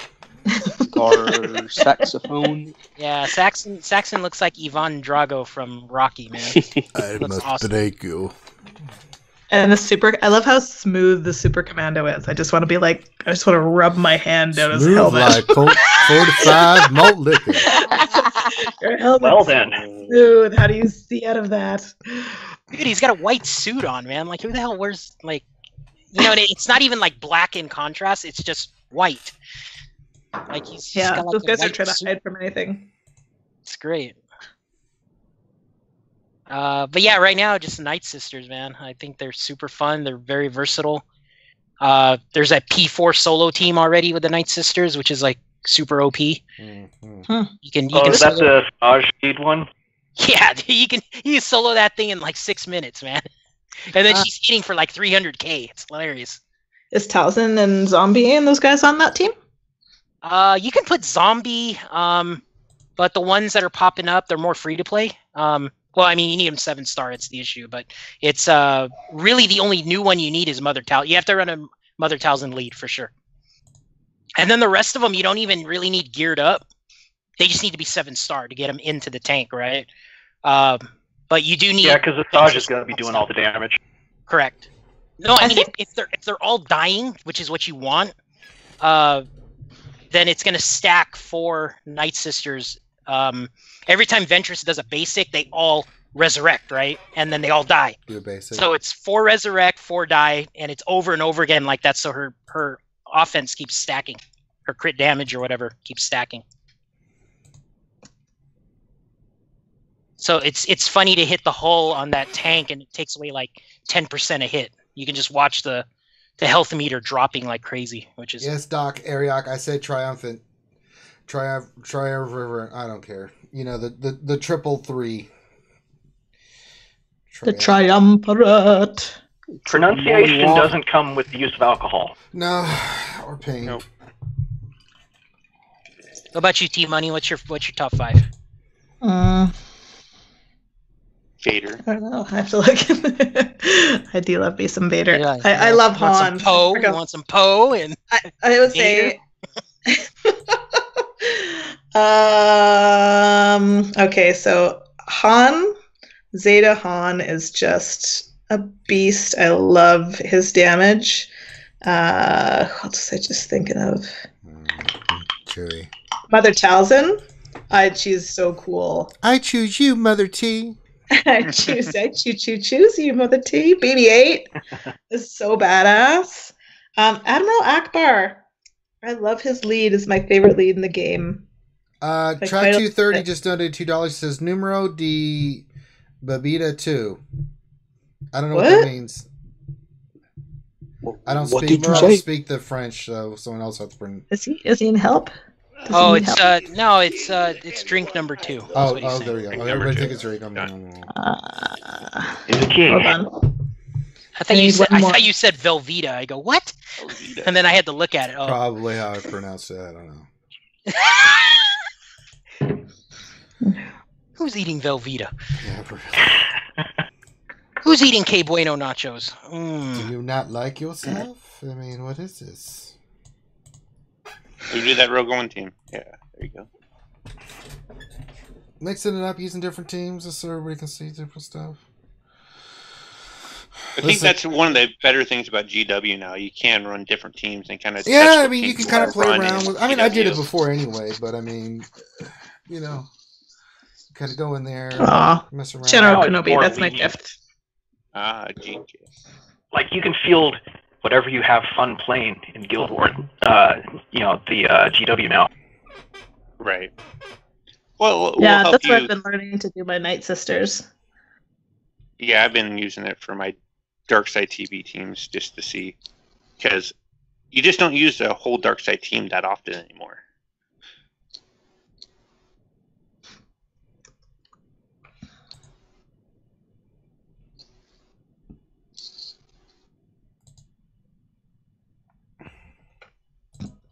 S8: Gar saxophone.
S2: Yeah, Saxon looks like Ivan Drago from Rocky, man.
S1: I must break you.
S3: And I love how smooth the Super Commando is. I just want to rub my hand down his helmet.
S1: Like Colt 45 malt liquor.
S3: Your helmet's
S5: well then.
S3: Smooth. How do you see out of that?
S2: Dude, he's got a white suit on, man. Like, who the hell wears, like, it's not even, like, black in contrast. It's just white. Like, he's got, like,
S3: those guys are trying to hide from anything.
S2: It's great. But yeah, right now, just Nightsisters, man. I think they're super fun. They're very versatile. There's a P4 solo team already with the Nightsisters, which is, like, super OP.
S1: Mm-hmm.
S2: You can
S5: is that the SWGOH one?
S2: Yeah, you can solo that thing in like 6 minutes, man. And then she's hitting for like 300k. It's hilarious.
S3: Is Talzin and Zombie and those guys on that team?
S2: You can put Zombie, but the ones that are popping up, they're more free to play. Well, I mean, you need them 7-star. It's the issue, but it's really the only new one you need is Mother Talzin. You have to run a Mother Talzin lead for sure. And then the rest of them, you don't even really need geared up. They just need to be 7-star to get them into the tank, right? But you do need.
S5: Yeah, because the Saj is going to be doing all the damage.
S2: Correct. No, I mean if they're all dying, which is what you want, then it's going to stack 4 Nightsisters. Every time Ventress does a basic, they all resurrect, right? And then they all die.
S1: Do a basic.
S2: So it's 4 resurrect, 4 die, and it's over and over again like that. So her offense keeps stacking, her crit damage or whatever keeps stacking. So it's funny to hit the hull on that tank, and it takes away like 10% a hit. You can just watch the health meter dropping like crazy, which is
S1: yes, Doc Ariok. I said triumphant, triumph. I don't care. The triple 3.
S3: The triumvirate.
S5: Pronunciation doesn't come with the use of alcohol.
S1: No, or pain.
S4: Nope.
S2: What about you, T Money? What's your top 5?
S4: Vader.
S3: I don't know. I have to look. I do love me some Vader. Yeah, I love Han.
S2: Poe. You want some Poe? And
S3: I would say. Okay, so Han, Zeta Han is just a beast. I love his damage. What was I just thinking of?
S1: Chewy.
S3: Mother Talzin. She's so cool.
S1: I choose you, Mother T.
S3: I choose you, Mother T. BB-8 is so badass. Admiral Akbar. I love his lead. Is my favorite lead in the game.
S1: Track 230 just donated $2. Says Numero de Babita 2. I don't know what that means. I don't speak the French, so someone else has to bring.
S3: Is he in help?
S2: It's drink number 2.
S1: Oh, there we go. Everybody think it's drink number 2.
S5: Is it king?
S3: Hold on.
S2: I thought you said Velveeta. I go, what? Velveeta. And then I had to look at it. Oh.
S1: Probably how I pronounced it. I don't
S2: know. Who's eating Velveeta?
S1: Yeah, really.
S2: Who's eating Que Bueno nachos?
S1: Do you not like yourself? I mean, what is this?
S4: We do that Rogue One team. Yeah, there you go.
S1: Mixing it up, using different teams, just so everybody can see different stuff.
S4: I think that's one of the better things about GW now. You can run different teams and kind of.
S1: Yeah, I mean, you can kind of play around with. I mean, I did it before anyway, but I mean, kind of go in there, mess around.
S3: General Kenobi, that's my gift.
S4: GG.
S5: Like you can field whatever you have fun playing in Guild Wars, the GW now.
S4: Right. Well,
S3: yeah, that's what I've been learning to do my Nightsisters.
S4: Yeah, I've been using it for my Darkside TV teams just to see, because you just don't use a whole Darkside team that often anymore.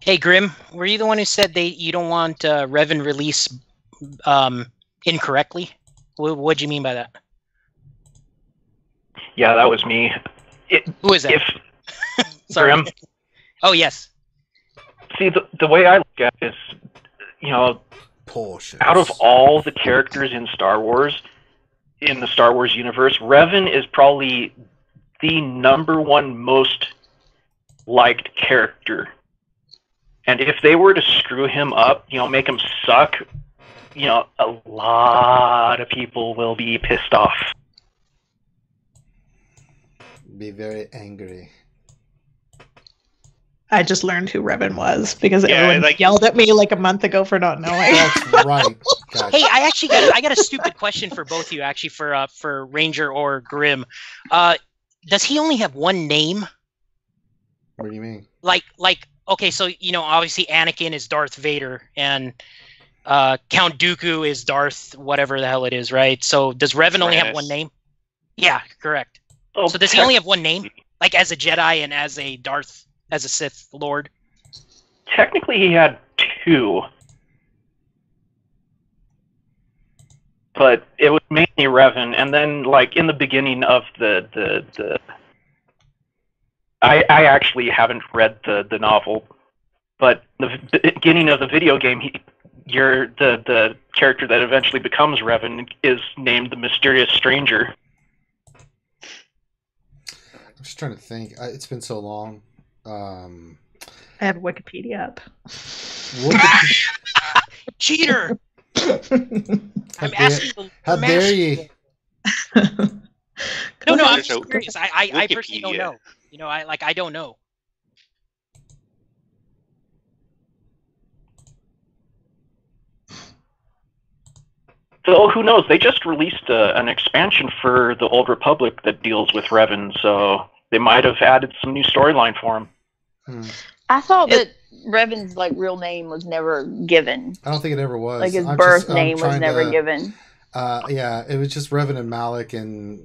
S2: Hey, Grim, were you the one who said you don't want Revan release incorrectly? What do you mean by that?
S5: Yeah, that was me.
S2: Who is that? Sorry.
S5: Grim.
S2: Oh, yes.
S5: See, the way I look at it is, out of all the characters in Star Wars, in the Star Wars universe, Revan is probably the #1 most liked character. And if they were to screw him up, make him suck, a lot of people will be pissed off.
S1: Be very angry.
S3: I just learned who Revan was because everyone yelled at me like a month ago for not knowing.
S1: That's right. Gosh.
S2: Hey, I got a stupid question for both of you, actually, for Ranger or Grim. Does he only have one name?
S1: What do you mean?
S2: Okay, so obviously Anakin is Darth Vader, and Count Dooku is Darth whatever the hell it is, right? So does Revan only have one name? Yeah, correct. So does he only have one name, like as a Jedi and as a Sith Lord?
S5: Technically, he had 2, but it was mainly Revan. And then, in the beginning of I actually haven't read the novel, but the beginning of the video game, the character that eventually becomes Revan is named the Mysterious Stranger.
S1: I'm just trying to think. It's been so long.
S3: I have Wikipedia up.
S2: Cheater! I'm asking.
S1: How dare you?
S2: No, I'm just curious. I personally don't know. I don't know.
S5: So who knows? They just released an expansion for the Old Republic that deals with Revan, so they might have added some new storyline for him.
S7: I thought that Revan's real name was never given.
S1: I don't think it ever was.
S7: His birth name was never given.
S1: Yeah, it was just Revan and Malik, and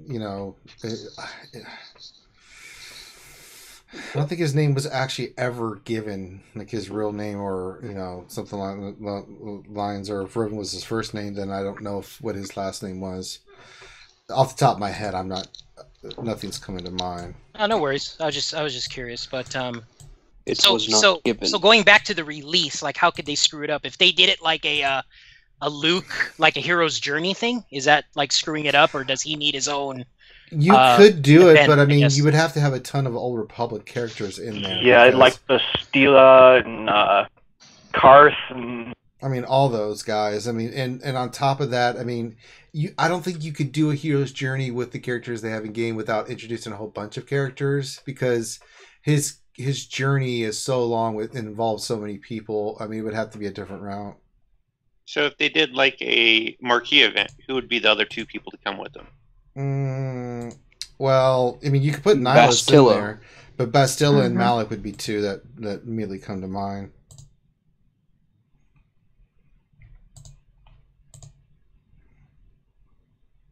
S1: I don't think his name was actually ever given, his real name, or something along the lines. Or if Revan was his first name, then I don't know what his last name was. Off the top of my head, nothing's coming to mind.
S2: Oh, no worries. I was just curious, but
S8: was not given.
S2: So going back to the release, how could they screw it up? If they did it like a Luke, like a hero's journey thing, is that screwing it up, or does he need his own?
S1: You could do it, but you would have to have a ton of Old Republic characters in there.
S5: Yeah, like the Stila and Karth and
S1: all those guys. And on top of that, I don't think you could do a hero's journey with the characters they have in game without introducing a whole bunch of characters, because his journey is so long and involves so many people. It would have to be a different route.
S4: So if they did a marquee event, who would be the other 2 people to come with them?
S1: Well, you could put Nihilus in there, but Bastilla and Malik would be 2 that immediately come to mind.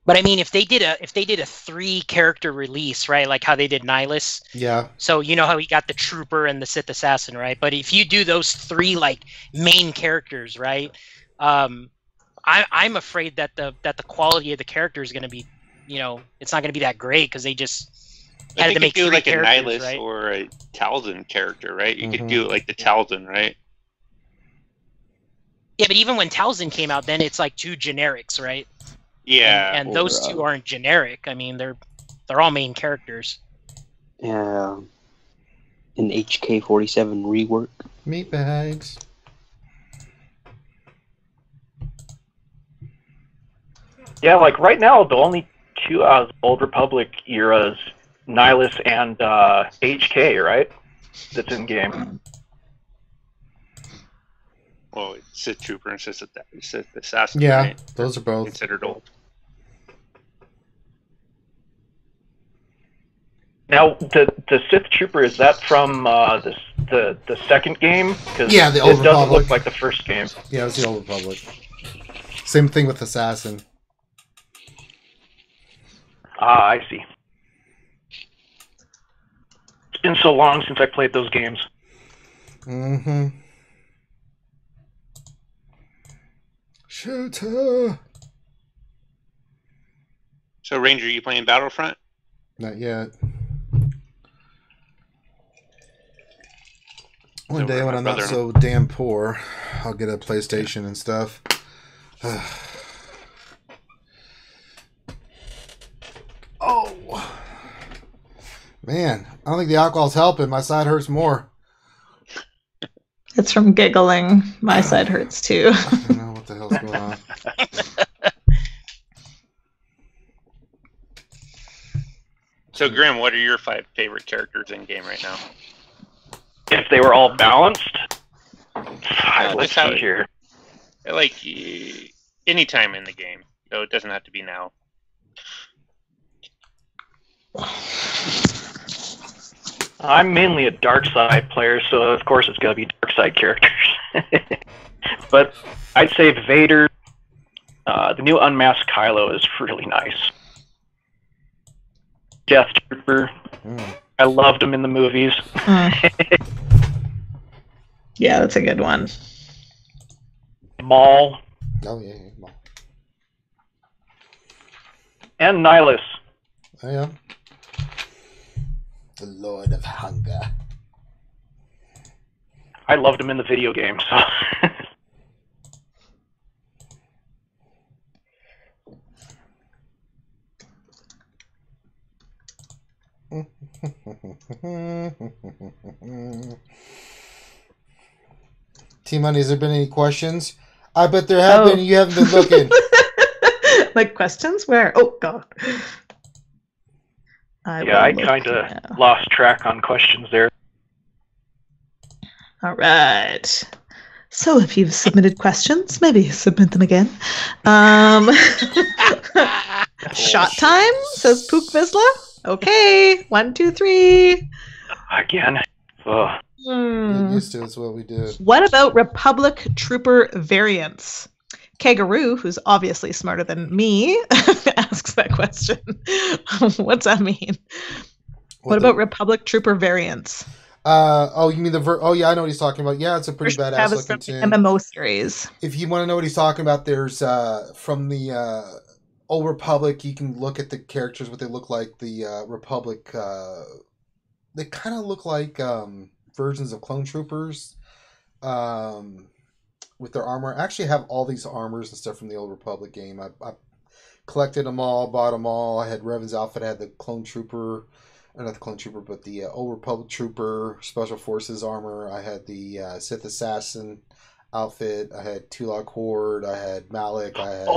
S2: But if they did a 3-character release, right, like how they did Nihilus.
S1: Yeah.
S2: So how he got the Trooper and the Sith Assassin, right? But if you do those 3 main characters, right, I'm afraid that the quality of the character is going to be, it's not going to be that great, because they just had to make 3 characters,
S4: a Nihilus,
S2: right?
S4: or a Talzin character, right? You could do it like the Talzin, right?
S2: Yeah, but even when Talzin came out, then it's 2 generics, right?
S4: Yeah,
S2: and those 2 aren't generic. They're all main characters.
S8: Yeah, an HK-47 rework.
S1: Meatbags.
S5: Yeah, right now the only 2 Old Republic eras, Nihilus and HK, right? That's in game.
S4: Well, Sith Trooper and Sith Assassin.
S1: Yeah,
S4: right?
S1: Those are both
S4: considered old.
S5: Now, the Sith Trooper, is that from the second game?
S1: Yeah, the Old Republic. It
S5: doesn't look like the first game.
S1: Yeah, it was the Old Republic. Same thing with Assassin.
S5: Ah, I see. It's been so long since I played those games.
S1: Mm-hmm. Shooter.
S4: So, Ranger, you playing Battlefront?
S1: Not yet. One day when I'm not so damn poor, I'll get a PlayStation and stuff. Oh. Man, I don't think the alcohol's helping. My side hurts more.
S3: It's from giggling. My side hurts too.
S1: I don't know what the hell's going on.
S4: So, Grim, what are your 5 favorite characters in game right now?
S5: If they were all balanced, let's see here.
S4: Like any time in the game, so it doesn't have to be now.
S5: I'm mainly a dark side player, so of course it's going to be dark side characters. But I'd say Vader, the new unmasked Kylo is really nice. Death Trooper, I loved him in the movies.
S3: Yeah, that's a good one.
S5: Maul.
S1: Oh yeah, Maul.
S5: And Nihilus.
S1: Oh yeah. The Lord of Hunger.
S5: I loved him in the video game, so.
S1: T-Money, has there been any questions? I bet there have been. You haven't been looking.
S3: Like questions? Where? Oh, God.
S5: I kind of lost track on questions there.
S3: All right. So if you've submitted questions, maybe submit them again. Shot time, says Pook Vizsla. Okay, 1, 2, 3.
S5: Again.
S1: Get used to it's what we did.
S3: What about Republic Trooper variants? Kangaroo, who's obviously smarter than me, asks that question. What's that mean? What about Republic Trooper variants?
S1: You mean the oh yeah, I know what he's talking about. Yeah, it's a pretty badass looking tin.
S3: MMO series.
S1: If you want to know what he's talking about, there's from the Old Republic, you can look at the characters, what they look like. The Republic, they kind of look like versions of clone troopers with their armor. I actually have all these armors and stuff from the Old Republic game. I collected them all, bought them all. I had Revan's outfit. I had the clone trooper, not the clone trooper, but the Old Republic trooper special forces armor. I had the Sith assassin outfit. I had Tulak Horde. I had Malik. I had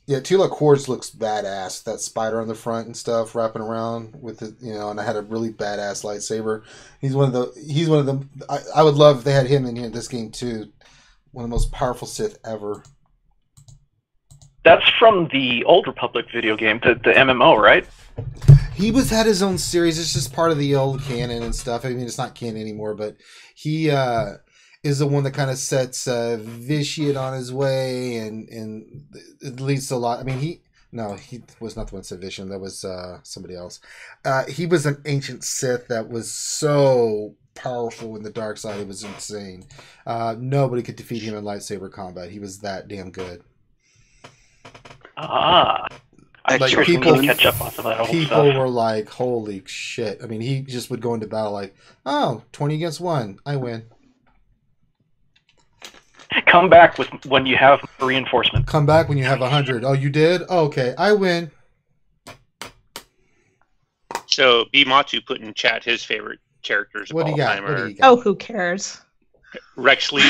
S1: yeah, Tulak Horde looks badass. That spider on the front and stuff wrapping around with it, and I had a really badass lightsaber. He's one of the. I would love if they had him in this game too. One of the most powerful Sith ever.
S5: That's from the Old Republic video game, the MMO, right?
S1: He had his own series. It's just part of the old canon and stuff. I mean, it's not canon anymore, but he is the one that kind of sets Vitiate on his way, and it leads to a lot. I mean, he was not the one that said Vitiate. That was somebody else. He was an ancient Sith that was so powerful in the dark side. It was insane. Nobody could defeat him in lightsaber combat. He was that damn good.
S5: Like people catch up on some of that old
S1: people
S5: stuff.
S1: Were like, holy shit. I mean, he just would go into battle like, 20 against 1. I win.
S5: Come back when you have reinforcement.
S1: Come back when you have 100. Oh, you did? Oh, okay, I win.
S4: So, B. Matsu put in chat his favorite characters of all time are...
S3: Oh, who cares?
S4: Rexley,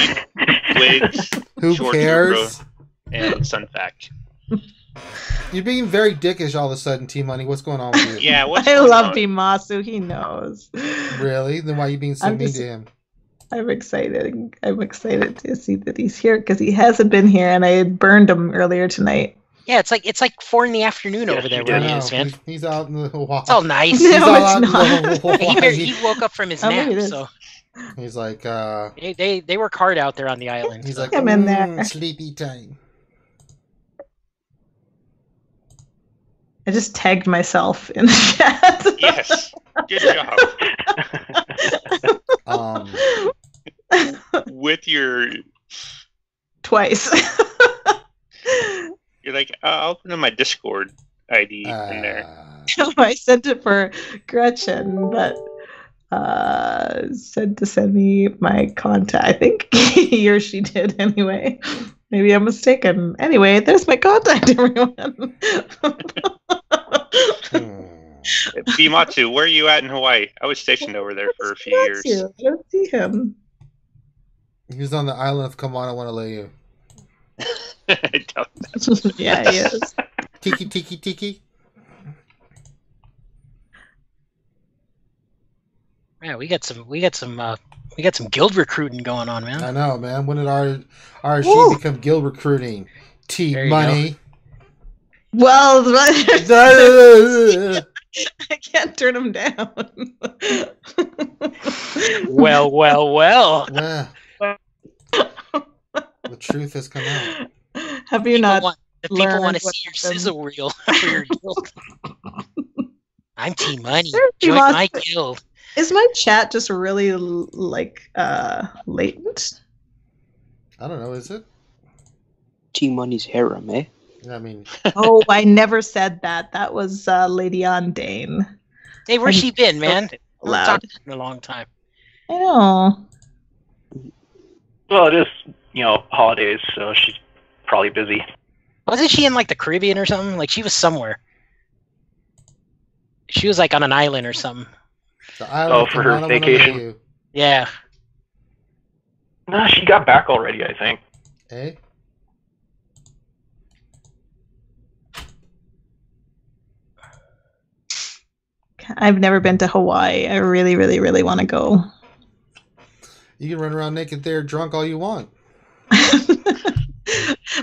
S4: Wigs,
S1: who cares?
S4: And Sunfac.
S1: You're being very dickish all of a sudden, T-Money. What's going on with you?
S4: Yeah,
S3: I love Bimasu. He knows.
S1: Really? Then why are you being so mean to him?
S3: I'm excited. I'm excited to see that he's here because he hasn't been here, and I had burned him earlier tonight.
S2: Yeah, it's like 4 p.m. over there where he is, man.
S1: He's out in the wild.
S2: It's all nice.
S3: No, it's not.
S2: He woke up from his nap, so
S1: he's like,
S2: they work hard out there on the island.
S1: He's like,
S3: I'm in there.
S1: Sleepy time.
S3: I just tagged myself in the chat.
S4: Yes, good job. With your
S3: twice.
S4: You're like, I'll put in my Discord ID in there.
S3: I sent it for Gretchen, but said to send me my contact. I think he or she did anyway. Maybe I'm mistaken. Anyway, there's my contact, everyone.
S4: Bimatsu, where are you at in Hawaii? I was stationed over there for a few years.
S3: I don't see him.
S1: He was on the island of Kamanawanaleiu.
S3: Yeah, he is.
S1: Tiki.
S2: Man, we got some guild recruiting going on, man.
S1: I know, man. When did RSG become guild recruiting? Money.
S3: Well, I can't turn him down.
S2: Well.
S1: The truth has come out.
S3: Have you not?
S2: The people want to see your sizzle reel for your guild. I'm Team Money. Join my guild.
S3: Is my chat just really latent?
S1: I don't know. Is it?
S8: Team Money's harem, eh?
S1: I mean.
S3: Oh, I never said that. That was Lady Ondane.
S2: Hey, where's she been, man? We're
S3: Loud.
S2: talking in a long time.
S3: I know.
S5: Well, it is, holidays, so she's probably busy.
S2: Wasn't she in like the Caribbean or something? Like she was somewhere. She was like on an island or something.
S1: The island
S5: for her vacation?
S2: Yeah.
S5: No, she got back already, I think.
S1: Eh?
S3: I've never been to Hawaii. I really, really, really want to go.
S1: You can run around naked there, drunk all you want.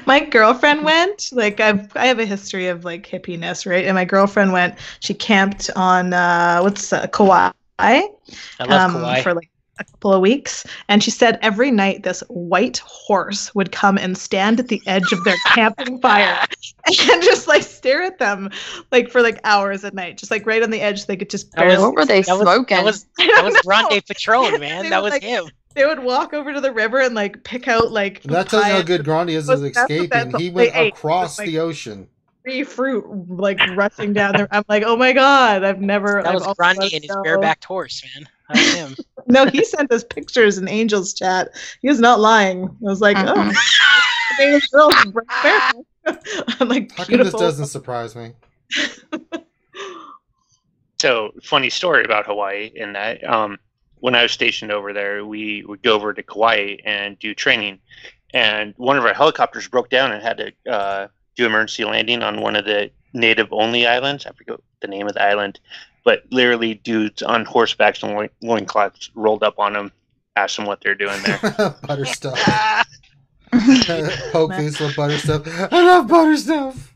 S3: My girlfriend went. Like I have a history of like hippiness, right? And my girlfriend went. She camped on Kauai.
S2: I love Kauai.
S3: For like a couple of weeks, and she said every night this white horse would come and stand at the edge of their camping fire and just like stare at them like for like hours at night, just like right on the edge. So they could just barely.
S7: What were they smoking?
S2: That was Grande Patron, man. That was like, him.
S3: They would walk over to the river and like pick out like.
S1: That tells you how good Grande is at escaping. He went across the ocean.
S3: Free fruit like rushing down there. I'm like, oh my god, I've never.
S2: That was Grande and his barebacked horse, man. That was him.
S3: No, he sent us pictures in Angel's chat. He was not lying. I was like, oh, girls right there. I'm like,
S1: how come this doesn't surprise me?
S4: So, funny story about Hawaii in that when I was stationed over there, we would go over to Kauai and do training. And one of our helicopters broke down and had to do emergency landing on one of the native-only islands. I forget the name of the island. But literally dudes on horsebacks and loincloths rolled up on them, asked them what they're doing there.
S1: Butter stuff. Poke face with butter stuff. I love butter stuff.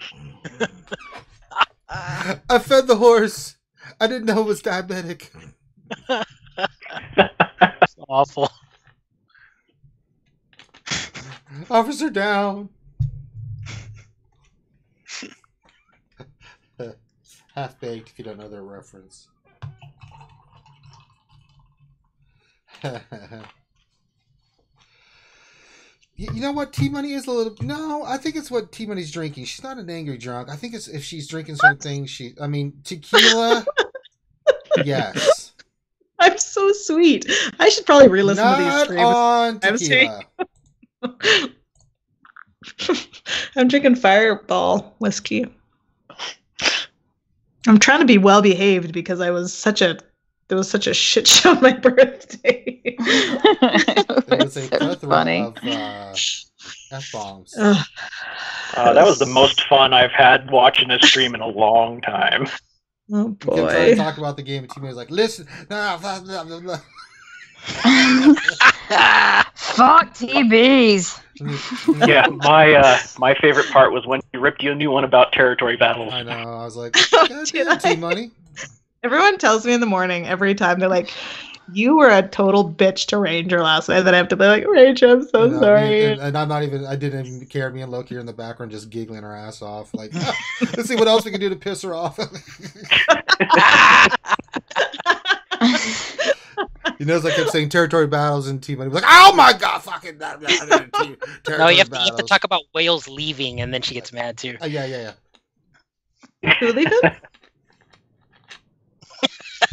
S1: I fed the horse. I didn't know it was diabetic.
S2: It's awful.
S1: Officer down. Half-baked, if you don't know their reference. You know what? T-Money is a little... No, I think it's what T-Money's drinking. She's not an angry drunk. I think it's if she's drinking something, tequila... Yes.
S3: I'm so sweet. I should probably re-listen to these streams.
S1: On tequila.
S3: I'm drinking Fireball whiskey. I'm trying to be well behaved because there was such a shit show on my birthday.
S1: It was a plethora of F-bombs.
S5: That was the most fun I've had watching this stream in a long time.
S3: Oh boy!
S1: You kept trying to talk about the game, and T-Man was like, "Listen, blah, blah, blah, blah.
S7: Fuck TBs."
S5: Yeah, my favorite part was when he ripped you a new one about territory battles.
S1: I know. I was like, "Goddamn, T-Money."
S3: Everyone tells me in the morning every time. They're like, "You were a total bitch to Ranger last night." Then I have to be like, "Ranger, I'm so sorry."
S1: And I'm not even. I didn't even care. Me and Loki are in the background just giggling her ass off. Like, let's see what else we can do to piss her off. You notice I kept saying territory battles and T Money was like, oh my god, fucking that.
S2: No, you have to talk about whales leaving, and then she gets mad too.
S1: Yeah.
S3: Who leaving?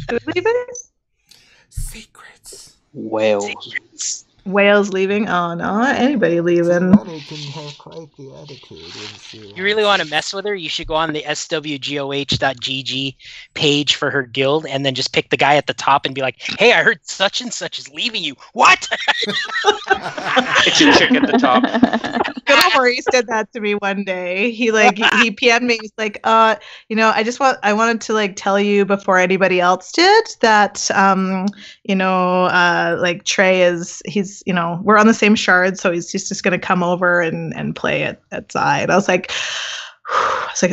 S3: Who leaving?
S1: Secrets.
S8: Whales.
S3: Whales leaving? Oh, no, anybody leaving.
S2: You really want to mess with her? You should go on the SWGOH.GG page for her guild and then just pick the guy at the top and be like, hey, I heard such and such is leaving you. What?
S4: It's a chick at the top.
S3: Good old Maurice did that to me one day. He PM'd me. He's like, I wanted to like tell you before anybody else did that, like Trey we're on the same shard, so he's just going to come over and play at side. I was like,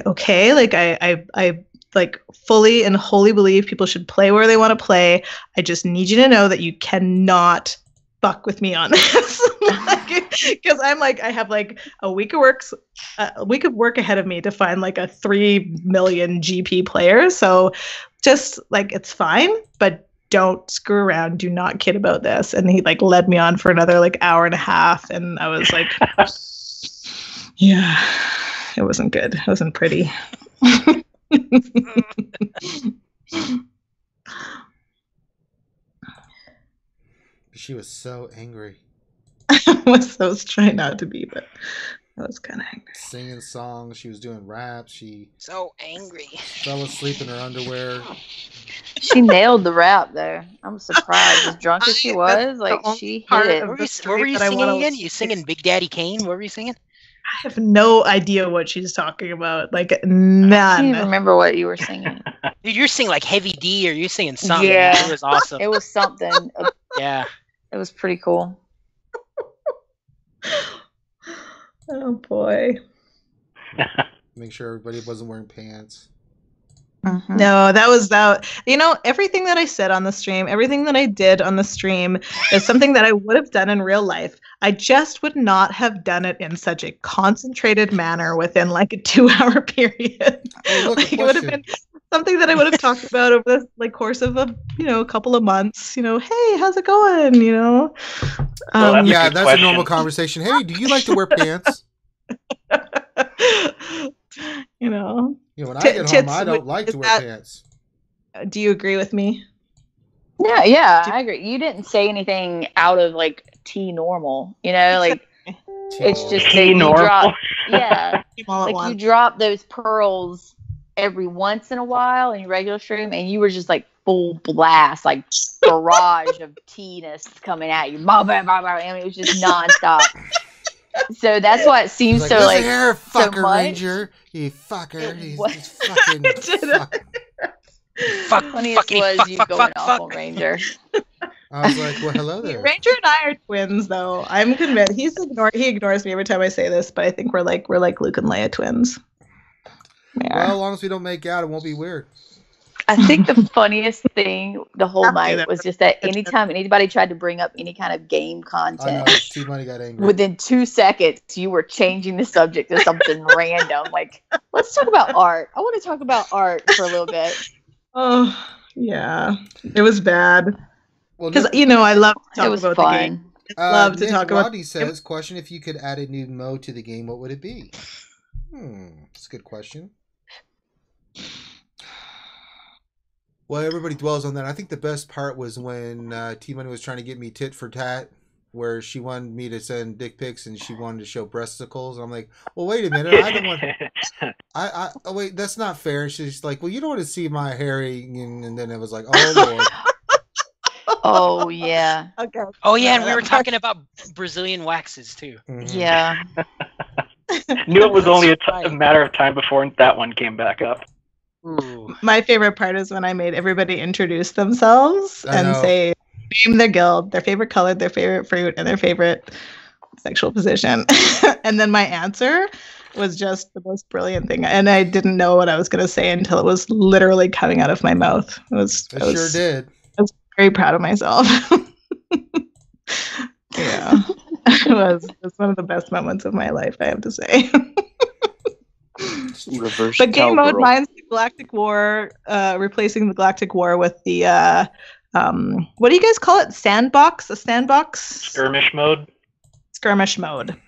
S3: okay, like I like fully and wholly believe people should play where they want to play. I just need you to know that you cannot fuck with me on this, because I'm like, I have like a week of work ahead of me to find like a 3 million GP player. So just like, it's fine, but don't screw around. Do not kid about this. And he like led me on for another like hour and a half. And I was like, yeah, it wasn't good. It wasn't pretty.
S1: She was so angry.
S3: I was trying not to be, but I was kind of angry.
S1: Singing songs. She was doing raps. She
S2: so angry.
S1: Fell asleep in her underwear.
S7: She nailed the rap there. I'm surprised. As drunk as she was, like she hit it.
S2: What were you singing again? You singing Big Daddy Kane? What were you singing?
S3: I have no idea what she's talking about. Like none.
S7: I can't even remember what you were singing.
S2: Dude, you're singing like Heavy D, or you're singing something.
S7: Yeah,
S2: it was awesome.
S7: It was something.
S2: Yeah,
S7: it was pretty cool.
S3: Oh boy.
S1: Make sure everybody wasn't wearing pants.
S3: Mm-hmm. No, that was that. Everything that I said on the stream, everything that I did on the stream is something that I would have done in real life. I just would not have done it in such a concentrated manner within like a 2-hour period.
S1: Hey, look,
S3: it would have been something that I would have talked about over the like course of a couple of months. Hey, how's it going?
S1: That's a normal conversation. Hey, do you like to wear pants? When I get home, I don't like to wear pants.
S3: Do you agree with me?
S7: Yeah, I agree. You didn't say anything out of like T normal, like it's just that you drop, like you drop those pearls every once in a while in your regular stream, and you were just like full blast, like barrage of T-ness coming at you. And it was just nonstop. So that's why it seems like, so like
S1: here, fucker,
S7: so much.
S1: Ranger, you fucker. He's fucking
S7: fuck. Funniest was you going off on Ranger.
S1: I was like, well, hello there.
S3: Ranger and I are twins, though. I'm convinced he ignores me every time I say this, but I think we're like Luke and Leia twins.
S1: Well, as long as we don't make out, it won't be weird.
S7: I think the funniest thing the whole night was just that anytime anybody tried to bring up any kind of game content,
S1: T-Money got angry.
S7: Within 2 seconds, you were changing the subject to something random. Like, let's talk about art. I want to talk about art for a little bit.
S3: Oh, yeah. It was bad. Because, I love to talk about the game. I love to talk about
S1: Rodney says, question, if you could add a new mode to the game, what would it be? That's a good question. Well, everybody dwells on that. I think the best part was when T-Money was trying to get me tit for tat, where she wanted me to send dick pics and she wanted to show breasticles. I'm like, well, wait a minute. I don't want. Oh, wait, that's not fair. And she's like, well, you don't want to see my hairy. And then it was like, oh, Lord.
S7: Oh, yeah.
S3: Okay.
S2: Oh, yeah. And we were talking about Brazilian waxes, too.
S1: Mm-hmm.
S7: Yeah.
S5: Knew it was only a matter of time before that one came back up.
S2: Ooh.
S3: My favorite part is when I made everybody introduce themselves and say name their guild, their favorite color, their favorite fruit, and their favorite sexual position. And then my answer was just the most brilliant thing. And I didn't know what I was going to say until it was literally coming out of my mouth.
S1: Sure did.
S3: I was very proud of myself. Yeah. It was one of the best moments of my life, I have to say. But game mode, mine's the Galactic War, replacing the Galactic War with the what do you guys call it? Sandbox? A sandbox?
S5: Skirmish mode.
S3: Skirmish mode.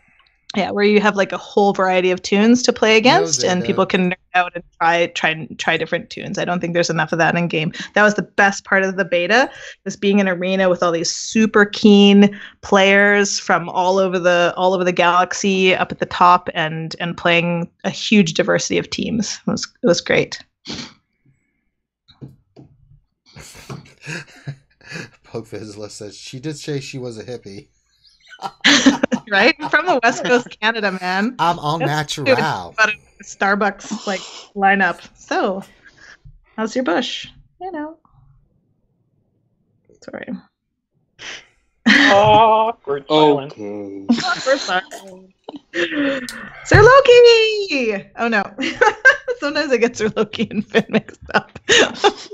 S3: Yeah, where you have like a whole variety of tunes to play against, and people can nerd out and try different tunes. I don't think there's enough of that in game. That was the best part of the beta, was being in an arena with all these super keen players from all over the galaxy up at the top, and playing a huge diversity of teams. It was great.
S1: Poke Vizsla says she did say she was a hippie.
S3: Right? From the West Coast of Canada, man.
S1: I'm all natural.
S3: Starbucks like lineup. So, how's your bush? You know. Sorry.
S5: Awkward silence.
S8: Okay.
S3: Awkward silence. Sir Loki! Oh no. Sometimes I get Sir Loki and Finn mixed up.
S1: That's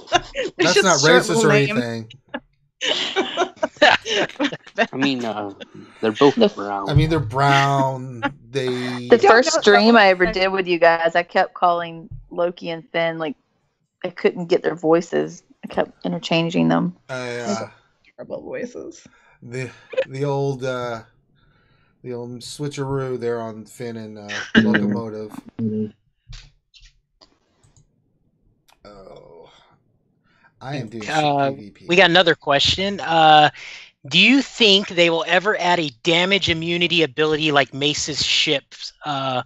S1: not racist or anything.
S8: I mean, they're both brown.
S1: I mean, they're brown.
S7: The first stream I ever did with you guys, I kept calling Loki and Finn, like, I couldn't get their voices. I kept interchanging them.
S3: Terrible voices.
S1: The old switcheroo there on Finn and Locomotive. Oh, I am doing PvP.
S2: We got another question. Do you think they will ever add a damage immunity ability like Mace's ships on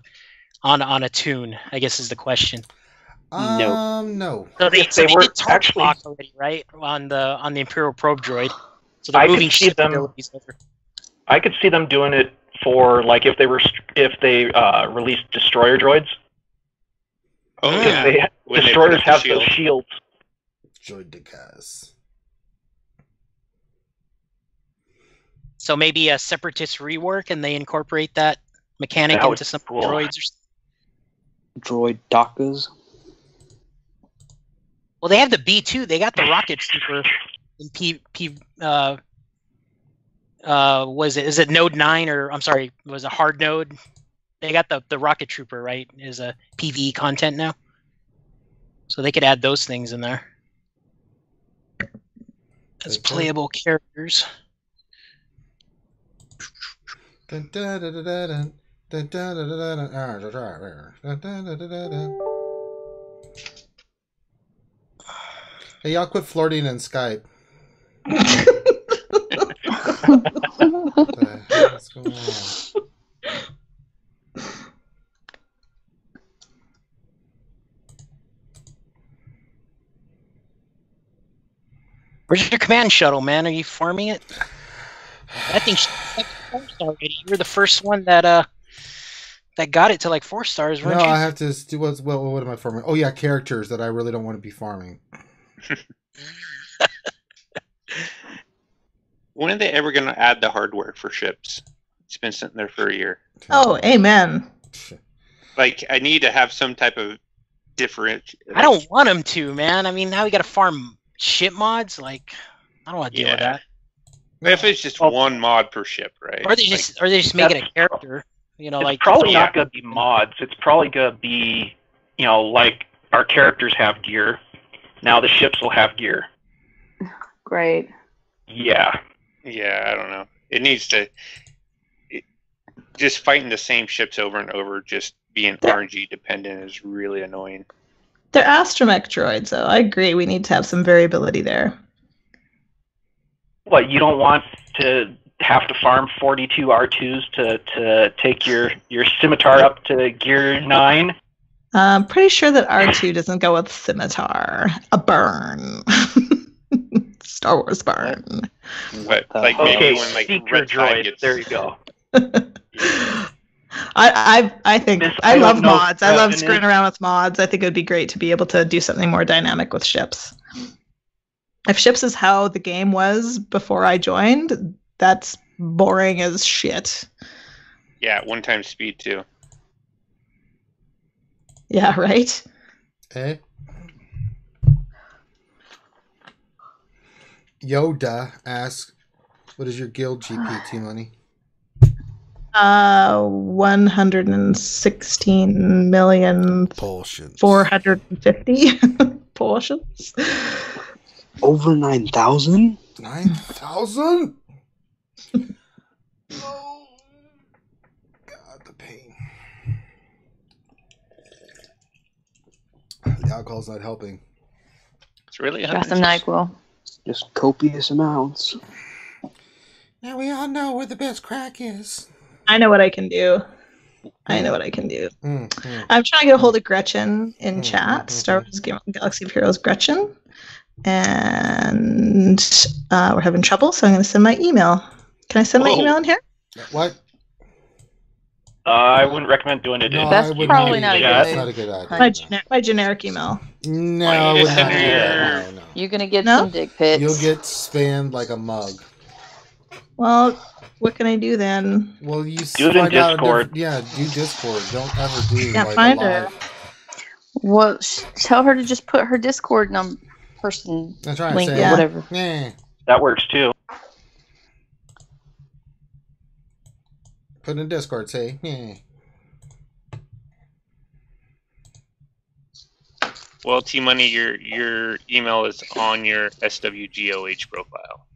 S2: a tune? I guess is the question.
S1: No.
S2: So they did Torch Block already, right? On the Imperial Probe Droid. So they're moving ship abilities over.
S5: I could see them doing it for like if they released destroyer droids.
S4: Oh yeah.
S5: Destroyers have those shields.
S1: Droid Decas.
S2: So maybe a Separatist rework, and they incorporate that mechanic into some droids or something.
S8: Droid Dakas.
S2: Well, they have the B2. They got the rocket trooper in is it Node 9 or I'm sorry, was it Hard Node? They got the rocket trooper, right? Is a PvE content now. So they could add those things in there as playable characters. Hey,
S1: y'all quit flirting in Skype. What's going on?
S2: Where's your command shuttle, man? Are you farming it? I think like 4 stars already. You were the first one that got it to like 4 stars, weren't you?
S1: No, I have to do what am I farming? Oh yeah, characters that I really don't want to be farming.
S4: When are they ever going to add the hardware for ships? It's been sitting there for a year.
S3: Oh, amen.
S4: Like, I need to have some type of different...
S2: I don't want them to, man. I mean, now we got to farm ship mods? Like, I don't want to deal with that.
S4: If it's just one mod per ship, right?
S2: Or they just make it a character. You know,
S5: it's probably not going to be mods. It's probably going to be, like our characters have gear. Now the ships will have gear.
S7: Great.
S4: Yeah. Yeah, I don't know. It needs to... just fighting the same ships over and over, just being RNG dependent is really annoying.
S3: They're astromech droids, though. I agree. We need to have some variability there.
S5: What, you don't want to have to farm 42 R2s to take your scimitar up to gear 9?
S3: I'm pretty sure that R2 doesn't go with scimitar. A burn. Star Wars burn.
S4: But, like, maybe when, like, Red Tide gets...
S5: There you go.
S3: I think I love mods. I love screwing around with mods. I think it would be great to be able to do something more dynamic with ships. If ships is how the game was before I joined, that's boring as shit.
S4: Yeah, 1x speed too.
S3: Yeah, right?
S1: Okay. Yoda asks, what is your guild GPT money?
S3: 116 million
S1: Portions.
S3: 450 portions.
S8: Over 9,000?
S1: 9,000? Oh, God, the pain. The alcohol's not helping.
S4: It's really
S7: got some NyQuil.
S8: Just copious amounts.
S1: Now we all know where the best crack is.
S3: I know what I can do. I'm trying to get a hold of Gretchen in chat. Star Wars Galaxy of Heroes Gretchen. And we're having trouble, so I'm going to send my email. Can I send my email in here?
S1: What?
S5: I wouldn't recommend doing it.
S7: No, that's probably not a good idea.
S1: Not a good idea.
S3: My generic email.
S1: No, no.
S7: You're going to get some dick pics.
S1: You'll get spammed like a mug.
S3: Well, what can I do then?
S1: Well, you
S5: do it in Discord.
S1: Do Discord. Don't ever do
S3: Can't find her.
S7: Well, tell her to just put her Discord person link or whatever.
S1: Yeah.
S5: That works too.
S1: Put in Discord, say,
S4: Well, T-Money, your email is on your SWGOH profile.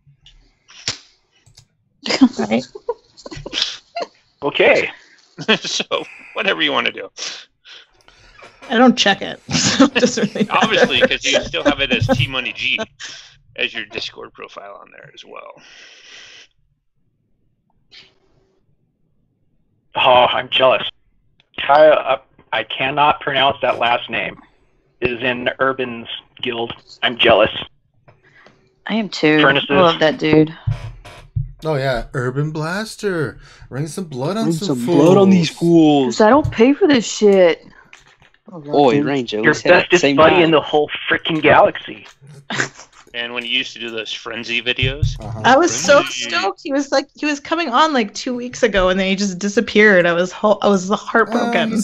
S3: Right.
S5: Okay.
S4: So, whatever you want to do.
S3: I don't check it. So it doesn't really matter.
S4: Obviously, because you still have it as T-Money G as your Discord profile on there as well.
S5: Oh, I'm jealous. I cannot pronounce that last name. It is in Urban's guild. I'm jealous.
S7: I am too.
S5: Furnaces.
S7: I love that dude.
S1: Oh yeah, Urban Blaster. Rain some blood on
S8: some
S1: fools.
S8: blood on these fools.
S7: Because I don't pay for this shit.
S8: Boy, Ranger,
S5: your bestest buddy in the whole freaking galaxy.
S4: And when you used to do those frenzy videos,
S3: I was so stoked. He was coming on like 2 weeks ago, and then he just disappeared. I was heartbroken.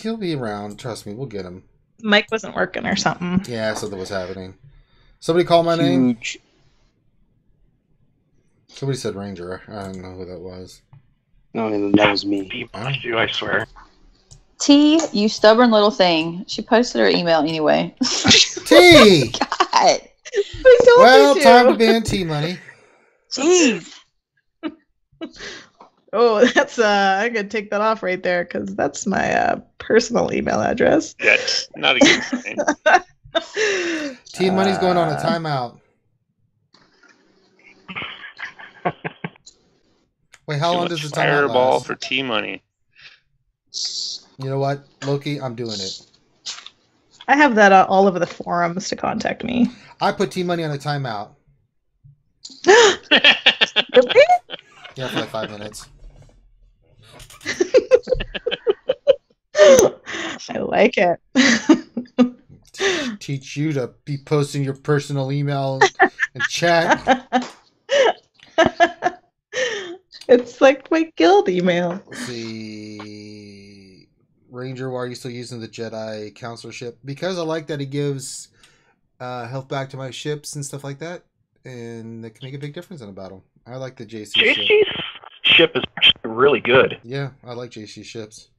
S1: He'll be around. Trust me, we'll get him.
S3: Mic wasn't working or something.
S1: Yeah, something was happening. Somebody call my name. Somebody said Ranger. I don't know who that was.
S8: No, that was me.
S5: I swear.
S7: T, you stubborn little thing. She posted her email anyway.
S1: T!
S7: God.
S1: Well, time to ban T-Money.
S7: Jeez.
S3: Oh, that's I'm gonna take that off right there because that's my personal email address.
S4: That's not a good sign.
S1: T-Money's going on a timeout. Wait, how long does the timeout
S4: Fireball
S1: last?
S4: for T-Money.
S1: You know what, Loki? I'm doing it.
S3: I have that all over the forums to contact me.
S1: I put T-Money on a timeout.
S3: Really?
S1: Yeah, for like 5 minutes.
S3: I like it.
S1: Teach you to be posting your personal email and chat.
S3: It's like my guild email.
S1: Let's see. Ranger, why are you still using the Jedi counselor ship? Because I like that it gives health back to my ships and stuff like that. And it can make a big difference in a battle. I like the JC ship.
S5: JC's ship is actually really good.
S1: Yeah, I like JC ships.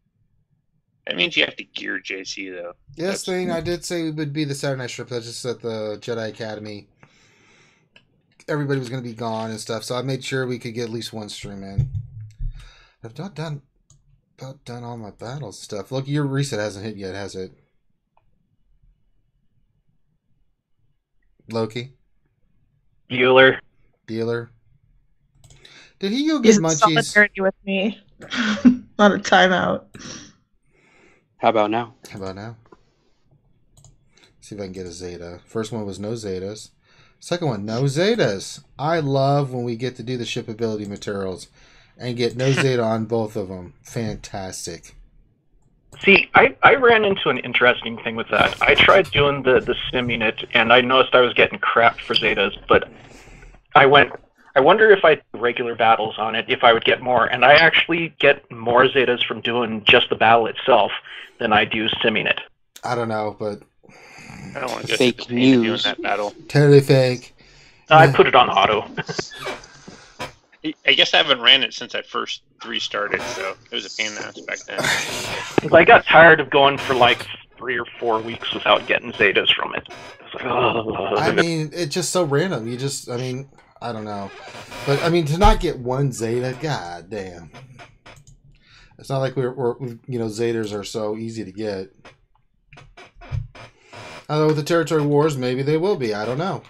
S4: That means you have to gear JC, though.
S1: Yes, thing I did say it would be the Saturday night strip. That's just at the Jedi Academy. Everybody was going to be gone and stuff, so I made sure we could get at least one stream in. I've not done all my battles and stuff. Look, your reset hasn't hit yet, has it? Loki?
S5: Bueller.
S1: Did he go get munchies?
S3: Solidarity with me. Not a timeout.
S8: How about now?
S1: See if I can get a Zeta. First one was no Zetas. Second one, no Zetas. I love when we get to do the shipability materials and get no Zeta on both of them. Fantastic.
S5: See, I ran into an interesting thing with that. I tried doing the sim unit, and I noticed I was getting crapped for Zetas, but I wonder if I do regular battles on it, if I would get more. And I actually get more Zetas from doing just the battle itself than I do simming it.
S1: I don't know, but...
S4: I don't want to go
S8: fake news.
S4: Doing that battle.
S1: Totally fake.
S5: I put it on auto.
S4: I guess I haven't ran it since I first restarted, so it was a pain in the ass back then.
S5: I got tired of going for like 3 or 4 weeks without getting Zetas from it. It's like,
S1: I mean, it's just so random. I don't know. But, to not get one Zeta, god damn. It's not like we're Zetas are so easy to get. Although with the territory wars, maybe they will be. I don't know.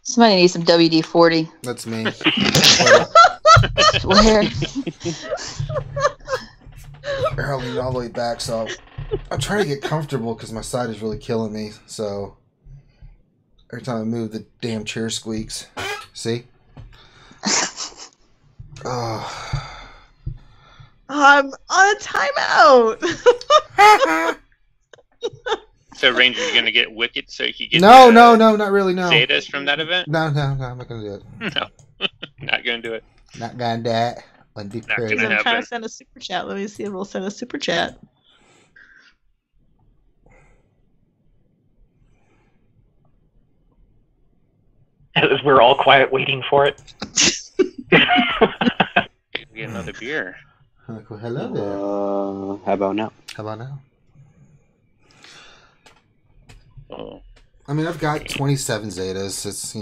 S7: Somebody needs some WD-40.
S1: That's me.
S7: Where?
S1: I'll lean all the way back, so I'm trying to get comfortable because my side is really killing me. So every time I move, the damn chair squeaks. See? Oh.
S3: I'm on a timeout.
S4: So, Ranger, you're going to get Wicked so you can get
S1: No, not really, no.
S4: Zetas from that event?
S1: No, I'm not going to do it.
S4: No, not going to do it.
S1: Not going to do it.
S3: I'm trying to send a super chat. Let me see if we'll send a super chat.
S5: We're all quiet waiting for it.
S4: Get another beer.
S1: Hello there.
S8: How about now?
S4: Oh.
S1: I've got 27 Zetas. It's,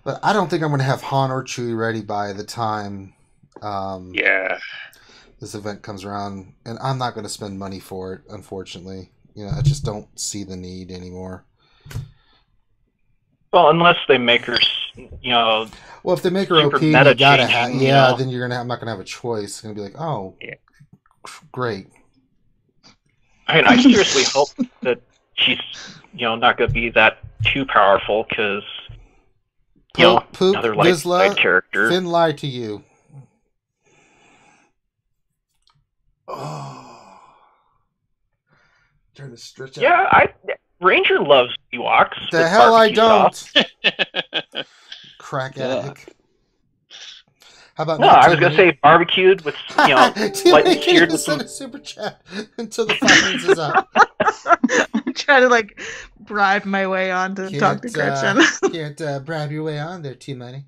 S1: but I don't think I'm going to have Han or Chewie ready by the time this event comes around. And I'm not going to spend money for it, unfortunately. I just don't see the need anymore.
S5: Well, unless they make her,
S1: Well, if they make her OP, you gotta have. Yeah, then I'm not gonna have a choice. It's gonna be like, oh, yeah. Great.
S5: I seriously hope that she's, not gonna be that too powerful because, another light side character.
S1: Finn lied to you. Oh, trying to stretch out.
S5: Yeah, Ranger loves Ewoks.
S1: The hell I don't. Crack addict. How about
S5: I was gonna say barbecued with lightly seared with some
S1: a super chat until the 5 minutes is up.
S3: I'm trying to bribe my way on to talk to Gretchen.
S1: Can't bribe your way on there, T-Money.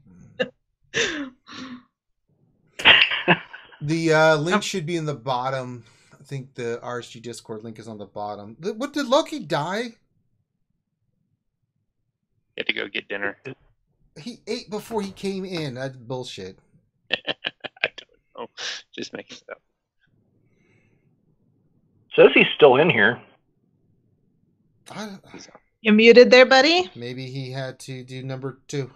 S1: The link should be in the bottom. I think the RSG Discord link is on the bottom. What, did Loki die?
S4: He had to go get dinner.
S1: He ate before he came in. That's bullshit.
S4: I don't know. Just making it up.
S5: Says he's still in here.
S3: You muted there, buddy?
S1: Maybe he had to do number 2.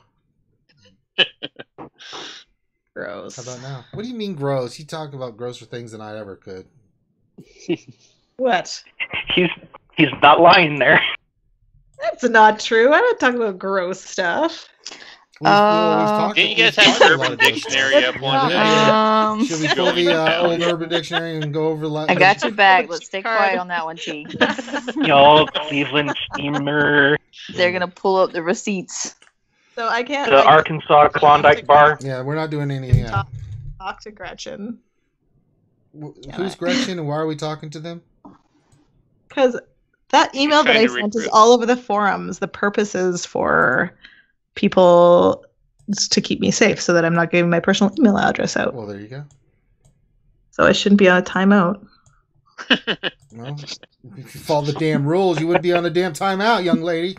S3: Gross.
S1: How about now? What do you mean gross? He talked about grosser things than I ever could.
S3: What?
S5: He's not lying there.
S3: That's not true. I don't talk about gross stuff.
S4: Didn't you guys have Urban Dictionary up one day?
S1: Should we pull the old Urban Dictionary and go over?
S7: I got your bag. Let's stay quiet on that one, T.
S5: Cleveland Steamer.
S7: They're gonna pull up the receipts.
S3: So I can't.
S5: The Arkansas Klondike Bar.
S1: Yeah, we're not doing any.
S3: Talk to Gretchen.
S1: Who's Gretchen, and why are we talking to them?
S3: Because that email that I sent is all over the forums. The purpose is for people to keep me safe so that I'm not giving my personal email address out.
S1: Well, there you go.
S3: So I shouldn't be on a timeout.
S1: Well, if you follow the damn rules, you wouldn't be on a damn timeout, young lady.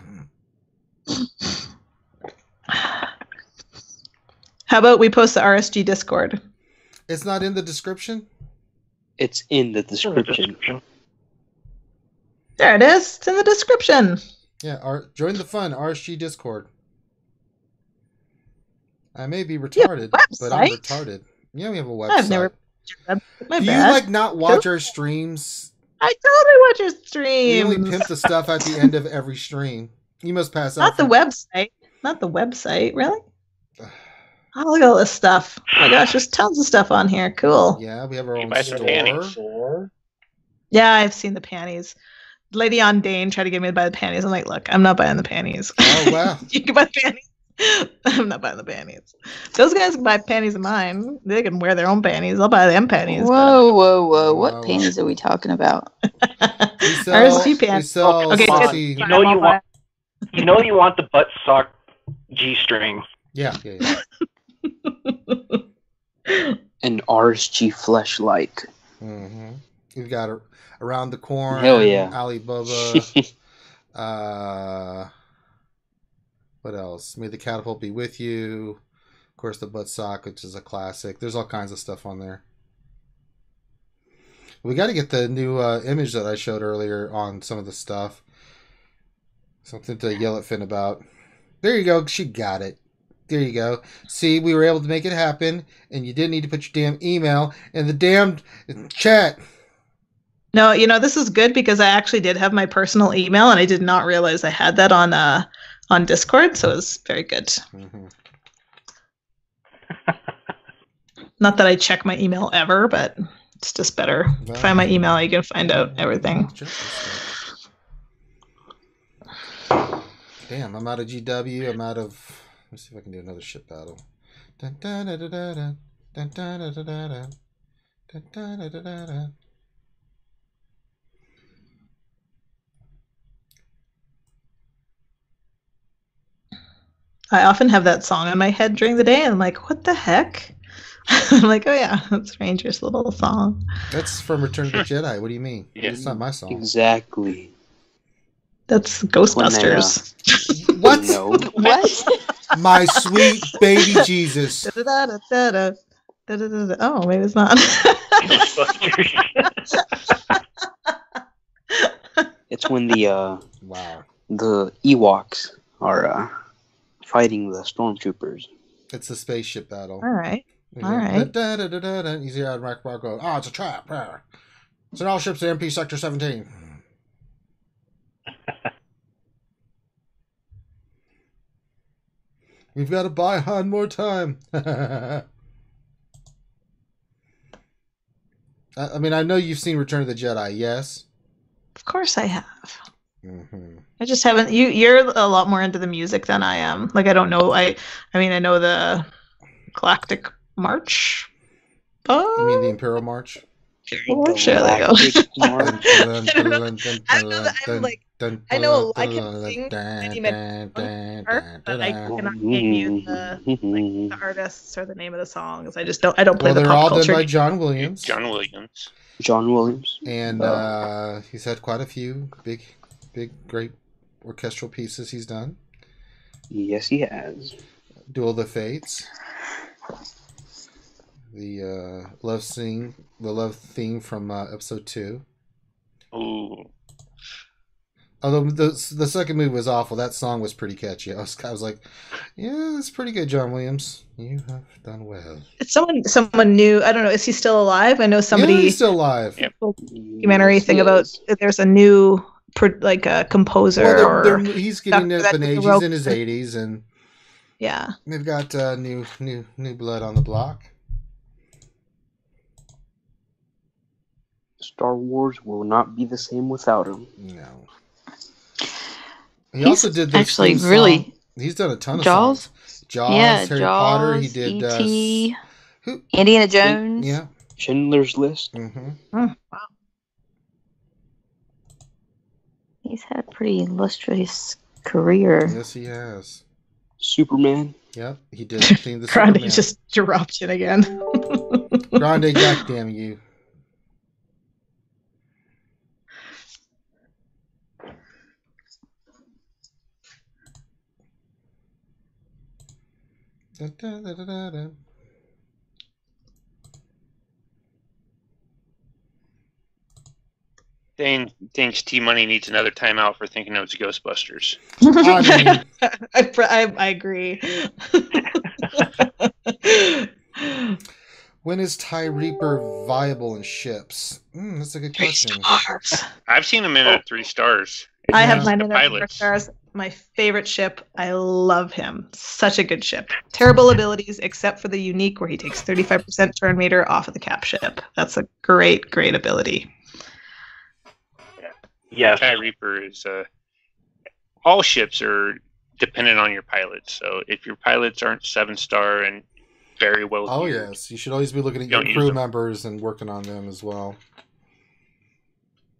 S3: How about we post the RSG Discord?
S1: It's not in the description?
S8: It's in the description.
S3: There it is. It's in the description.
S1: Yeah, join the fun, RSG Discord. I may be retarded, but I'm retarded. Yeah, we have a website.
S3: I've never.
S1: Do you not watch our streams?
S3: I totally watch your streams.
S1: We only pimp the stuff at the end of every stream. You must pass out.
S3: Not the website. Not the website. Really? Oh, look at all this stuff. Oh my gosh, there's tons of stuff on here. Cool.
S1: Yeah, we have our own
S4: store.
S3: Yeah, I've seen the panties. Lady on Dane tried to get me to buy the panties. I'm like, look, I'm not buying the panties.
S1: Oh, wow.
S3: You can buy the panties. I'm not buying the panties. Those guys can buy panties of mine. They can wear their own panties. I'll buy them panties.
S7: Whoa. What panties are we talking about?
S3: RSG panties.
S1: Okay,
S5: you know you want the butt sock G-string.
S1: Yeah.
S8: An RSG fleshlight.
S1: Mm-hmm. We've got Around the Corn.
S8: Hell yeah.
S1: Alibaba. What else? May the Catapult Be With You. Of course, the Buttsock, which is a classic. There's all kinds of stuff on there. We got to get the new image that I showed earlier on some of the stuff. Something to yell at Finn about. There you go. She got it. There you go. See, we were able to make it happen, and you didn't need to put your damn email in the damn chat.
S3: No, this is good because I actually did have my personal email, and I did not realize I had that on Discord, so it was very good. Mm-hmm. Not that I check my email ever, but it's just better. Well, find my email, you can find out everything.
S1: Damn, I'm out of GW. I'm out of... Let's see if I can do another ship battle. Dun, dun, dun, dun, dun, dun, dun, dun, dun, dun, dun, dun, dun, dun.
S3: I often have that song in my head during the day, and I'm like, what the heck? I'm like, oh yeah, that's Ranger's little song.
S1: That's from Return of the Jedi. What do you mean? Yeah. It's not my song.
S8: Exactly.
S3: That's Ghostbusters.
S1: What?
S7: No. What?
S1: My sweet baby Jesus.
S3: Oh, maybe it's not.
S8: It's when the Ewoks are fighting the stormtroopers.
S1: It's a spaceship battle.
S3: All right. All right.
S1: You see how Rackbar goes, it's a trap. Send all ships to MP Sector 17. We've got to buy Han more time. I mean, I know you've seen Return of the Jedi, yes?
S3: Of course I have. Mm-hmm. I just haven't. You're a lot more into the music than I am. Like, I don't know. I mean, I know the Galactic March.
S1: You mean the Imperial March?
S3: Imperial March. There they go. I know I can sing many parts, but I cannot name you the artists or the name of the songs. I don't play the pop culture.
S1: They're all done by John Williams.
S8: John Williams.
S1: And he's had quite a few big, great orchestral pieces he's done.
S8: Yes, he has.
S1: Duel of the Fates. The love theme from episode 2.
S4: Ooh.
S1: Although the second movie was awful, that song was pretty catchy. I was like, yeah, it's pretty good, John Williams. You have done well.
S3: It's someone new. I don't know. Is he still alive? I know somebody.
S1: Yeah, he's still alive.
S3: Yep. Documentary thing about there's a new composer.
S1: Well, he's getting up in age. He's in his 80s, and
S3: yeah,
S1: they've got new blood on the block.
S8: Star Wars will not be the same without him.
S1: No. He also did this
S7: actually really.
S1: He's done a ton of
S7: Jaws.
S1: Songs. Jaws, Harry Potter. He did
S7: E.T. Indiana Jones.
S1: Yeah.
S8: Schindler's List.
S1: Mm-hmm.
S3: Wow.
S7: He's had a pretty illustrious career.
S1: Yes, he has.
S8: Superman.
S1: Yep, he did the theme.
S3: Grande just dropped it again.
S1: Grande, goddamn you. Da, da, da, da, da.
S4: Dane thinks T-Money needs another timeout for thinking it was Ghostbusters.
S3: I agree.
S1: When is TIE Reaper viable in ships? That's a good question.
S3: 3 stars.
S4: I've seen him in at 3 stars.
S3: I have mine in at 4 stars. My favorite ship. I love him. Such a good ship. Terrible abilities, except for the unique where he takes 35% turn meter off of the cap ship. That's a great, great ability.
S4: Yes. TIE Reaper is all ships are dependent on your pilots. So if your pilots aren't 7-star and very well geared,
S1: yes, you should always be looking at your crew members and working on them as well.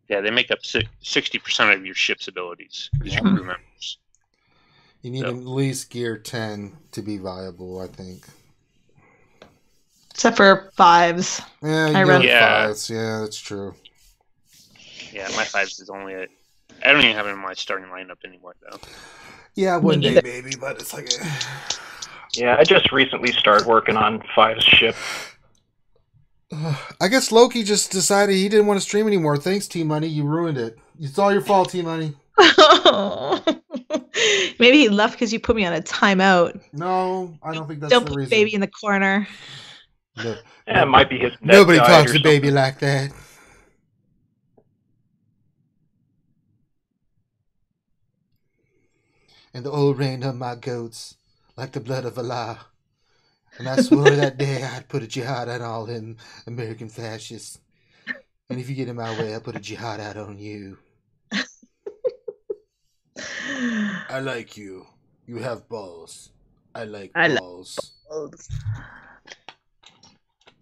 S4: Yeah, they make up 60% of your ship's abilities. Your crew members.
S1: You need at least gear 10 to be viable, I think.
S3: Except for 5s.
S1: Yeah, you run 5s. Yeah, that's true.
S4: Yeah, my 5s is only I don't even have it in my starting lineup anymore, though.
S1: Yeah, one day maybe, but it's like...
S5: Yeah, I just recently started working on 5's ship.
S1: I guess Loki just decided he didn't want to stream anymore. Thanks, T-Money. You ruined it. It's all your fault, T-Money.
S3: Maybe he left because you put me on a timeout.
S1: No, I don't think that's
S3: Don't
S1: the
S3: put
S1: reason.
S3: baby in the corner.
S1: No,
S5: it might be his.
S1: Nobody talks to baby like that. And the old rained on my goats like the blood of Allah. And I swore that day I'd put a jihad on all them American fascists. And if you get in my way, I'll put a jihad out on you. I like you. You have balls. I like balls.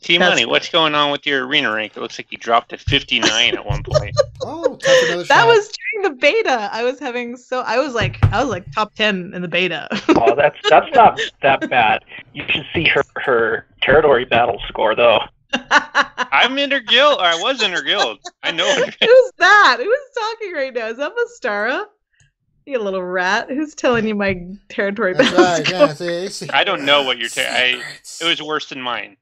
S4: T-Money, what's going on with your arena rank? It looks like you dropped to 59 at one point.
S1: Oh, time for another
S3: that
S1: shot.
S3: was during the beta. I was like top 10 in the beta.
S5: Oh, that's not that bad. You should see her territory battle score though.
S4: I'm in her guild. Or I was in her guild. I know her.
S3: Who's that? Who's talking right now? Is that Mastara? You little rat. Who's telling you my territory battle score?
S1: Yeah,
S4: I don't know what you're saying. It was worse than mine.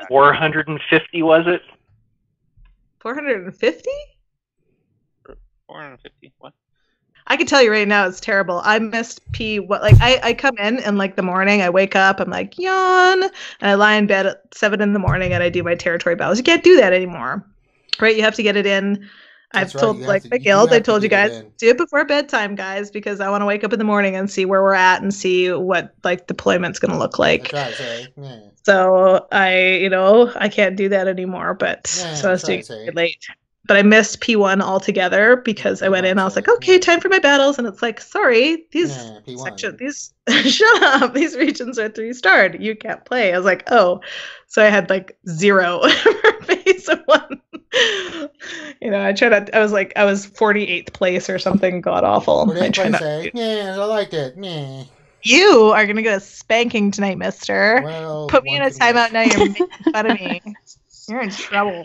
S5: 450 was it?
S3: 450?
S4: 450. What?
S3: I can tell you right now, it's terrible. I missed I come in and like the morning, I wake up, I'm like yawn, and I lie in bed at 7 in the morning, and I do my territory battles. You can't do that anymore, right? You have to get it in. I've told my guild, I told you guys, do it before bedtime, guys, because I want to wake up in the morning and see where we're at and see what like deployment's going to look like. So I can't do that anymore, but so I was doing it late. But I missed P1 altogether because I went in, I was like, okay, time for my battles, and it's like, sorry, these sections, shut up, these regions are 3-starred, you can't play. I was like, oh, so I had like 0 for phase 1. I was 48th place or something god awful.
S1: Yeah, I liked it. Yeah.
S3: You are gonna get a spanking tonight, mister.
S1: Well,
S3: put me in a timeout now, you're making fun of me. You're in trouble.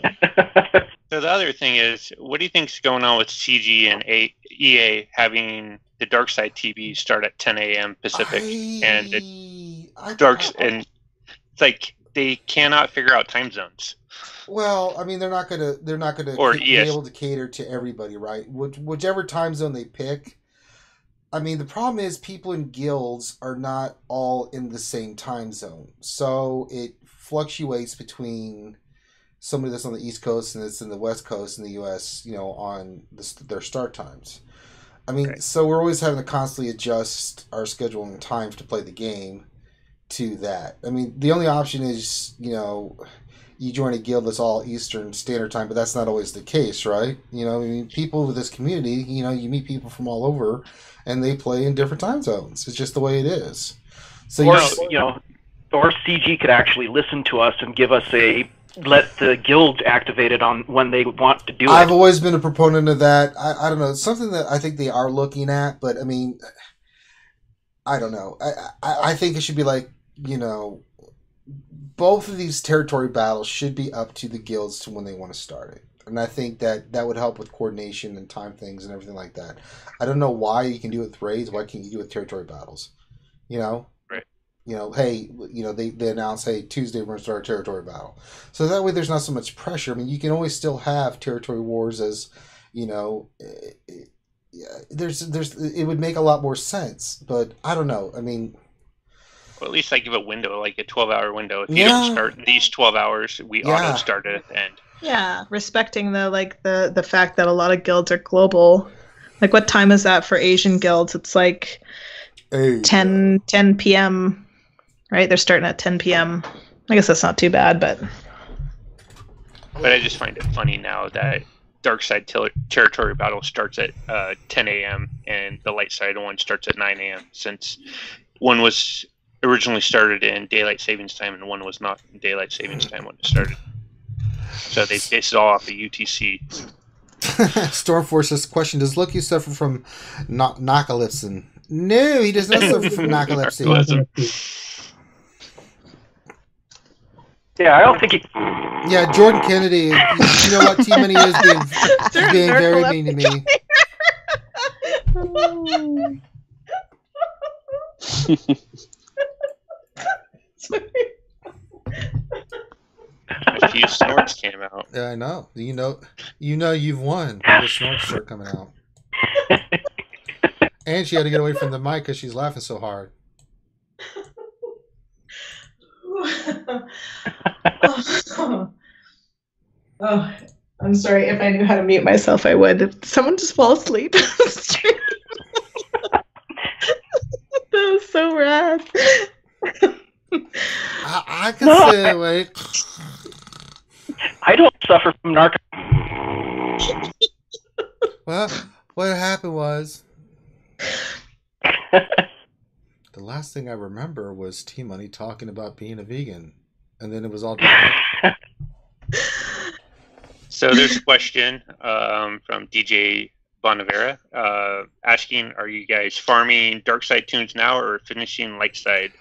S4: So the other thing is, what do you think's going on with CG and EA having the Dark Side TV start at 10 a.m. Pacific and it's like they cannot figure out time zones.
S1: Well, I mean, they're not gonna be able to cater to everybody, right? Whichever time zone they pick. I mean, the problem is people in guilds are not all in the same time zone, so it fluctuates between somebody that's on the East Coast and that's in the West Coast in the U.S., on their start times. I mean, So we're always having to constantly adjust our schedule and times to play the game to that. I mean, the only option is, you join a guild that's all Eastern Standard Time, but that's not always the case, right? I mean, people with this community, you meet people from all over, and they play in different time zones. It's just the way it is. So
S5: or CG could actually listen to us and give us let the guild activate it on when they want to do it.
S1: I've always been a proponent of that. I don't know. It's something that I think they are looking at, but I mean, I don't know. I think it should be like, both of these territory battles should be up to the guilds to when they want to start it. And I think that would help with coordination and time things and everything like that. I don't know why you can do it with raids. Why can't you do it with territory battles?
S4: Right.
S1: Hey, they announce, hey, Tuesday we're going to start a territory battle. So that way there's not so much pressure. I mean, you can always still have territory wars as, it would make a lot more sense. But I don't know. I mean...
S4: Well, at least I give a window, like a 12-hour window. If you don't start these 12 hours, we auto start it at the end. Yeah,
S3: respecting the fact that a lot of guilds are global. Like, what time is that for Asian guilds? It's like 10 p.m., right? They're starting at 10 p.m. I guess that's not too bad, but...
S4: But I just find it funny now that Dark Side Territory Battle starts at 10 a.m. and the Light Side one starts at 9 a.m. since one was originally started in Daylight Savings Time and one was not in Daylight Savings Time when it started. So they based it all off of UTC.
S1: Stormforce's question: does Loki suffer from narcolepsy? No, he does not suffer from narcolepsy.
S5: Yeah, I don't think he.
S1: Yeah, Jordan Kennedy. You know what T Money is being very mean to me.
S4: A few snorts came out.
S1: Yeah, I know. You know you've won when the snorts start coming out. And she had to get away from the mic because she's laughing so hard.
S3: Oh, I'm sorry. If I knew how to mute myself, I would. Did someone just fall asleep on the stream? That was so rad.
S1: I can stay awake.
S5: I don't suffer from narco.
S1: Well, what happened was the last thing I remember was T Money talking about being a vegan, and then it was all done.
S4: So there's a question from DJ Bonavera asking, are you guys farming dark side tunes now or finishing light side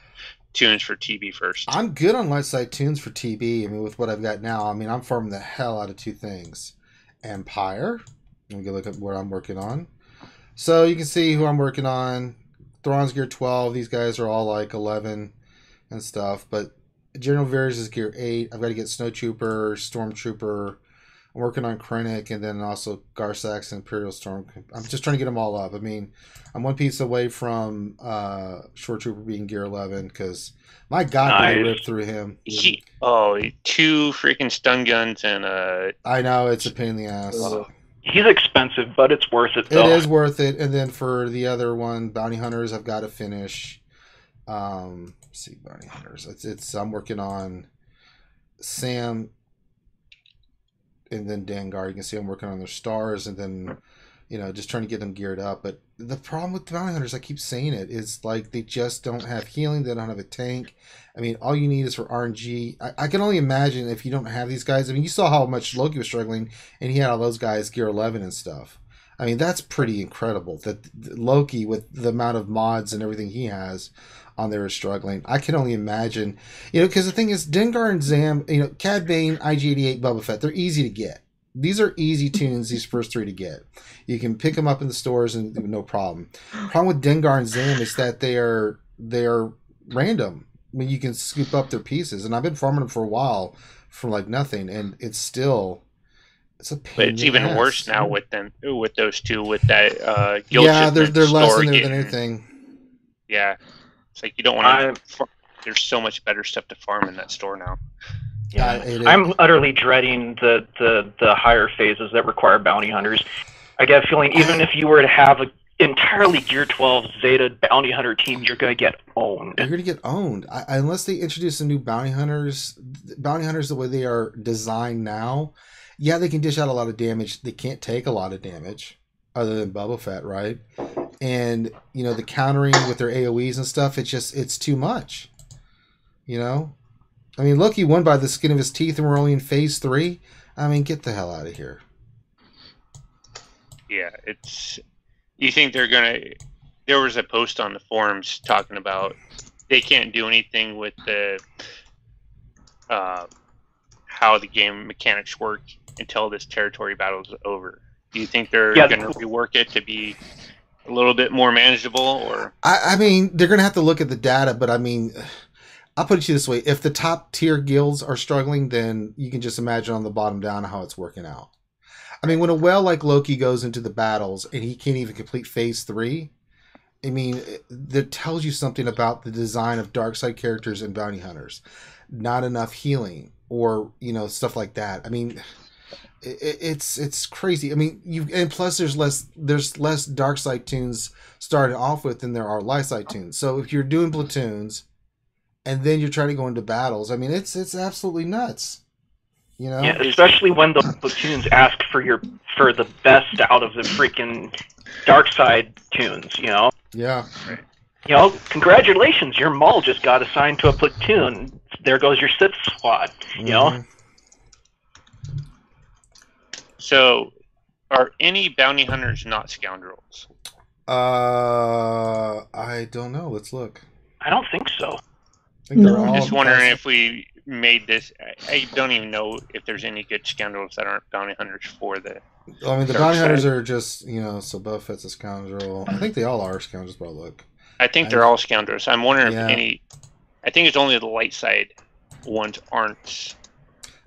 S4: tunes for TB first?
S1: I'm good on light side tunes for TB. I mean, with what I've got now, I mean, I'm farming the hell out of two things. Empire. Let me go look at what I'm working on. So you can see who I'm working on. Thrawn's gear 12. These guys are all like 11 and stuff. But General Veers is gear 8. I've got to get Snowtrooper, Stormtrooper. I'm working on Krennic and then also Garsax and Imperial Storm. I'm just trying to get them all up. I mean, I'm one piece away from Shore Trooper being gear 11 because my God, did I rip through him.
S4: Two freaking stun guns and
S1: I know, it's a pain in the ass.
S5: He's expensive, but it's worth it, though.
S1: It is worth it. And then for the other one, Bounty Hunters, I've got to finish. Let's see, Bounty Hunters. I'm working on Sam and then Dengar. You can see I'm working on their stars and then, just trying to get them geared up. But the problem with the Bounty Hunters, I keep saying it, is like they just don't have healing. They don't have a tank. I mean, all you need is for RNG. I can only imagine if you don't have these guys. I mean, you saw how much Loki was struggling, and he had all those guys gear 11 and stuff. I mean, that's pretty incredible that Loki, with the amount of mods and everything he has on there, is struggling. I can only imagine, because the thing is, Dengar and Zam, Cad Bane, IG-88, Boba Fett, they're easy to get. These are easy tunes, these first three to get. You can pick them up in the stores and no problem. Problem with Dengar and Zam is that they are random. I mean, you can scoop up their pieces, and I've been farming them for a while for like nothing, and it's a pain.
S4: But it's even worse now with those two, with that guild.
S1: Yeah, they're less in there than anything.
S4: Yeah, it's like you don't want to. There's so much better stuff to farm in that store now.
S5: Yeah, I'm utterly dreading the higher phases that require bounty hunters. I get a feeling even if you were to have an entirely Gear 12 Zeta bounty hunter team, you're going to get owned.
S1: You're going to get owned. Unless they introduce some new bounty hunters. Bounty hunters, the way they are designed now, yeah, they can dish out a lot of damage. They can't take a lot of damage other than Boba Fett, right? And, the countering with their AoEs and stuff, it's too much. I mean, Loki won by the skin of his teeth and we're only in phase 3. I mean, get the hell out of here.
S4: Yeah, you think they're going to... There was a post on the forums talking about they can't do anything with the how the game mechanics work until this territory battle is over. Do you think they're going to rework it to be a little bit more manageable? Or
S1: I mean, they're going to have to look at the data, but I mean... I'll put it to you this way. If the top tier guilds are struggling, then you can just imagine on the bottom down how it's working out. I mean, when a whale like Loki goes into the battles and he can't even complete phase 3, I mean, that tells you something about the design of dark side characters and bounty hunters. Not enough healing or, stuff like that. I mean, it's crazy. I mean, and plus there's less dark side tunes starting off with than there are light side tunes. So if you're doing platoons and then you're trying to go into battles, I mean, it's absolutely nuts.
S5: Yeah, especially when those platoons ask for the best out of the freaking dark side tunes,
S1: Yeah.
S5: Congratulations, your Maul just got assigned to a platoon. There goes your Sith squad,
S4: So, are any bounty hunters not scoundrels?
S1: I don't know. Let's look.
S5: I don't think so.
S1: I think they're
S4: I'm
S1: all
S4: just wondering if we made this. I don't even know if there's any good scoundrels that aren't bounty hunters for the.
S1: I mean, the bounty hunters are just, so Boba Fett's a scoundrel. I think they all are scoundrels, but look.
S4: I think they're all scoundrels. I'm wondering if any. I think it's only the light side ones aren't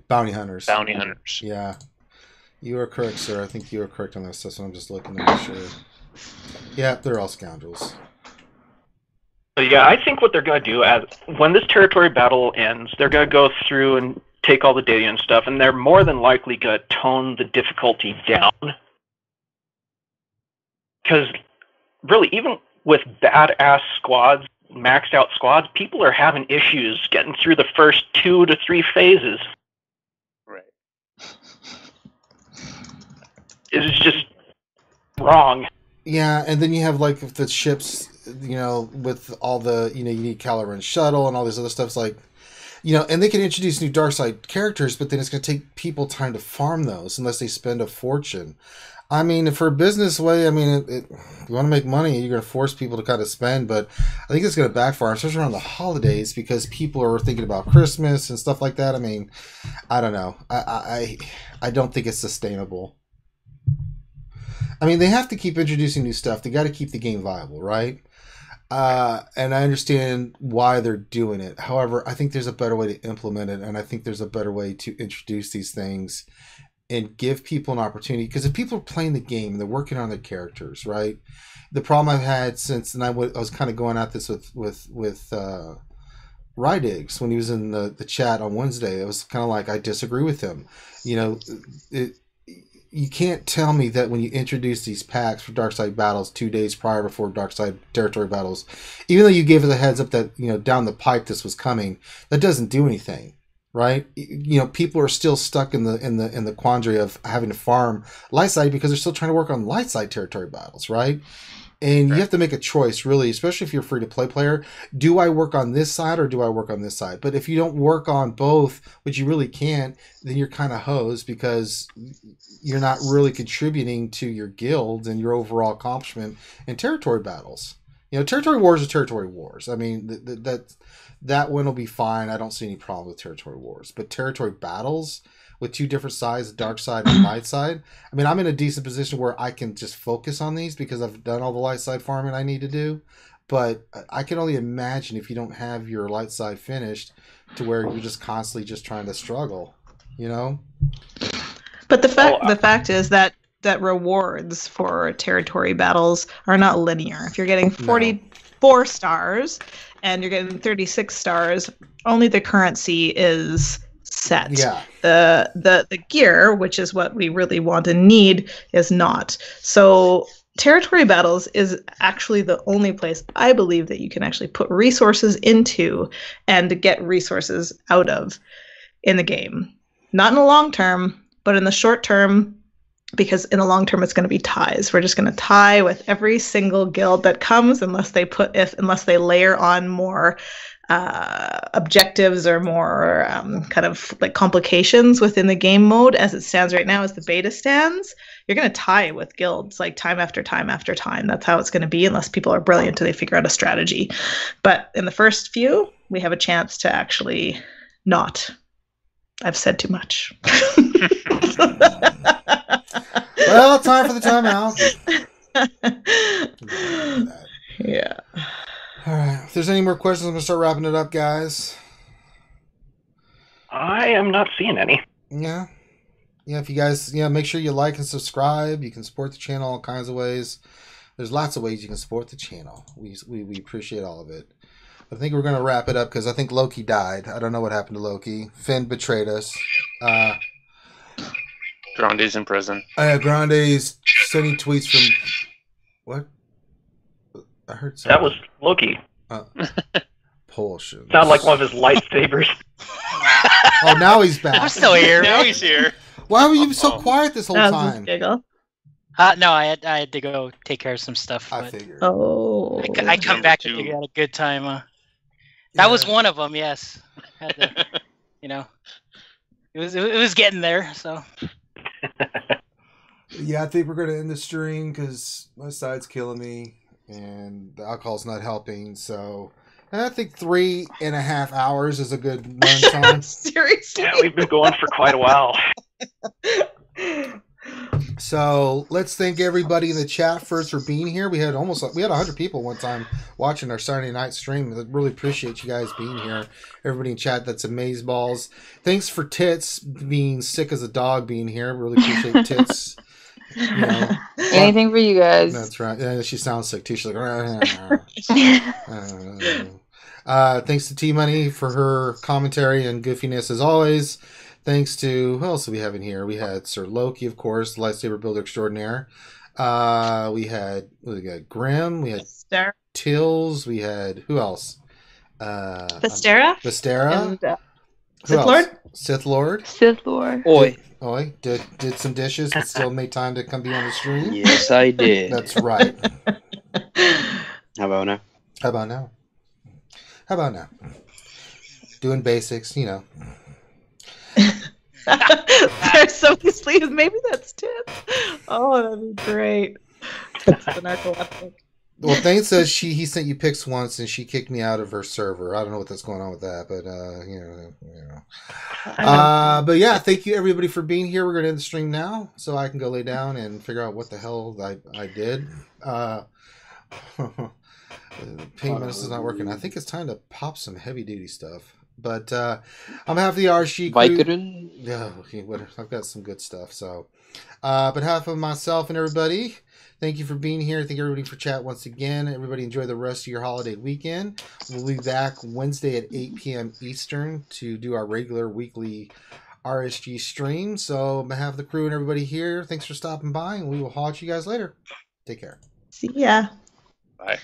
S1: bounty hunters.
S4: Bounty hunters.
S1: Yeah, you are correct, sir. I think you are correct on this. That's what I'm just looking to make sure. Yeah, they're all scoundrels.
S5: So yeah, I think what they're going to do when this territory battle ends, they're going to go through and take all the data and stuff, and they're more than likely going to tone the difficulty down. Because really, even with badass squads, maxed out squads, people are having issues getting through the first 2 to 3 phases.
S4: Right.
S5: It's just wrong.
S1: Yeah, and then you have like the ships, with all the, you need Kylo Ren shuttle and all this other stuff. It's like, and they can introduce new dark side characters, but then it's going to take people time to farm those unless they spend a fortune. I mean, for a business way, I mean, you want to make money, you're going to force people to kind of spend, but I think it's going to backfire, especially around the holidays, because people are thinking about Christmas and stuff like that. I mean, I don't know. I don't think it's sustainable. I mean, they have to keep introducing new stuff. They got to keep the game viable, right? And I understand why they're doing it. However, I think there's a better way to implement it, and I think there's a better way to introduce these things and give people an opportunity. Because if people are playing the game and they're working on their characters, right? The problem I've had since, and I was kind of going at this with Rydiggs when he was in the chat on Wednesday. It was kind of like I disagree with him. You can't tell me that when you introduce these packs for Darkside battles 2 days prior before Darkside territory battles, even though you gave us a heads up that down the pipe this was coming, that doesn't do anything, right? People are still stuck in the quandary of having to farm light side because they're still trying to work on light side territory battles, right? And you have to make a choice, really, especially if you're a free-to-play player. Do I work on this side or do I work on this side? But if you don't work on both, which you really can't, then you're kind of hosed because you're not really contributing to your guild and your overall accomplishment in territory battles. Territory wars are territory wars. I mean, that one will be fine. I don't see any problem with territory wars. But territory battles with 2 different sides, dark side and light side. I mean, I'm in a decent position where I can just focus on these because I've done all the light side farming I need to do. But I can only imagine if you don't have your light side finished to where you're just constantly just trying to struggle,
S3: But the fact is that rewards for territory battles are not linear. If you're getting 44 stars and you're getting 36 stars, only the currency is set.
S1: Yeah.
S3: The gear, which is what we really want and need, is not. So territory battles is actually the only place I believe that you can actually put resources into and get resources out of in the game. Not in the long term, but in the short term, because in the long term it's going to be ties. We're just going to tie with every single guild that comes unless they layer on more objectives or more kind of like complications within the game mode as it stands right now, as the beta stands. You're going to tie with guilds like time after time after time. That's how it's going to be unless people are brilliant till they figure out a strategy. But in the first few, we have a chance to actually not. I've said too much.
S1: Well, time for the timeout.
S3: Yeah.
S1: All right. If there's any more questions, I'm going to start wrapping it up, guys.
S5: I am not seeing any.
S1: Yeah. Yeah, if you guys, make sure you like and subscribe. You can support the channel all kinds of ways. There's lots of ways you can support the channel. We appreciate all of it. I think we're going to wrap it up because I think Loki died. I don't know what happened to Loki. Finn betrayed us.
S4: Grande's in prison.
S1: Grande's sending tweets from... What? I heard something.
S5: That was Loki.
S1: Bullshit.
S5: Sounded like one of his lightsabers.
S1: Oh, now he's back.
S2: I'm still here.
S4: Now he's here.
S1: Why were you so quiet this whole time?
S3: Giggle.
S2: No, I had to go take care of some stuff.
S1: I figured.
S3: Oh.
S2: I come back to figure out a good time. That was one of them, yes. Had to, it was getting there, so.
S1: Yeah, I think we're going to end the stream because my side's killing me and the alcohol's not helping. So, I think 3.5 hours is a good run time.
S3: Seriously?
S5: Yeah, we've been going for quite a while.
S1: So let's thank everybody in the chat first for being here. We had 100 people one time watching our Saturday night stream. I really appreciate you guys being here. Everybody in chat, that's amazeballs. Thanks for Tits being sick as a dog being here. Really appreciate Tits.
S7: Anything for you guys.
S1: That's right. Yeah, she sounds sick too. She's like, thanks to T Money for her commentary and goofiness as always. Thanks to, who else do we have in here? We had Sir Loki, of course, lightsaber builder extraordinaire. We had Grim. We had Tills. We had, who else?
S3: Vestera.
S1: And, Sith Lord. Oi. Did some dishes and still made time to come be on the stream?
S8: Yes, I did.
S1: That's right.
S8: How about now? Doing basics,
S3: There's so many sleeves. Maybe that's Tits. Oh, that'd be great. Tits the narcoleptic.
S1: Well, Thane says he sent you pics once and she kicked me out of her server. I don't know what's going on with that, but but yeah, thank you everybody for being here. We're gonna end the stream now, so I can go lay down and figure out what the hell I did. Ping Menace is not working. I think it's time to pop some heavy duty stuff. But on behalf of the RSG crew, I've got some good stuff. So, but half of myself and everybody, thank you for being here. Thank everybody for chat once again. Everybody enjoy the rest of your holiday weekend. We'll be back Wednesday at 8 p.m. Eastern to do our regular weekly RSG stream. So, on behalf of the crew and everybody here, thanks for stopping by, and we will holler at you guys later. Take care.
S3: See ya.
S4: Bye.